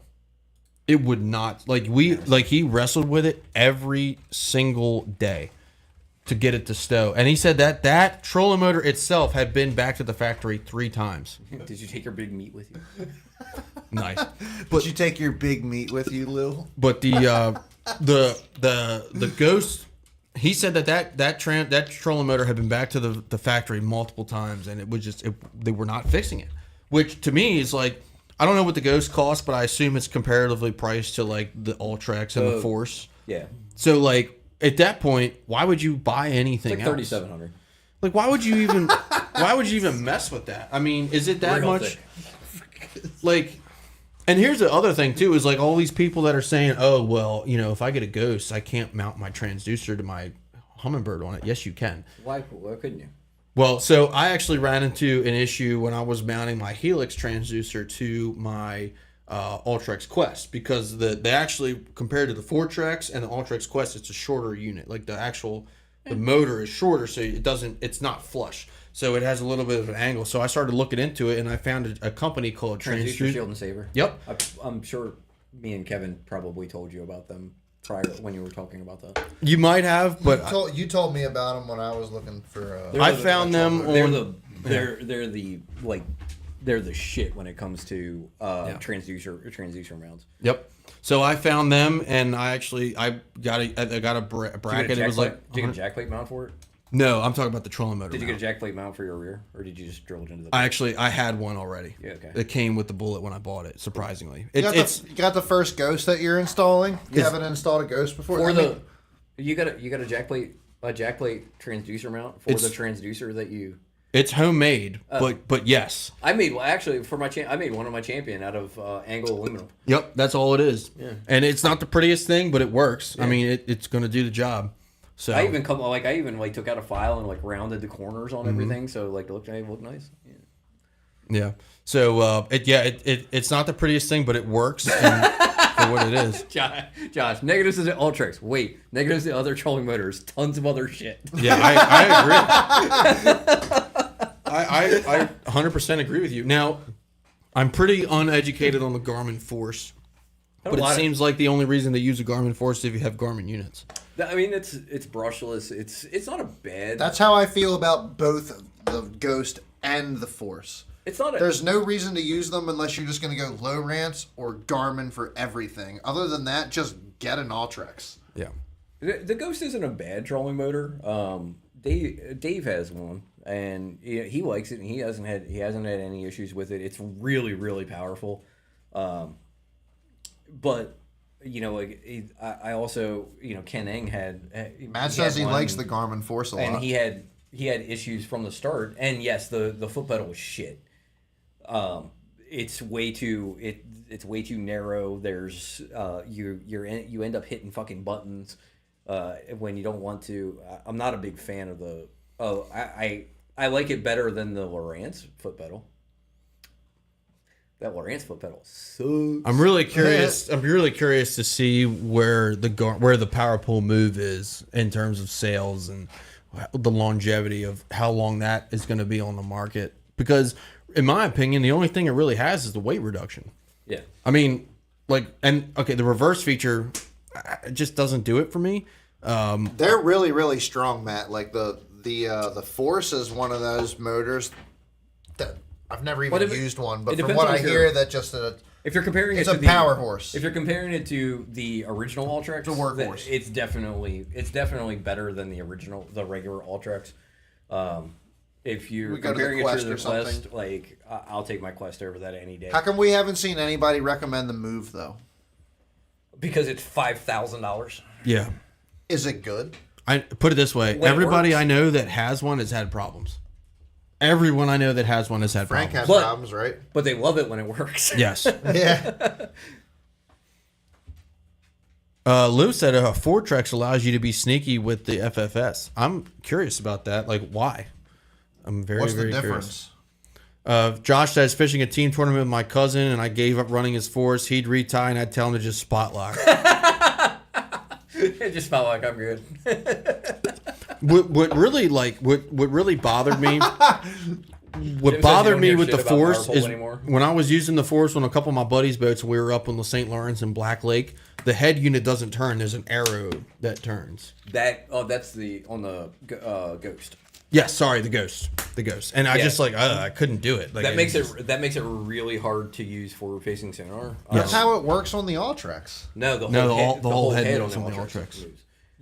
A: It would not. He wrestled with it every single day to get it to stow. And he said that trolling motor itself had been back to the factory 3 times.
C: Did you take your big meat with you?
A: Nice.
B: Did you take your big meat with you, Lou?
A: But the Ghost, he said that trolling motor had been back to the factory multiple times, and it was just they were not fixing it. Which to me is like, I don't know what the Ghost costs, but I assume it's comparatively priced to like the Ultrex and the Force.
C: Yeah.
A: So like at that point, why would you buy anything
C: It's like
A: else?
C: $3,700.
A: Like why would you even Why would you even mess with that? I mean, is it that
C: Real
A: much?
C: thick.
A: Like, and here's the other thing too: is like all these people that are saying, "Oh, well, you know, if I get a Ghost, I can't mount my transducer to my Humminbird on it." Yes, you can.
C: Why couldn't you?
A: Well, so I actually ran into an issue when I was mounting my Helix transducer to my Ultrex Quest, because they actually, compared to the Fortrex and the Ultrex Quest, it's a shorter unit. Like the motor is shorter, so it's not flush. So it has a little bit of an angle. So I started looking into it, and I found a company called
C: Transducer Shield and Saver.
A: Yep.
C: I'm sure me and Kevin probably told you about them prior when you were talking about that.
A: You might have, but
B: You told me about them when I was looking for.
A: I found them on.
C: They're the shit when it comes to transducer mounts.
A: Yep. So I found them, and I got a bracket. It was like,
C: did you get a jack plate mount for it?
A: No, I'm talking about the trolling motor.
C: Did you get a
A: mount.
C: jack plate mount for your rear, or did you just drill it into the?
A: I had one already.
C: Yeah, okay.
A: It came with the bullet when I bought it. Surprisingly,
B: you got the first Ghost that you're installing. You haven't installed a Ghost before.
C: You got a jack plate transducer mount for the transducer that you.
A: It's homemade, but yes.
C: I made I made one of my Champion out of angle aluminum.
A: Yep, that's all it is. Yeah. And it's not the prettiest thing, but it works. Yeah. I mean, it's going to do the job. So
C: I even took out a file and like rounded the corners on everything, so like it looked nice. Yeah.
A: Yeah. So it's not the prettiest thing, but it works for what it is.
C: Josh, negatives is the Ultrex. Wait, negatives the other trolling motors. Tons of other shit.
A: Yeah, I agree. I 100% agree with you. Now, I'm pretty uneducated on the Garmin Force, but it seems like the only reason they use a Garmin Force is if you have Garmin units.
C: I mean, it's brushless. It's not a bad.
B: That's how I feel about both the Ghost and the Force. There's no reason to use them unless you're just going to go low rants or Garmin for everything. Other than that, just get an Ultrex.
A: Yeah.
C: The Ghost isn't a bad trolling motor. Dave has one, and he likes it, and he hasn't had any issues with it. It's really, really powerful. But I also Ken Eng had.
B: Matt says he likes the Garmin Force a lot,
C: and he had issues from the start. And yes, the foot pedal was shit. It's way too narrow. There's you end up hitting fucking buttons when you don't want to. I'm not a big fan of the. I like it better than the Lowrance foot pedal. That Lowrance foot pedal sucks.
A: I'm really curious. I'm really curious to see where the power pull move is in terms of sales and the longevity of how long that is going to be on the market. Because, in my opinion, the only thing it really has is the weight reduction. Yeah. I mean, the reverse feature just doesn't do it for me.
B: They're really, really strong, Matt. Like the Force is one of those motors that I've never even used one, but from what I hear, that just
C: if you're comparing
B: it's a power horse.
C: If you're comparing it to the original Ultrex,
B: it's a workhorse.
C: It's definitely better than the regular Ultrex. If you're comparing it to the Quest, I'll take my Quest over that any day.
B: How come we haven't seen anybody recommend the Move though?
C: Because it's $5,000.
A: Yeah.
B: Is it good?
A: I put it this way: everybody I know that has one has had problems. Everyone I know that has one has had
B: Frank
A: problems.
B: has problems, right?
C: But they love it when it works.
A: Yes.
B: Yeah.
A: Lou said a Fortrex allows you to be sneaky with the FFS. I'm curious about that. Like, why? I'm very,
B: What's
A: very
B: the
A: curious.
B: difference?
A: Josh says fishing a team tournament with my cousin, and I gave up running his Force. He'd retie, and I'd tell him to just spot lock.
C: It just felt like I'm good.
A: What really bothered me? What bothered me with the Force is when I was using the Force on a couple of my buddies' boats, and we were up on the St. Lawrence and Black Lake. The head unit doesn't turn. There's an arrow that turns.
C: That's on the Ghost.
A: Yes, sorry, the Ghost, and I I couldn't do it.
C: That makes it really hard to use forward-facing sonar.
B: That's how it works on the Ultrex.
C: No, the whole head on the
A: Ultrex.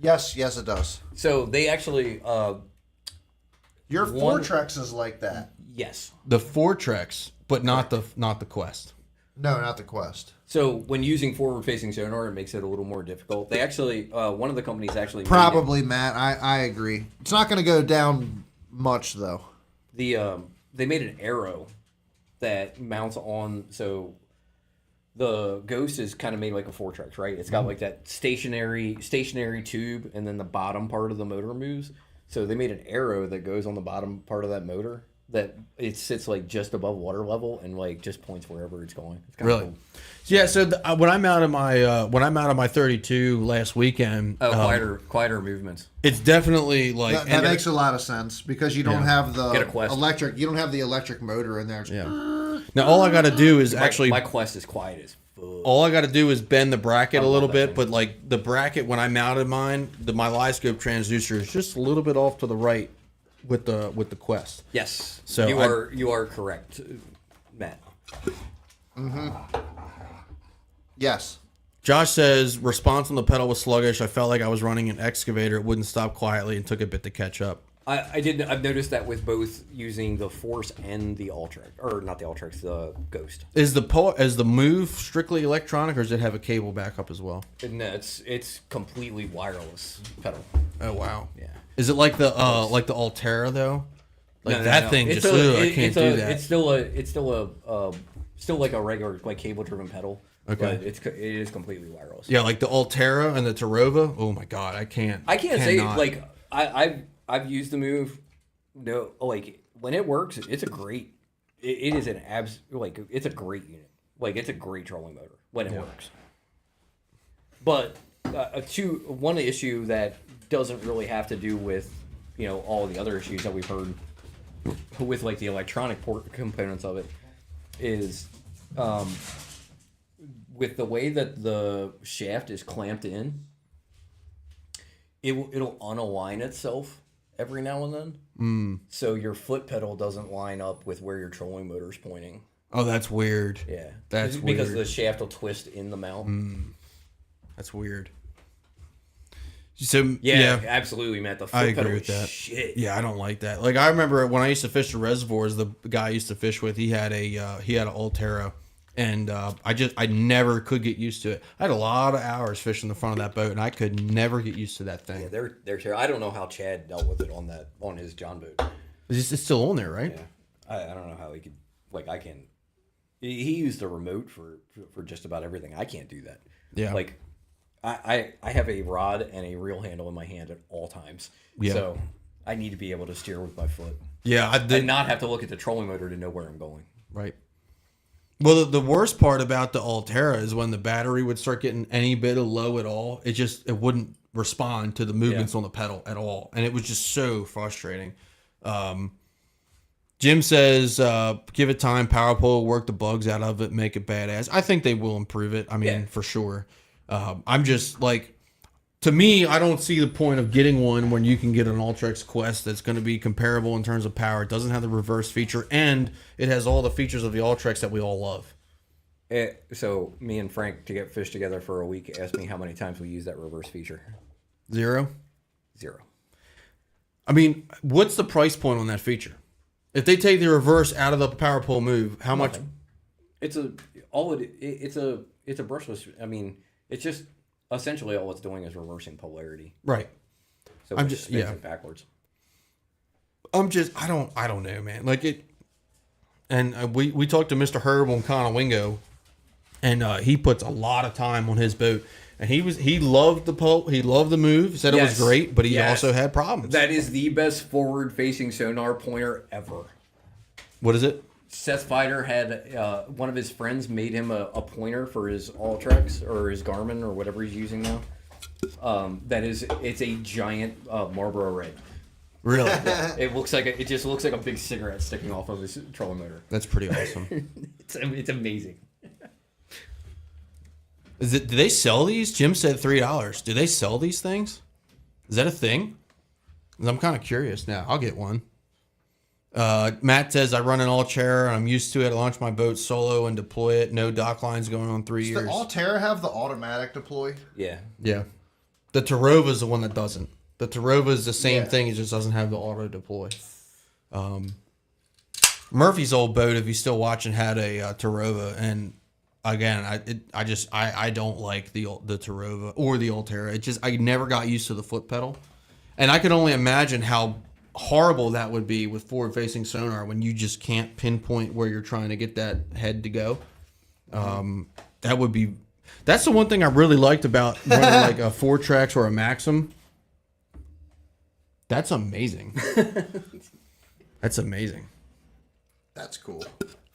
B: Yes, it does.
C: So they actually
B: your Fortrex is like that.
C: Yes,
A: the Fortrex, but not the Quest.
B: No, not the Quest.
C: So when using forward-facing sonar, it makes it a little more difficult. They actually, one of the companies actually
B: probably Matt. I agree. It's not going to go down much though.
C: They made an arrow that mounts on. So the Ghost is kind of made like a Fortrex, right? It's got like that stationary tube, and then the bottom part of the motor moves. So they made an arrow that goes on the bottom part of that motor that it sits like just above water level and like just points wherever it's going. It's
A: Really?
C: cool.
A: Yeah. So when I'm out of my 32 last weekend,
C: Quieter movements.
A: it's definitely like
B: That makes a lot of sense because you don't have
C: Get a
B: the
C: Quest.
B: electric. You don't have the electric motor in there. It's-
A: now all I got to do is
C: My Quest is quiet as fuck.
A: all I got to do is bend the bracket a little
C: that
A: bit,
C: thing.
A: but like the bracket when I mounted mine, my LiScope transducer is just a little bit off to the right with the Quest.
C: Yes.
A: So
C: you are correct, Matt.
B: Yes.
A: Josh says response on the pedal was sluggish. I felt like I was running an excavator. It wouldn't stop quietly and took a bit to catch up.
C: I've noticed that with both using the Force and the Ultrex, or not the Ultrex, the Ghost.
A: Is the move strictly electronic, or does it have a cable backup as well?
C: No, it's completely wireless pedal.
A: Oh wow.
C: Yeah.
A: Is it like the Altera though? Like
C: No,
A: that
C: no.
A: thing
C: It's
A: just I can't do that.
C: It's still like a regular like cable driven pedal.
A: Okay.
C: But it is completely wireless.
A: Yeah, like the Altera and the Tarova. Oh my god, I can't.
C: I can't say
A: cannot.
C: like I've used the move. No, like when it works, it's a great. It is an it's a great unit. Like it's a great trolling motor when it works. But one issue that doesn't really have to do with all the other issues that we've heard with like the electronic port components of it is with the way that the shaft is clamped in, it'll unalign itself every now and then. So your foot pedal doesn't line up with where your trolling motor's pointing.
A: Oh, that's weird.
C: Yeah.
A: That's
C: because
A: weird.
C: the shaft will twist in the mount.
A: That's weird. So
C: Yeah, absolutely, Matt. The foot
A: I agree
C: pedal
A: with
C: is
A: that.
C: shit.
A: Yeah, I don't like that. Like I remember when I used to fish the reservoirs, the guy I used to fish with, he had an Altera, and I never could get used to it. I had a lot of hours fishing the front of that boat, and I could never get used to that thing.
C: Yeah, they're terrible. I don't know how Chad dealt with it on his John boat.
A: It's still on there, right?
C: Yeah, I don't know how he could. Like I can. He used the remote for just about everything. I can't do that.
A: Yeah.
C: Like I have a rod and a reel handle in my hand at all times.
A: Yeah.
C: So I need to be able to steer with my foot.
A: Yeah,
C: And not have to look at the trolling motor to know where I'm going.
A: Right. Well, the worst part about the Altera is when the battery would start getting any bit of low at all, it wouldn't respond to the movements on the pedal at all, and it was just so frustrating. Jim says, give it time. Power pole will work the bugs out of it, make it badass. I think they will improve it. I mean, for sure. I'm just like, to me, I don't see the point of getting one when you can get an Ultrex Quest that's going to be comparable in terms of power. It doesn't have the reverse feature, and it has all the features of the Ultrex that we all love.
C: So me and Frank to get fish together for a week asked me how many times we use that reverse feature.
A: 0?
C: 0.
A: I mean, what's the price point on that feature? If they take the reverse out of the power pole move, how much?
C: It's a brushless. I mean, it's just essentially all it's doing is reversing polarity.
A: Right.
C: So
A: I'm
C: it
A: just
C: spins it backwards.
A: I don't know, man. Like it, and we talked to Mr. Herb on Conowingo, and he puts a lot of time on his boat, and he loved the pole, he loved the move, said it was great, but he also had problems.
C: That is the best forward-facing sonar pointer ever.
A: What is it?
C: Seth Fider had one of his friends made him a pointer for his Ultrex or his Garmin or whatever he's using now. It's a giant Marlboro Red.
A: Really?
C: It just looks like a big cigarette sticking off of his trolling motor.
A: That's pretty awesome.
C: It's amazing.
A: Do they sell these? Jim said $3. Do they sell these things? Is that a thing? 'Cause I'm kind of curious now. I'll get one. Matt says, I run an Altera and I'm used to it. I launch my boat solo and deploy it. No dock lines going on 3 years.
B: Does the Altera have the automatic deploy?
C: Yeah.
A: Yeah. The Tarova is the one that doesn't. The Tarova is the same thing. It just doesn't have the auto deploy. Murphy's old boat, if he's still watching, had a Tarova. And again, I don't like the Tarova or the Altera. I never got used to the foot pedal. And I could only imagine how horrible that would be with forward-facing sonar when you just can't pinpoint where you're trying to get that head to go. That would be. That's the one thing I really liked about running like a 4-Trax or a Maxim. That's amazing. That's amazing.
B: That's cool.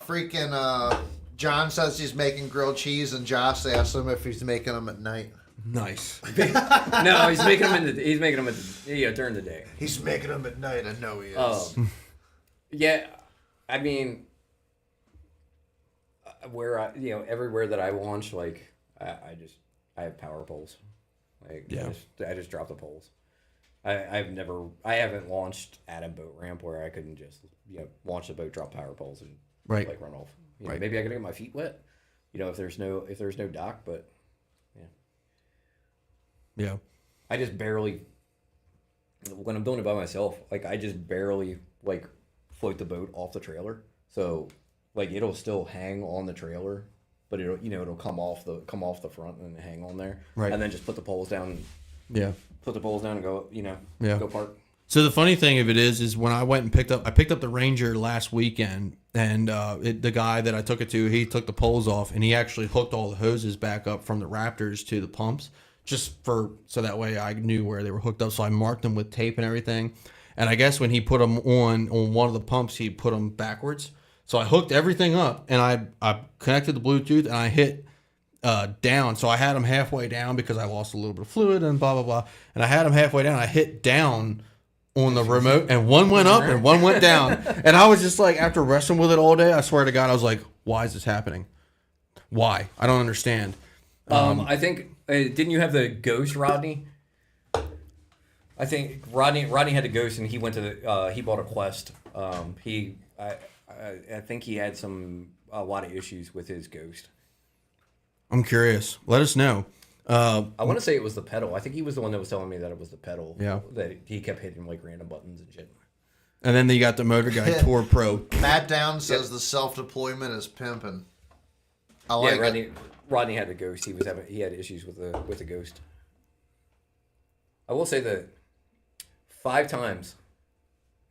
B: Freaking John says he's making grilled cheese, and Josh asked him if he's making them at night.
A: Nice.
C: No, he's making them during the day.
B: He's making them at night. I know he is.
C: Yeah, I mean, everywhere that I launch, like I have power poles. Like I just drop the poles. I haven't launched at a boat ramp where I couldn't just launch the boat, drop power poles, and like run off. Maybe I gotta get my feet wet. If there's no dock, but
A: Yeah.
C: I just barely, when I'm doing it by myself, like I just barely like float the boat off the trailer. So like it'll still hang on the trailer, but it'll come off the front and hang on there.
A: Right.
C: And then just put the poles down.
A: Yeah.
C: Put the poles down and go, go park.
A: So the funny thing of it is when I went and picked up the Ranger last weekend, and the guy that I took it to, he took the poles off and he actually hooked all the hoses back up from the Raptors to the pumps, so that way I knew where they were hooked up. So I marked them with tape and everything. And I guess when he put them on one of the pumps, he put them backwards. So I hooked everything up and I connected the Bluetooth and I hit down. So I had them halfway down because I lost a little bit of fluid and blah, blah, blah. And I had them halfway down. I hit down on the remote and one went up and one went down. And I was just like, after wrestling with it all day, I swear to God, I was like, why is this happening? Why? I don't understand.
C: I think, didn't you have the Ghost, Rodney? I think Rodney had the Ghost and he went to he bought a Quest. I think he had a lot of issues with his Ghost.
A: I'm curious. Let us know.
C: I want to say it was the pedal. I think he was the one that was telling me that it was the pedal.
A: Yeah.
C: That he kept hitting like random buttons and shit.
A: And then you got the Motor Guy Tour Pro.
B: Matt Down says the self-deployment is pimping. I like it.
C: Rodney had the Ghost. He had issues with the Ghost. I will say that 5 times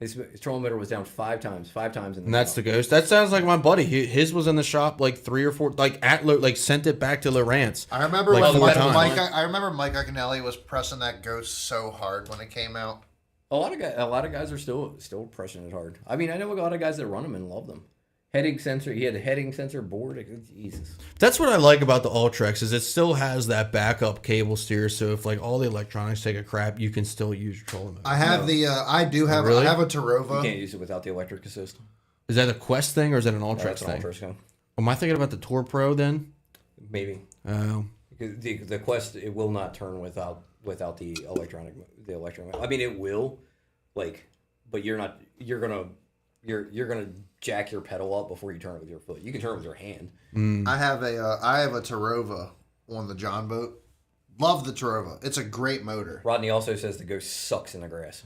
C: his trolling motor was down 5 times. 5 times in the
A: And that's the Ghost. That sounds like my buddy. His was in the shop like 3 or 4, like sent it back to Lowrance.
B: I remember
A: like
B: when
A: 4 times.
B: I remember Mike Iaconelli was pressing that Ghost so hard when it came out.
C: A lot of guys are still pressing it hard. I mean, I know a lot of guys that run them and love them. Heading sensor. He had a heading sensor board. Jesus.
A: That's what I like about the Ultrex is it still has that backup cable steer. So if like all the electronics take a crap, you can still use your trolling motor.
B: I have I have a Tarova.
C: You can't use it without the electric assist.
A: Is that a Quest thing or is that an Ultrex
C: That's an
A: thing?
C: Ultrex thing.
A: Am I thinking about the Tour Pro then?
C: Maybe.
A: Oh.
C: Because the Quest, it will not turn without the electronic. I mean, it will, but you're gonna jack your pedal up before you turn it with your foot. You can turn it with your hand.
B: I have a Tarova on the John boat. Love the Tarova. It's a great motor.
C: Rodney also says the Ghost sucks in the grass.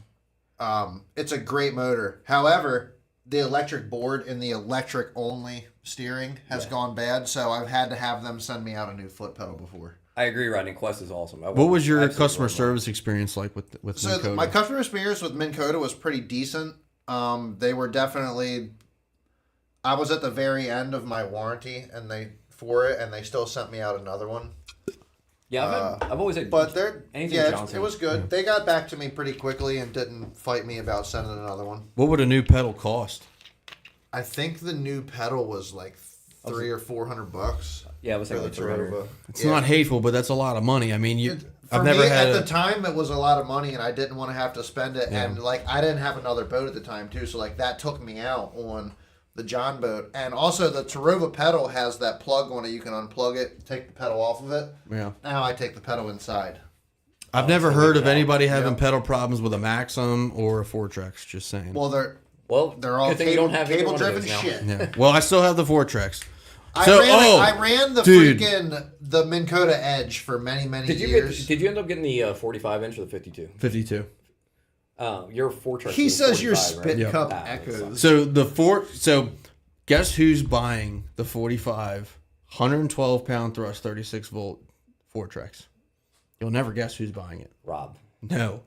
B: It's a great motor. However, the electric board and the electric only steering has gone bad, so I've had to have them send me out a new foot pedal before.
C: I agree, Rodney. Quest is awesome.
A: What was your customer service experience like with Minn Kota?
B: My customer experience with Minn Kota was pretty decent. They were definitely. I was at the very end of my warranty, and they still sent me out another one.
C: Yeah, I've always had.
B: But
C: Johnson.
B: it was good. Yeah. They got back to me pretty quickly and didn't fight me about sending another one.
A: What would a new pedal cost?
B: I think the new pedal was like $300 or $400.
C: Yeah, it was like $300.
A: It's not hateful, but that's a lot of money. I mean,
B: At the time, it was a lot of money, and I didn't want to have to spend it. Yeah. And I didn't have another boat at the time too, so that took me out on the John boat. And also, the Tarova pedal has that plug on it. You can unplug it, take the pedal off of it.
A: Yeah.
B: Now I take the pedal inside.
A: I've never heard of anybody having pedal problems with a Maxim or a 4-Trax. Just saying.
B: Well, they're all cable driven shit.
A: Yeah. Well, I still have the 4-Trax.
B: I ran the Minn Kota Edge for many years.
C: Did you end up getting the 45 inch or the 52?
A: 52.
C: Your 4-Trax.
B: He says your spit
C: right?
B: cup echoes.
A: So guess who's buying the 45 112 pound thrust 36 volt 4-Trax? You'll never guess who's buying it.
C: Rob.
A: No.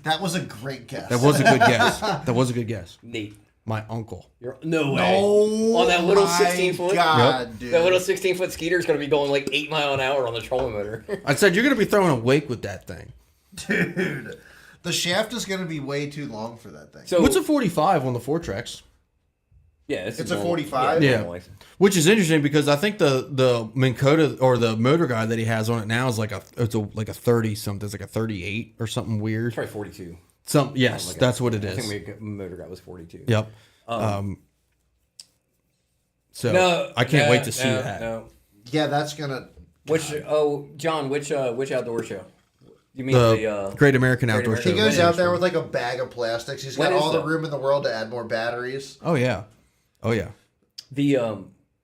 B: That was a great guess.
A: That was a good guess. That was a good guess.
C: Nate.
A: My uncle.
C: No way.
B: Oh,
C: on that little
B: my
C: 16-foot.
B: God, dude.
C: That little 16-foot Skeeter is going to be going like 8 mile an hour on the trolling motor.
A: I said you're going to be throwing a wake with that thing.
B: Dude, the shaft is going to be way too long for that thing.
C: So
A: What's a 45 on the Four-Trex?
C: yeah,
B: It's a 45?
A: Yeah. Which is interesting because I think the Minn Kota or the motor guide that he has on it now is like a 30 something. It's like a 38 or something weird.
C: Probably 42.
A: Yes, that's what it is.
C: I think my motor guy was 42.
A: Yep. So
C: No,
A: I can't wait to see that.
C: No.
B: Yeah, that's going to...
C: John, which outdoor show? You mean
A: The Great American Outdoor Show.
B: He goes out there with like a bag of plastics. He's got
C: When is
B: all the
C: that?
B: room in the world to add more batteries.
A: Oh yeah.
C: The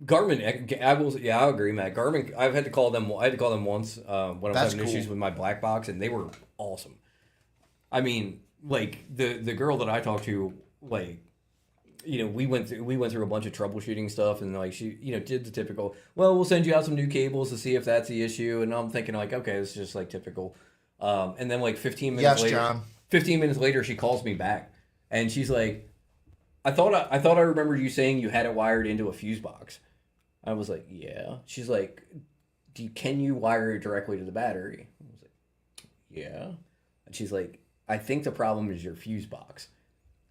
C: Garmin, I agree, Matt. Garmin, I had to call them once when I was
B: That's
C: having
B: cool.
C: issues with my black box, and they were awesome. I mean, like the girl that I talked to, like, you know, we went through a bunch of troubleshooting stuff, and like she, you know, did the typical. Well, we'll send you out some new cables to see if that's the issue, and I'm thinking like, okay, this is just like typical. And then like 15 minutes
B: Yes,
C: later,
B: John.
C: 15 minutes later, she calls me back, and she's like, I thought I remembered you saying you had it wired into a fuse box. I was like, yeah. She's like, can you wire it directly to the battery? I was like, yeah. And she's like, I think the problem is your fuse box.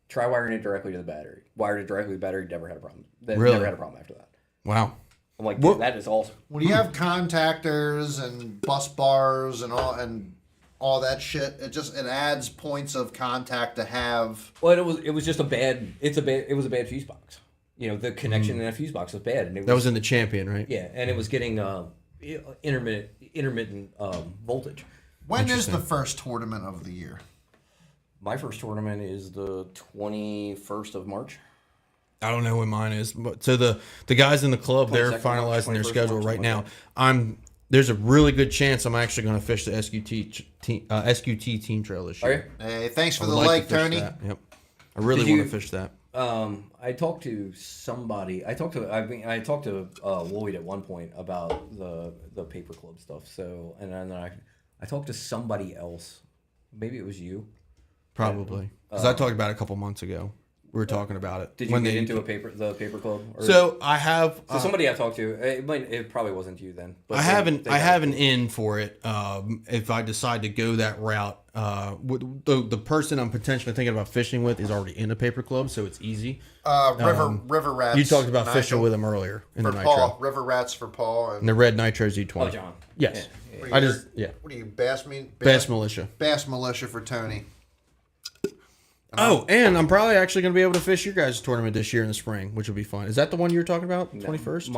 C: Try wiring it directly to the battery. Wired it directly to the battery, never had a problem.
A: Really?
C: Never had a problem after that.
A: Wow.
C: I'm like,
A: What-
C: dude, that is awesome.
B: When you have contactors and bus bars and all that shit, it adds points of contact to have.
C: Well, it was just a bad fuse box. You know, the connection in that fuse box was bad, and
A: That was in the Champion, right?
C: yeah, and it was getting intermittent voltage.
B: When is the first tournament of the year?
C: My first tournament is the 21st of March.
A: I don't know when mine is, but so the guys in the club, they're
C: 22nd,
A: finalizing their
C: 21st
A: schedule
C: March,
A: right
C: something
A: now. There's a really good chance I'm actually going to fish the SQT team trail this
C: Are
A: year.
C: you?
B: Hey, thanks for
A: I
B: the
A: would like
B: like,
A: to fish
B: Tony.
A: that. Yep. I really
C: Did
A: want
C: you-
A: to fish that.
C: I talked to somebody. I talked to Lloyd at one point about the paper club stuff. So and then I talked to somebody else. Maybe it was you.
A: Probably. Because I talked about it a couple months ago. We were talking about it.
C: Did you get into the paper club? Or,
A: So I have.
C: so somebody I talked to. It probably wasn't you then. But
A: I
C: they
A: have an in for it. If I decide to go that route, the person I'm potentially thinking about fishing with is already in a paper club, so it's easy.
B: River Rats.
A: You talked about
B: Nigel.
A: fishing with him earlier in
B: For
A: the Nitro.
B: Paul. River Rats for Paul.
A: And
B: And
A: the red Nitro Z20.
C: Oh, John.
A: Yes.
C: Yeah,
A: I just, yeah.
B: what are you, Bass
A: Militia.
B: Bass Militia for Tony.
A: Oh, and I'm probably actually going to be able to fish your guys' tournament this year in the spring, which will be fun. Is that the one you were talking about? 21st?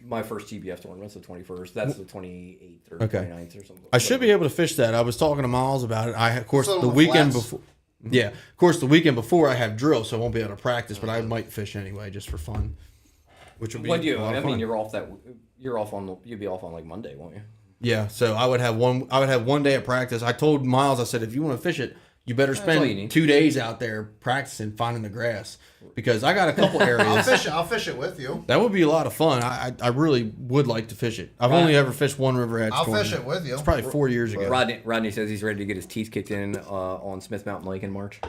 C: My first TBF tournament's the 21st. That's the 28th or
A: Okay.
C: 29th or something.
A: I should be able to fish that. I was talking to Miles about it. Of course,
B: So
A: the
B: on
A: weekend
B: flats?
A: before. Yeah, of course, the weekend before I have drill, so I won't be able to practice, but I might fish anyway, just for fun. Which would be
C: When do you?
A: a lot of
C: I mean,
A: fun.
C: you'll be off on like Monday, won't you?
A: Yeah, so I would have one day of practice. I told Miles, I said, if you want to fish it, you better
C: all you
A: spend
C: need.
A: 2 days out there practicing finding the grass, because I got a couple
B: I'll
A: areas.
B: I'll fish it with you.
A: That would be a lot of fun. I really would like to fish it. I've only ever fished one river edge
B: I'll
A: tournament.
B: fish it with you.
A: It's probably 4 years ago.
C: Rodney says he's ready to get his teeth kicked in on Smith Mountain Lake in March.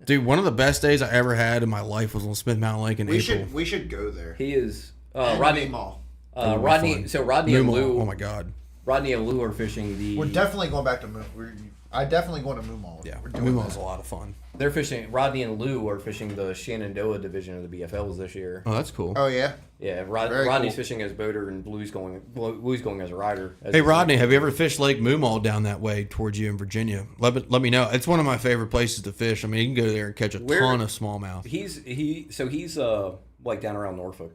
A: Dude, one of the best days I ever had in my life was on Smith Mountain Lake in April.
B: We should go there.
C: He is
B: And
C: Rodney.
B: Mall.
C: Rodney. So Rodney and
A: Moo Mall.
C: Lou.
A: Oh my god.
C: Rodney and Lou are fishing the.
B: We're definitely going back to Moon. I definitely going to Moon Mall.
A: Yeah,
B: We're
A: Moo
B: doing
A: Mall's
B: that.
A: a lot of fun.
C: They're fishing. Rodney and Lou are fishing the Shenandoah division of the BFLs this year.
A: Oh, that's cool.
B: Oh yeah.
C: Yeah,
B: Very
C: Rodney's
B: cool.
C: fishing as boater and Blue's going as a rider.
A: Hey Rodney, have you ever fished Lake Moo Mall down that way towards you in Virginia? Let me know. It's one of my favorite places to fish. I mean, you can go there and catch a ton of smallmouth.
C: He's like down around Norfolk.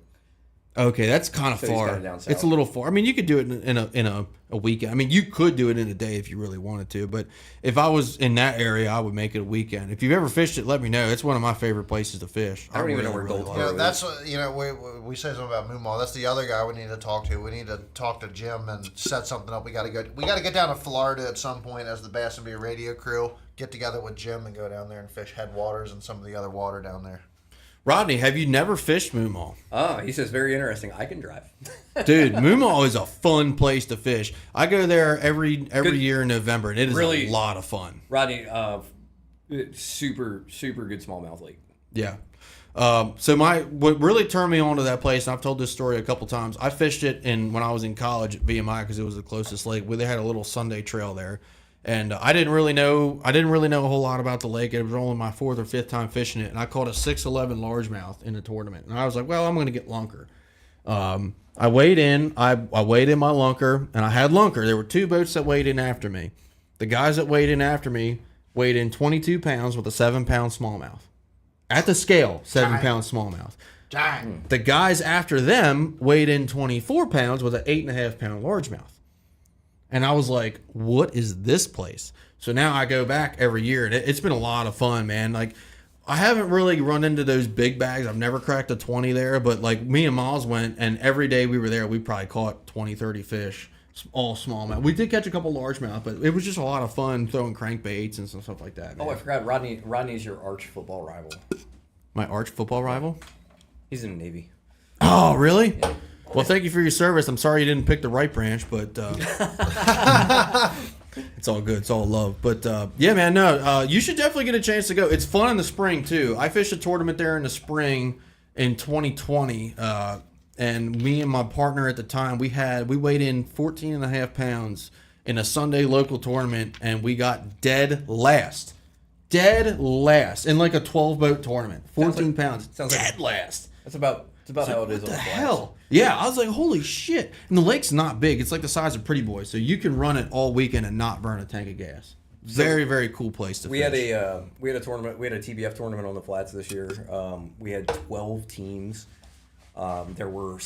A: Okay, that's kind of
C: So he's
A: far.
C: kinda down south.
A: It's a little far. I mean, you could do it in a weekend. I mean, you could do it in a day if you really wanted to. But if I was in that area, I would make it a weekend. If you've ever fished it, let me know. It's one of my favorite places to fish.
C: I don't even know where
A: really
C: Gold
A: like
B: You
A: it.
B: know, that's we say something about Moon Mall. That's the other guy we need to talk to. We need to talk to Jim and set something up. We got to get down to Florida at some point as the Bass and Beer radio crew. Get together with Jim and go down there and fish Headwaters and some of the other water down there.
A: Rodney, have you never fished Moomaw?
C: Oh, he says very interesting. I can drive.
A: Dude, Moomaw is a fun place to fish. I go there every year in November, and it is
C: Really?
A: a lot of fun.
C: Rodney, super good smallmouth lake.
A: Yeah. So what really turned me on to that place, and I've told this story a couple times. I fished it when I was in college at VMI because it was the closest lake. They had a little Sunday trail there, and I didn't really know a whole lot about the lake. It was only my 4th or 5th time fishing it, and I caught a 6'11" largemouth in the tournament, and I was like, well, I'm going to get lunker. I weighed in. I weighed in my lunker, and I had lunker. There were 2 boats that weighed in after me. The guys that weighed in after me weighed in 22 pounds with a 7-pound smallmouth. At the scale, 7-pound smallmouth.
B: Dang.
A: The guys after them weighed in 24 pounds with an 8.5-pound largemouth. And I was like, what is this place? So now I go back every year, and it's been a lot of fun, man. Like, I haven't really run into those big bags. I've never cracked a 20 there, but like me and Miles went, and every day we were there, we probably caught 20, 30 fish, all smallmouth. We did catch a couple largemouth, but it was just a lot of fun throwing crankbaits and some stuff like that, man.
C: Oh, I forgot. Rodney's your arch football rival.
A: My arch football rival?
C: He's in the Navy.
A: Oh, really? Yeah. Well, thank you for your service. I'm sorry you didn't pick the right branch, but it's all good. It's all love. But yeah, man, no, you should definitely get a chance to go. It's fun in the spring too. I fished a tournament there in the spring in 2020, and me and my partner at the time, we weighed in 14.5 pounds in a Sunday local tournament, and we got dead last in like a 12-boat tournament. 14 pounds, dead last.
C: That's about how it is.
A: What the hell? Yeah, I was like, holy shit. And the lake's not big. It's like the size of Pretty Boy, so you can run it all weekend and not burn a tank of gas. Very, very cool place to fish.
C: We had a tournament. We had a TBF tournament on the flats this year. We had 12 teams. There were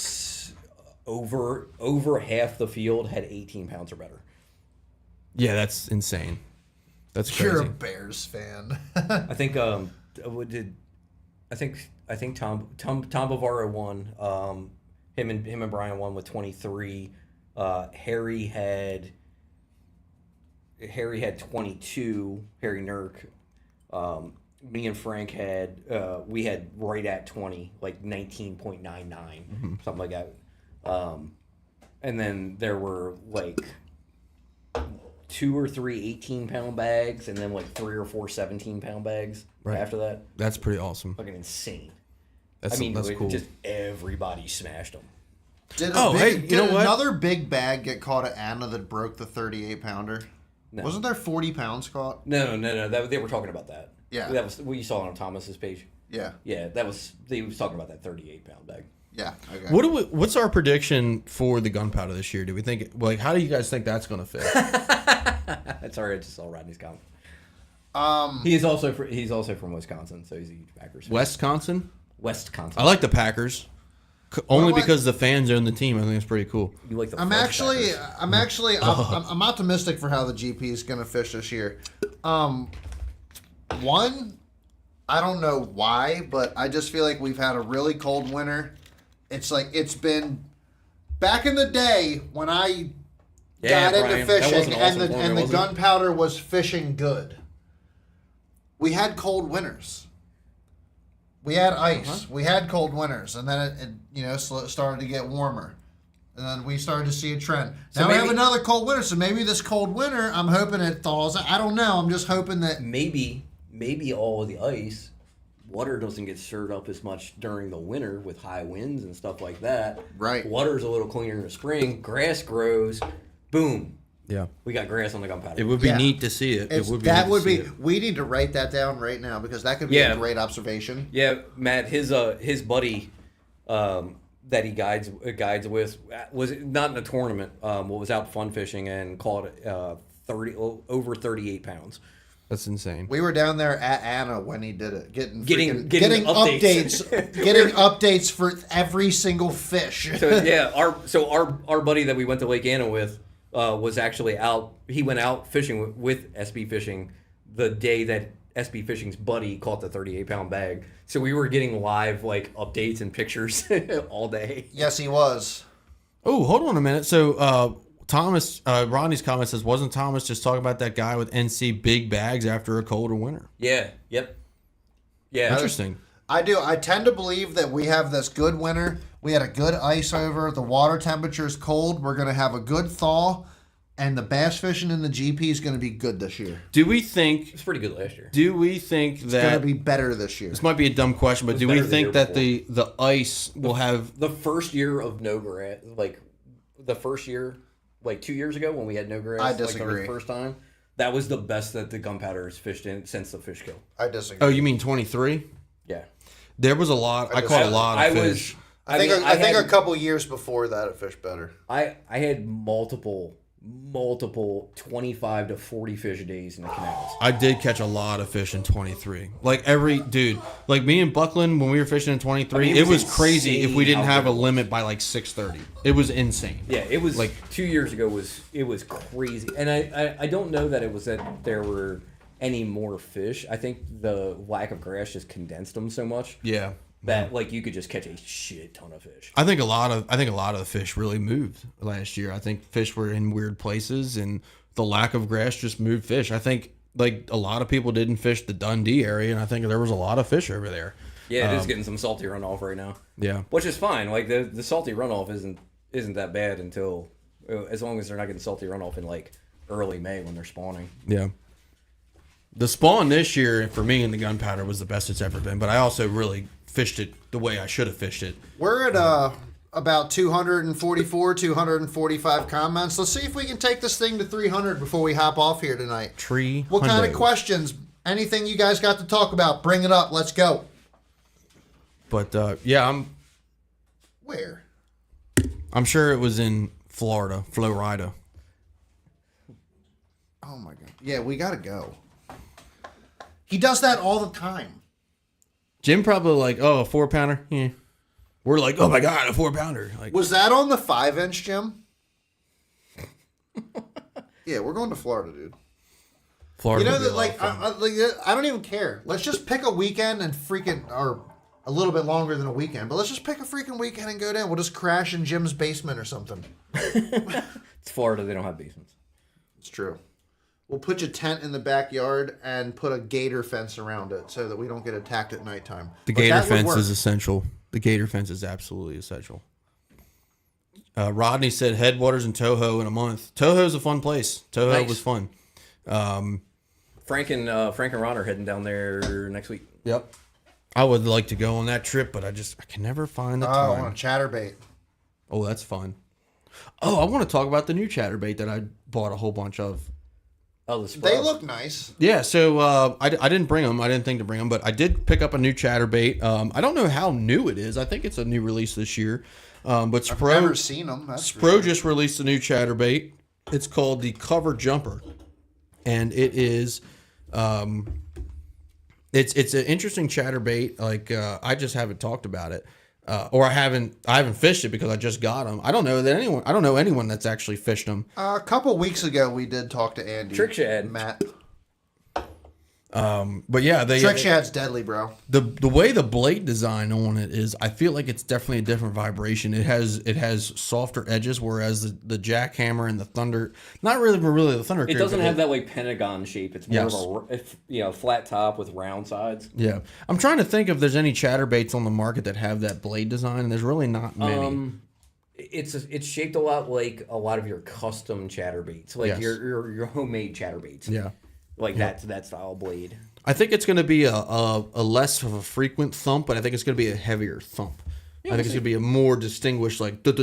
C: over half the field had 18 pounds or better.
A: Yeah, that's insane. That's crazy.
B: You're a Bears fan.
C: I think I think Tom Bavaro won. Him and Brian won with 23. Harry had 22. Harry Nurk. Me and Frank had we had right at 20, like 19.99, something like that. And then there were like 2 or 3 18-pound bags, and then like 3 or 4 17-pound bags after that.
A: That's pretty awesome.
C: Fucking insane.
A: That's cool.
C: Just everybody smashed them.
B: Did
A: you know what?
B: Another big bag get caught at Anna that broke the 38-pounder?
C: No.
B: Wasn't there 40 pounds caught?
C: No. They were talking about that.
B: Yeah.
C: That was what you saw on Thomas's page.
B: Yeah.
C: Yeah, they was talking about that 38-pound bag.
B: Yeah. Okay.
A: What's our prediction for the gunpowder this year? Do we think how do you guys think that's going to fit?
C: Sorry, I just saw Rodney's comment. He's also from Wisconsin, so he's a huge Packers fan.
A: Wisconsin.
C: I
A: like the Packers, only because the fans own the team. I think it's pretty cool.
C: You like the
B: I'm optimistic for how the GP is going to fish this year. One, I don't know why, but I just feel like we've had a really cold winter. It's like it's been back in the day when I got into fishing and the gunpowder was fishing good. We had cold winters. We had ice. We had cold winters, and then it started to get warmer, and then we started to see a trend. Now we have another cold winter, so maybe this cold winter, I'm hoping it thaws. I don't know. I'm just hoping that
C: maybe all of the ice, water doesn't get stirred up as much during the winter with high winds and stuff like that.
B: Right.
C: Water's a little cleaner in the spring. Grass grows. Boom.
A: Yeah.
C: We got grass on the gunpowder.
A: It would be neat to see it.
B: We need to write that down right now because that could be a great observation.
C: Yeah, Matt, his buddy that he guides with was not in a tournament, was out fun fishing and caught over 38 pounds.
A: That's insane.
B: We were down there at Anna when he did it, getting
C: updates.
B: Getting updates for every single fish.
C: So yeah, our buddy that we went to Lake Anna with was actually out. He went out fishing with SB Fishing the day that SB Fishing's buddy caught the 38-pound bag. So we were getting live updates and pictures all day.
B: Yes, he was.
A: Oh, hold on a minute. So Thomas, Ronnie's comment says, wasn't Thomas just talking about that guy with NC big bags after a colder winter?
C: Yeah. Yep. Yeah.
A: Interesting.
B: I do. I tend to believe that we have this good winter. We had a good ice over. The water temperature is cold. We're going to have a good thaw. And the bass fishing in the GP is going to be good this year.
A: Do we think...
C: It's pretty good last year.
A: Do we think
B: It's
A: that...
B: going to be better this year.
A: This might be a dumb question, but do we
C: better the
A: think
C: year
A: that the ice will have...
C: The first year of no grass, like the first year, like 2 years ago when we had no grass,
B: I
C: like
B: disagree.
C: the first time, that was the best that the gunpowder has fished in since the fish kill.
B: I disagree.
A: Oh, you mean 23?
C: Yeah.
A: There was a lot... I caught a lot of fish.
B: I think a couple years before that it fished better.
C: I had multiple 25 to 40 fish days in the canals.
A: I did catch a lot of fish in 23. Like me and Buckland, when we were fishing in 23,
C: I mean,
A: it was crazy if we
C: insane
A: didn't
C: how
A: have a
C: good it was.
A: limit by like 6:30. It was insane.
C: Yeah, it was
A: Like-
C: like 2 years ago it was crazy. And I don't know that it was that there were any more fish. I think the lack of grass just condensed them so much
A: Yeah.
C: that like you could just catch a shit ton of fish.
A: I think a lot of the fish really moved last year. I think fish were in weird places, and the lack of grass just moved fish. I think like a lot of people didn't fish the Dundee area, and I think there was a lot of fish over there.
C: Yeah, it is getting some salty runoff right now.
A: Yeah.
C: Which is fine. Like the salty runoff isn't that bad until as long as they're not getting salty runoff in like early May when they're spawning.
A: Yeah. The spawn this year for me in the gunpowder was the best it's ever been, but I also really fished it the way I should have fished it.
B: We're at about 244, 245 comments. Let's see if we can take this thing to 300 before we hop off here tonight. What kind of questions? Anything you guys got to talk about? Bring it up. Let's go.
A: But yeah,
B: Where?
A: I'm sure it was in Florida.
B: Oh my god. Yeah, we gotta go. He does that all the time.
A: Jim probably like, oh, a 4-pounder? Yeah. We're like, oh my god, a 4-pounder. Like,
B: Was that on the 5-inch, Jim? Yeah, we're going to Florida, dude.
A: Florida.
B: You know
A: would be
B: that,
A: a lot of fun.
B: I don't even care. Let's just pick a weekend and or a little bit longer than a weekend, but let's just pick a freaking weekend and go down. We'll just crash in Jim's basement or something.
C: It's Florida, they don't have basements.
B: It's true. We'll put your tent in the backyard and put a gator fence around it so that we don't get attacked at nighttime.
A: The
B: But
A: gator
B: that would
A: fence
B: work.
A: is essential. The gator fence is absolutely essential. Rodney said Headwaters and Toho in a month. Toho's a fun place. Toho
C: Nice.
A: was fun.
C: Frank and Ron are heading down there next week.
A: Yep. I would like to go on that trip, but I can never find the
B: Oh,
A: time.
B: on a chatterbait.
A: Oh, that's fun. Oh, I want to talk about the new chatterbait that I bought a whole bunch of.
C: Oh, the
B: They
C: Sprung.
B: look nice.
A: Yeah, so I didn't bring them. I didn't think to bring them, but I did pick up a new chatterbait. I don't know how new it is. I think it's a new release this year. But
B: I've never seen them. That's for
A: Spro
B: sure.
A: just released a new chatterbait. It's called the Cover Jumper, and it is it's an interesting chatterbait. Like I just haven't talked about it, or I haven't fished it because I just got them. I don't know anyone that's actually fished them.
B: A couple weeks ago, we did talk to Andy.
C: Trick Shad.
B: Matt.
A: But yeah,
B: Trick Shad's deadly, bro.
A: The way the blade design on it is, I feel like it's definitely a different vibration. It has softer edges, whereas the jackhammer and the thunder, not really the thunder.
C: It doesn't have that like pentagon shape. It's more
A: Yes.
C: of a flat top with round sides.
A: Yeah, I'm trying to think if there's any chatterbaits on the market that have that blade design, and there's really not many.
C: It's shaped a lot like a lot of your custom chatterbaits, like
A: Yes.
C: your homemade chatterbaits.
A: Yeah.
C: Like that style blade.
A: I think it's going to be a less of a frequent thump, but I think it's going to be a heavier thump. I think it's going to be a more distinguished, like, but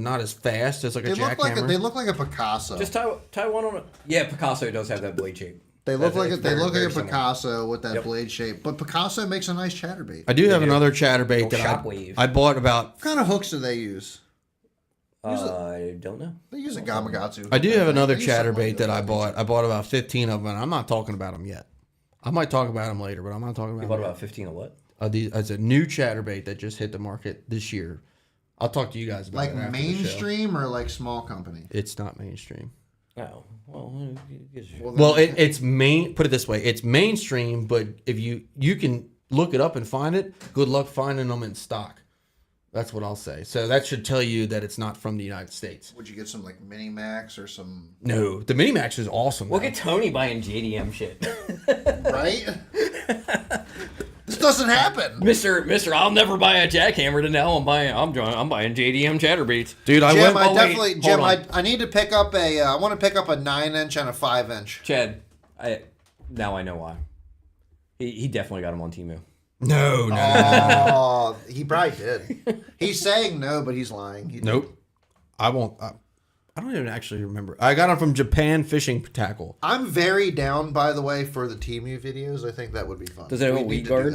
A: not as fast as like a jackhammer.
B: They look like a Picasso.
C: Just tie one on it. Yeah, Picasso does have that blade shape.
B: They look like
C: It's
B: they
C: very,
B: look like
C: very
B: a
C: similar.
B: Picasso with that blade shape. But Picasso makes a nice chatterbait.
A: I do have another chatterbait that
C: Shockwave.
A: I bought about.
B: What kind of hooks do they use?
C: I don't know.
B: They use a Gamakatsu.
A: I do have another
B: They use something
A: chatterbait
B: like
A: that I bought. I bought about 15 of them, and I'm not talking about them yet. I might talk about them later, but I'm not talking about
C: You
A: them
C: bought
A: yet.
C: about 15 of what?
A: It's a new chatterbait that just hit the market this year. I'll talk to you guys about
B: Like
A: it after the show.
B: mainstream or like small company?
A: It's not mainstream.
C: Oh, well,
A: Well, it's main. Put it this way: it's mainstream, but if you can look it up and find it, good luck finding them in stock. That's what I'll say. So that should tell you that it's not from the United States.
B: Would you get some like Mini Max or some?
A: No, the Minimax is awesome.
C: look
A: though.
C: at Tony buying JDM shit.
B: Right? This doesn't happen.
C: Mister, I'll never buy a jackhammer. And now I'm buying JDM chatterbaits.
A: Dude, I
B: Jim,
A: went.
B: I need to pick up I want to pick up a 9-inch and a 5-inch.
C: Chad, now I know why. He definitely got him on Temu.
A: No.
B: Oh, he probably did. He's saying no, but he's lying. He
A: Nope. I won't. I don't even actually remember. I got them from Japan Fishing Tackle.
B: I'm very down, by the way, for the Temu videos. I think that would be fun.
C: Does it have a weed guard?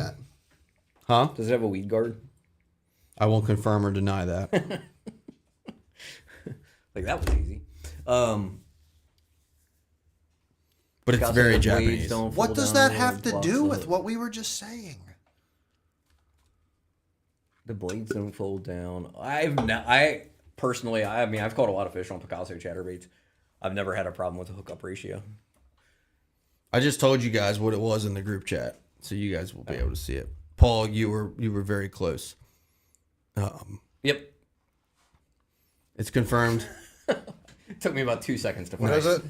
A: Huh?
C: Does it have a weed guard?
A: I won't confirm or deny that.
C: Like, that was easy.
A: But it's very Japanese.
B: What does that have to do with what we were just saying?
C: The blades don't fold down. Personally, I've caught a lot of fish on Picasso chatterbaits. I've never had a problem with the hookup ratio.
A: I just told you guys what it was in the group chat, so you guys will be able to see it. Paul, you were very close.
C: Yep.
A: It's confirmed.
C: It took me about 2 seconds to find
B: What is it?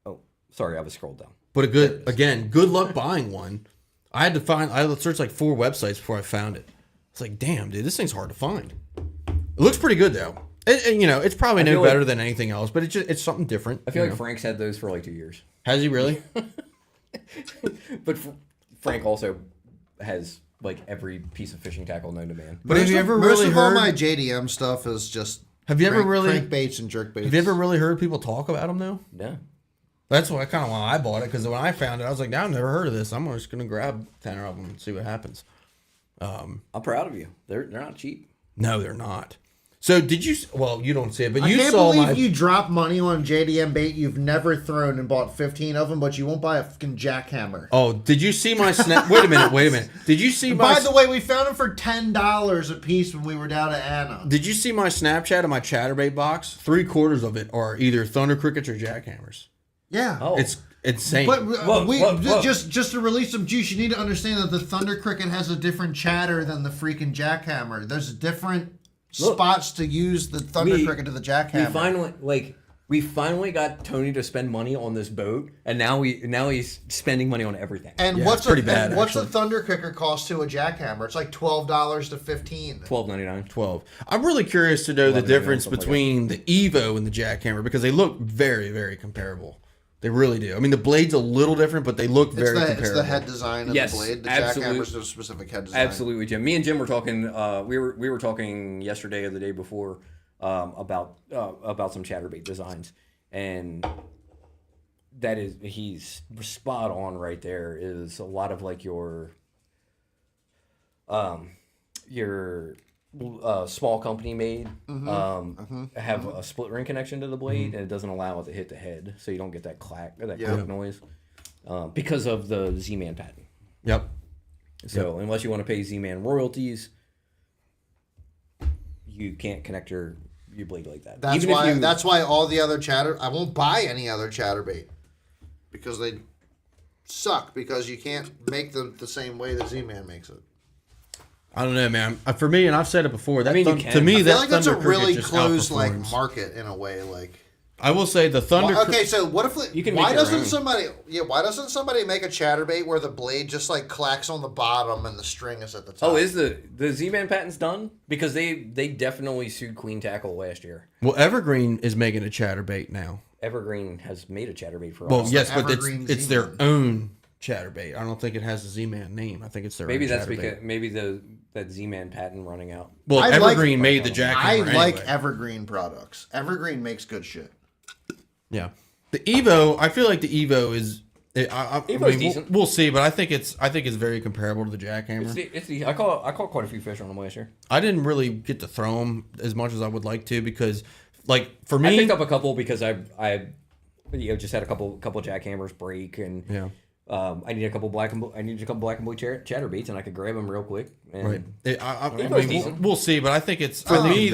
C: Oh, sorry, I was scrolled down.
A: But good luck buying one. I had to search like 4 websites before I found it. It's like, damn, dude, this thing's hard to find. It looks pretty good though. It's probably no better than anything else, but it's something different.
C: I feel like Frank's had those for like 2 years.
A: Has he really?
C: But Frank also has like every piece of fishing tackle known to man.
A: But have you ever
B: most
A: really
B: of all
A: heard?
B: my JDM stuff is just crank baits and jerk baits.
A: Have you ever really heard people talk about them though?
C: No.
A: That's why I bought it, because when I found it, I was like, I've never heard of this. I'm just gonna grab 10 of them and see what happens.
C: I'm proud of you. They're not cheap.
A: No, they're not. So did you? Well, you don't see it, but
B: I
A: you
B: can't
A: saw
B: believe you drop money on JDM bait you've never thrown and bought 15 of them, but you won't buy a fucking jackhammer.
A: Oh, did you see my snap? Wait a minute. Did you see my?
B: By the way, we found them for $10 a piece when we were down at Anna.
A: Did you see my Snapchat of my chatterbait box? 3/4 of it are either thunder crickets or jackhammers.
B: Yeah.
C: Oh.
A: It's insane.
B: But
C: Whoa.
B: just to release some juice, you need to understand that the thunder cricket has a different chatter than the freaking jackhammer. There's different spots to use the thunder cricket to the jackhammer.
C: We finally got Tony to spend money on this boat, and now he's spending money on everything.
B: And
A: Yeah,
B: what's
A: it's pretty bad,
B: what's a
A: actually.
B: thunder cricket cost to a jackhammer? It's like $12 to $15.
C: $12.99.
A: 12. I'm really curious to know the
C: 11.99,
A: difference
C: something like
A: between the Evo and the jackhammer, because they look very, very comparable. They really do. I mean, the blade's a little different, but they look very comparable.
B: It's the head design of
C: Yes,
B: the blade. The
C: absolutely.
B: jackhammer's a specific head design.
C: Absolutely, Jim. Me and Jim were talking. We were talking yesterday or the day before about some chatterbait designs, and he's spot on right there. Is a lot of like your small company made have a split ring connection to the blade, and it doesn't allow it to hit the head, so you don't get that click noise because of the Z-Man patent.
A: Yep.
C: So unless you want to pay Z-Man royalties, you can't connect your blade like that.
B: That's why all the other I won't buy any other chatterbait because they suck, because you can't make them the same way that Z-Man makes it.
A: I don't know, man. For me, and I've said it before, that
C: you
A: to
C: can.
A: me,
B: I feel
A: that
B: like that's a
A: thunder cricket
B: really
A: just
B: closed
A: outperforms.
B: market in a way. Like,
A: I will say the thunder.
B: okay, so what if
C: You can
B: why
C: make your
B: doesn't
C: own.
B: why doesn't somebody make a chatterbait where the blade just like clacks on the bottom and the string is at the top?
C: Oh, is the Z-Man patent's done? Because they definitely sued Queen Tackle last year.
A: Well, Evergreen is making a chatterbait now.
C: Evergreen has made a chatterbait for
A: Well,
C: us.
A: yes, but
B: Evergreen
A: it's their
B: Z-Man.
A: own chatterbait. I don't think it has a Z-Man name. I think it's their
C: Maybe
A: own
C: that's
A: chatterbait.
C: because that Z-Man patent running out.
A: Well,
B: I
A: Evergreen
B: like-
A: made the jackhammer.
B: I like
A: anyway.
B: Evergreen products. Evergreen makes good shit.
A: Yeah, the Evo. I feel like the Evo is.
C: Evo's decent.
A: We'll see, but I think it's very comparable to the jackhammer.
C: I caught quite a few fish on them last year.
A: I didn't really get to throw them as much as I would like to, because, like, for
C: I
A: me,
C: picked up a couple because I just had a couple jackhammers break, and
A: yeah,
C: I needed a couple black and blue chatterbaits, and I could grab them real quick. And
A: right.
C: Evo's decent.
A: We'll see, but I think it's for me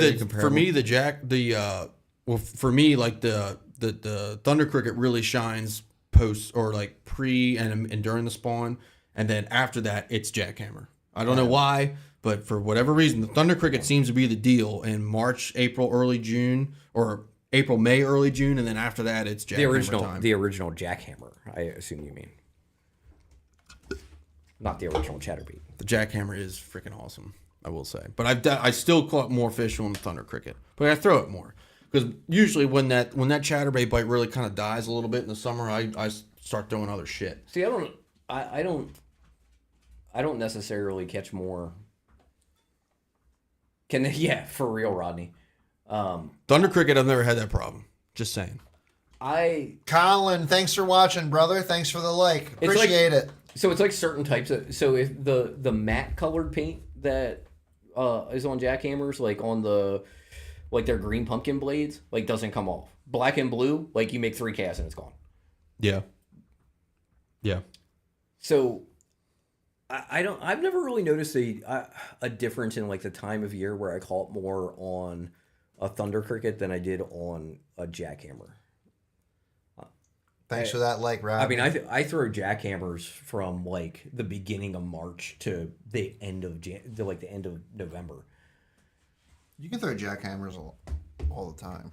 A: the Thunder Cricket really shines post or like pre and during the spawn, and then after that it's jackhammer. I don't know why, but for whatever reason, the Thunder Cricket seems to be the deal in March, April, early June, or April, May, early June, and then after that it's jackhammer time.
C: The original jackhammer, I assume you mean. not the original chatterbait.
A: The jackhammer is freaking awesome, I will say. But I still caught more fish on the thunder cricket, but I throw it more because usually when that chatterbait bite really kind of dies a little bit in the summer, I start throwing other shit.
C: See, I don't necessarily catch more. Yeah, for real, Rodney.
A: Thunder cricket, I've never had that problem. Just saying.
B: Colin, thanks for watching, brother. Thanks for the like. Appreciate it.
C: So it's like certain types of. So if the matte colored paint that is on jackhammers, like on their green pumpkin blades, like doesn't come off. Black and blue, like you make 3 casts and it's gone.
A: Yeah. Yeah.
C: So I've never really noticed a difference in like the time of year where I caught more on a thunder cricket than I did on a jackhammer.
B: Thanks for that like, Rob.
C: I mean, I throw jackhammers from like the beginning of March to the end of the end of November.
B: You can throw jackhammers all the time.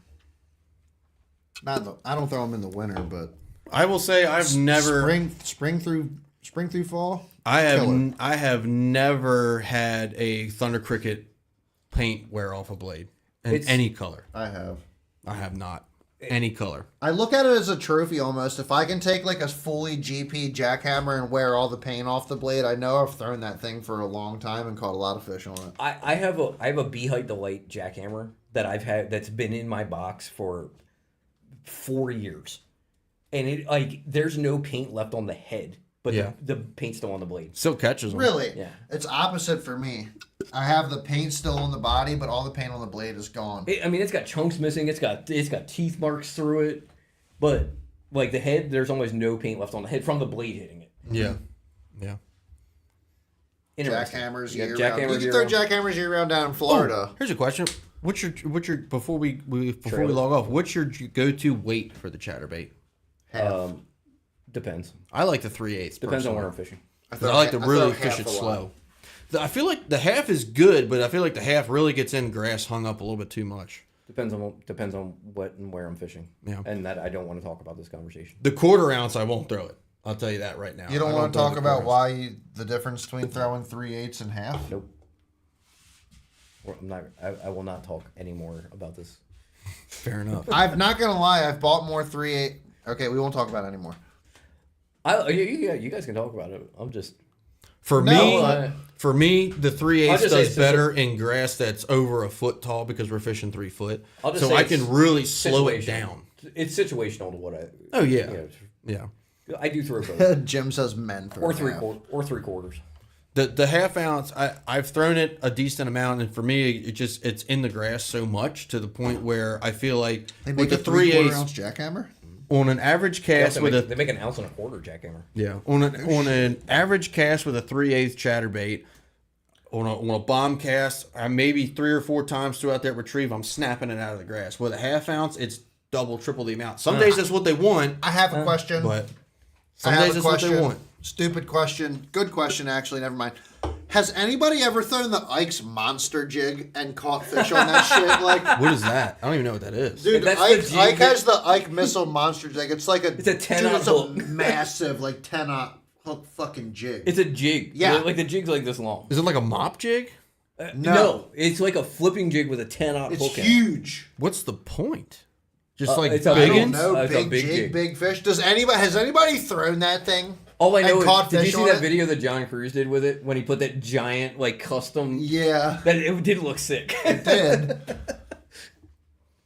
B: I don't throw them in the winter, but
A: I will say I've never
B: spring through fall.
A: I have never had a thunder cricket paint wear off a blade in any color.
B: I have
A: not any color.
B: I look at it as a trophy almost. If I can take like a fully GP jackhammer and wear all the paint off the blade, I know I've thrown that thing for a long time and caught a lot of fish on it.
C: I have a Bee Height Delight jackhammer that I've had that's been in my box for 4 years, and it like there's no paint left on the head, but the paint's still on the blade.
A: Still catches them.
B: Really?
C: Yeah.
B: It's opposite for me. I have the paint still on the body, but all the paint on the blade is gone.
C: I mean, it's got chunks missing. It's got teeth marks through it, but like the head, there's almost no paint left on the head from the blade hitting it.
A: Yeah. Yeah.
B: Jackhammers year round.
C: Jackhammers
B: You can throw jackhammers year round down in Florida.
A: Oh, here's a question. What's your before we log off? What's your go-to weight for the chatterbait?
C: Depends.
A: I like the 3/8.
C: Depends on where I'm fishing.
A: I like to really fish it slow. I feel like the half is good, but I feel like the half really gets in grass hung up a little bit too much.
C: Depends on what and where I'm fishing.
A: Yeah.
C: And that I don't want to talk about this conversation.
A: The 1/4 ounce, I won't throw it. I'll tell you that right now.
B: You don't want to talk about the difference between throwing 3/8 and half?
C: Nope. I will not talk anymore about this.
A: Fair enough.
B: I'm not gonna lie. I've bought more 3/8. Okay, we won't talk about it anymore.
C: You guys can talk about it. I'm just
A: For me, the 3/8 does better in grass that's over a foot tall because we're fishing 3 foot. So I can really slow it down.
C: It's situational to what I.
A: Oh yeah, yeah.
C: I do throw both.
B: Jim says men throw
C: or 3/4.
A: The half ounce, I've thrown it a decent amount, and for me, it's in the grass so much to the point where I feel like
B: they make
A: with
B: a
A: the 3/8
B: ounce jackhammer
A: on an average cast
C: they make an ounce and a quarter jackhammer.
A: Yeah, on an average cast with a 3/8 chatterbait, on a bomb cast, I maybe 3 or 4 times throughout that retrieve, I'm snapping it out of the grass. With a half ounce, it's double, triple the amount. Some days that's what they want.
B: I have a question,
A: but some days that's what they want.
B: Stupid question. Good question, actually. Never mind. Has anybody ever thrown the Ike's monster jig and caught fish on that shit? Like,
A: what is that? I don't even know what that is.
B: Dude, Ike has the Ike missile monster jig. It's like
C: it's a 10-aught
B: It's a massive, like 10-aught hook fucking jig.
C: It's a jig.
B: Yeah.
C: Like the jig's like this long.
A: Is it like a mop jig?
C: No. It's like a flipping jig with a 10-aught hook.
B: It's huge.
A: What's the point? Just like
C: it's
A: big
B: I don't
A: ones?
B: know. Big jig, big fish. Has anybody thrown that thing?
C: All I know is, did you see that
B: it?
C: video that John Cruz did with it when he put that giant like custom?
B: Yeah,
C: that it did look sick.
B: It did.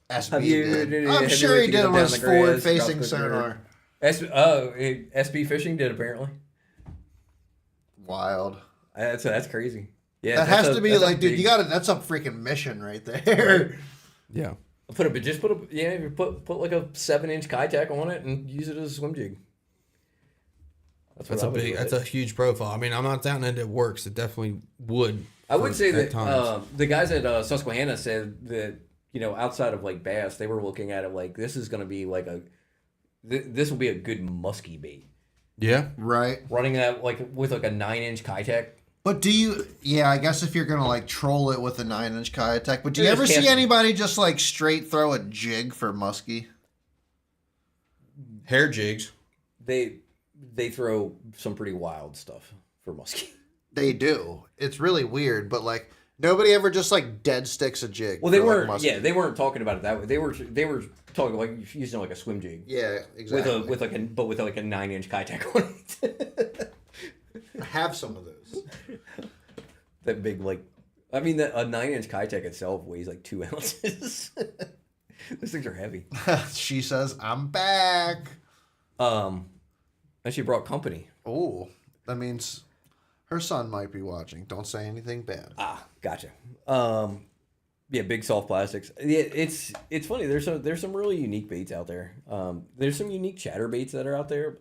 B: SB did. I'm sure he did it with his forward-facing sonar.
C: SB Fishing did apparently.
B: Wild.
C: That's crazy. Yeah,
B: that has to be like, dude, you got it. That's a freaking mission right there.
C: Right.
A: Yeah.
C: Put like a 7-inch Kitech on it and use it as a swim jig.
A: That's a huge profile. I mean, I'm not doubting that it works. It definitely would.
C: I would say that the guys at Susquehanna said that, outside of like bass, they were looking at it like this is going to be like this will be a good musky bait.
A: Yeah.
B: Right.
C: Running that like with like a 9-inch Kitech.
B: But I guess if you're going to like troll it with a 9-inch Kitech, but do you ever see anybody just like straight throw a jig for muskie?
A: Hair jigs.
C: They throw some pretty wild stuff for muskie.
B: They do. It's really weird, but like nobody ever just like dead sticks a jig.
C: Well, they
B: for,
C: weren't.
B: like, muskie.
C: Yeah, they weren't talking about it that way. They were talking like using like a swim jig.
B: Yeah, exactly.
C: With like a 9-inch Kitech on it.
B: I have some of those.
C: That big like, I mean, a 9-inch Kitech itself weighs like 2 ounces. Those things are heavy.
B: She says, "I'm back."
C: And she brought company.
B: Oh, that means her son might be watching. Don't say anything bad.
C: Ah, gotcha. Yeah, big soft plastics. Yeah, it's funny. There's some really unique baits out there. There's some unique chatter baits that are out there.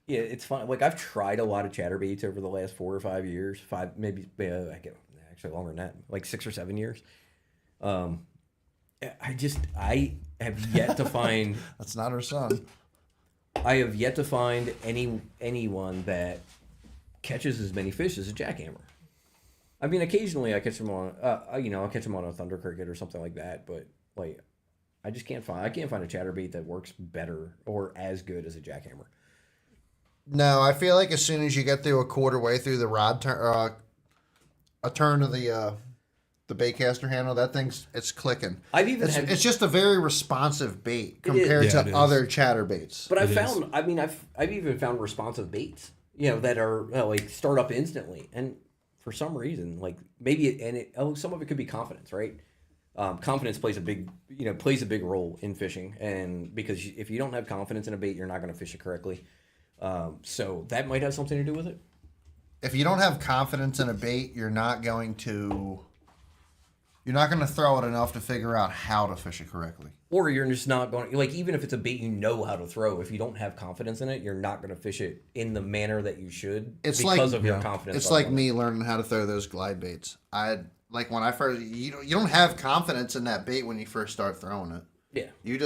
C: It's fun. Like I've tried a lot of chatter baits over the last 4 or 5 years. I get actually longer than that, like 6 or 7 years. I have yet to find.
B: That's not her son.
C: I have yet to find anyone that catches as many fish as a jackhammer. I mean, occasionally I catch them on, I'll catch them on a thunder cricket or something like that. But like, I can't find a chatterbait that works better or as good as a jackhammer.
B: No, I feel like as soon as you get through a quarter way through the rod turn, a turn of the baitcaster handle, that it's clicking. It's just a very responsive bait compared to other chatterbaits.
C: But I've even found responsive baits, that are like start up instantly, and for some reason, like some of it could be confidence, right? Confidence plays a big role in fishing, and because if you don't have confidence in a bait, you're not going to fish it correctly. So that might have something to do with it.
B: If you don't have confidence in a bait, you're not going to throw it enough to figure out how to fish it correctly.
C: Or you're just not going, like, even if it's a bait you know how to throw, if you don't have confidence in it, you're not going to fish it in the manner that you should because of your confidence.
B: It's like me learning how to throw those glide baits. When I first, you don't have confidence in that bait when you first start throwing it.
C: Yeah.
B: You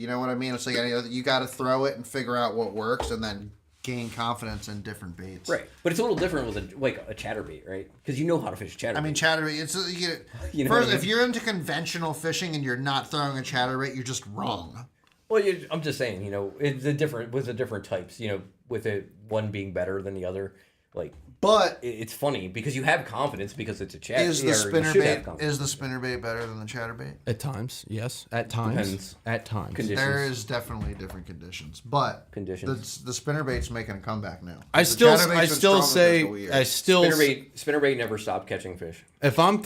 B: know what I mean? It's like you got to throw it and figure out what works and then gain confidence in different baits.
C: Right. But it's a little different with a chatterbait, right? Because you know how to fish a chatterbait.
B: I mean, chatterbait, if you're into conventional fishing and you're not throwing a chatterbait, you're just wrong.
C: Well, I'm just saying, it's the different types, with it one being better than the other. Like,
B: but
C: it's funny because you have confidence because it's a chat.
B: Is the spinnerbait better than the chatterbait?
A: At times, yes. At times,
C: depends.
A: At times,
C: Conditions.
B: There is definitely different conditions, but the spinnerbait's making a comeback now.
A: I still say
C: spinnerbait never stopped catching fish.
A: If I'm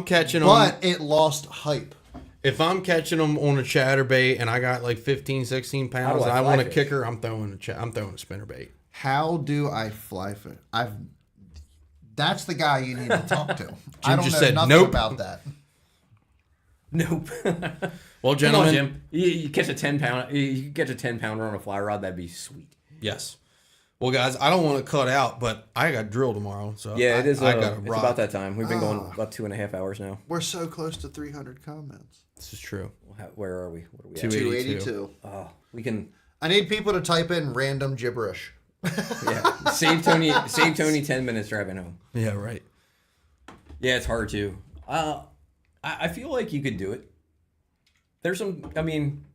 A: catching them,
B: but it lost hype.
A: If I'm catching them on a chatterbait and I got like 15, 16 pounds and I want a kicker, I'm throwing a spinnerbait.
B: How do I fly fish? That's the guy you need to talk to. I don't know nothing about that.
C: Nope.
A: Well, gentlemen,
C: come on, Jim. You catch a 10-pound. You catch a 10-pounder on a fly rod. That'd be sweet.
A: Yes. Well, guys, I don't want to cut out, but I got drill tomorrow, so
C: yeah, it is.
A: I got
C: it's about that time. We've been going about 2.5 hours now.
B: We're so close to 300 comments.
A: This is true.
C: Where are we? What are we at?
B: 282.
C: Oh, we can.
B: I need people to type in random gibberish.
C: Yeah, save Tony 10 minutes driving home.
A: Yeah, right.
C: Yeah, it's hard to. I feel like you could do it. There's some. I mean,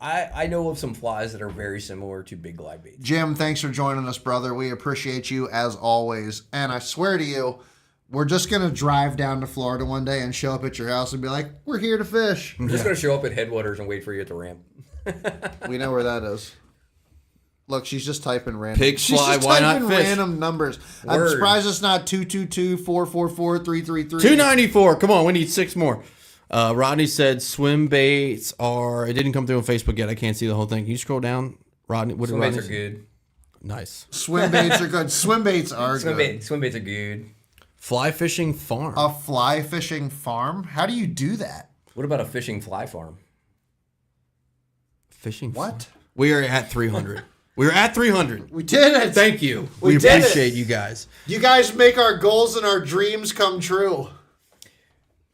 C: I know of some flies that are very similar to big glide baits.
B: Jim, thanks for joining us, brother. We appreciate you as always. And I swear to you, we're just going to drive down to Florida one day and show up at your house and be like, we're here to fish.
C: I'm just going to show up at Headwaters and wait for you at the ramp.
B: We know where that is. Look, she's just typing random.
A: Pig fly, why not fish?
B: Random numbers.
C: Word.
B: I'm surprised it's not 222-444-333.
A: 294. Come on, we need 6 more. Rodney said swim baits are. It didn't come through on Facebook yet. I can't see the whole thing. Can you scroll down, Rodney? What
C: Swim
A: did
C: baits
A: Rodney
C: are
A: say?
C: good.
B: Nice. Swim baits are good. Swim baits are good.
C: Swim baits are good.
A: Fly fishing farm.
B: A fly fishing farm? How do you do that?
C: What about a fishing fly farm?
A: Fishing.
B: What?
A: Farm? We are at 300. We're at 300.
B: We did it.
A: Thank you.
B: We
A: We
B: did
A: appreciate
B: it.
A: you guys.
B: You guys make our goals and our dreams come true.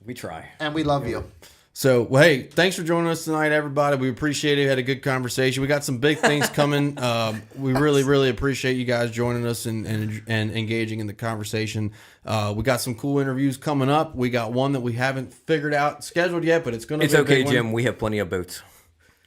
C: We try.
B: And we love you.
A: So, well, hey, thanks for joining us tonight, everybody. We appreciate it. We had a good conversation. We got some big things coming. We really, really appreciate you guys joining us and engaging in the conversation. We got some cool interviews coming up. We got one that we haven't figured out scheduled yet, but it's going to be
C: It's okay,
A: a good
C: Jim.
A: one.
C: We have plenty of boats.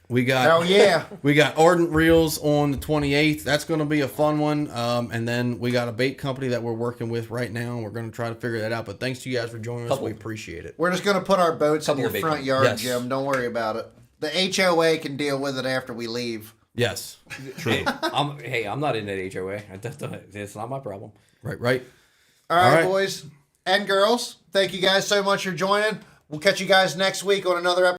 A: We got
B: Hell yeah.
A: we got Ardent Reels on the 28th. That's going to be a fun one. And then we got a bait company that we're working with right now. And we're going to try to figure that out. But thanks to you guys for joining us. We appreciate it.
B: We're just going to put our boats in your
C: of bait
B: front
C: companies.
B: yard,
A: Yes.
B: Jim. Don't worry about it. The HOA can deal with it after we leave.
A: Yes. True.
C: I'm not in that HOA. It's not my problem.
A: Right.
B: All right,
A: right.
B: boys and girls. Thank you guys so much for joining. We'll catch you guys next week on another episode.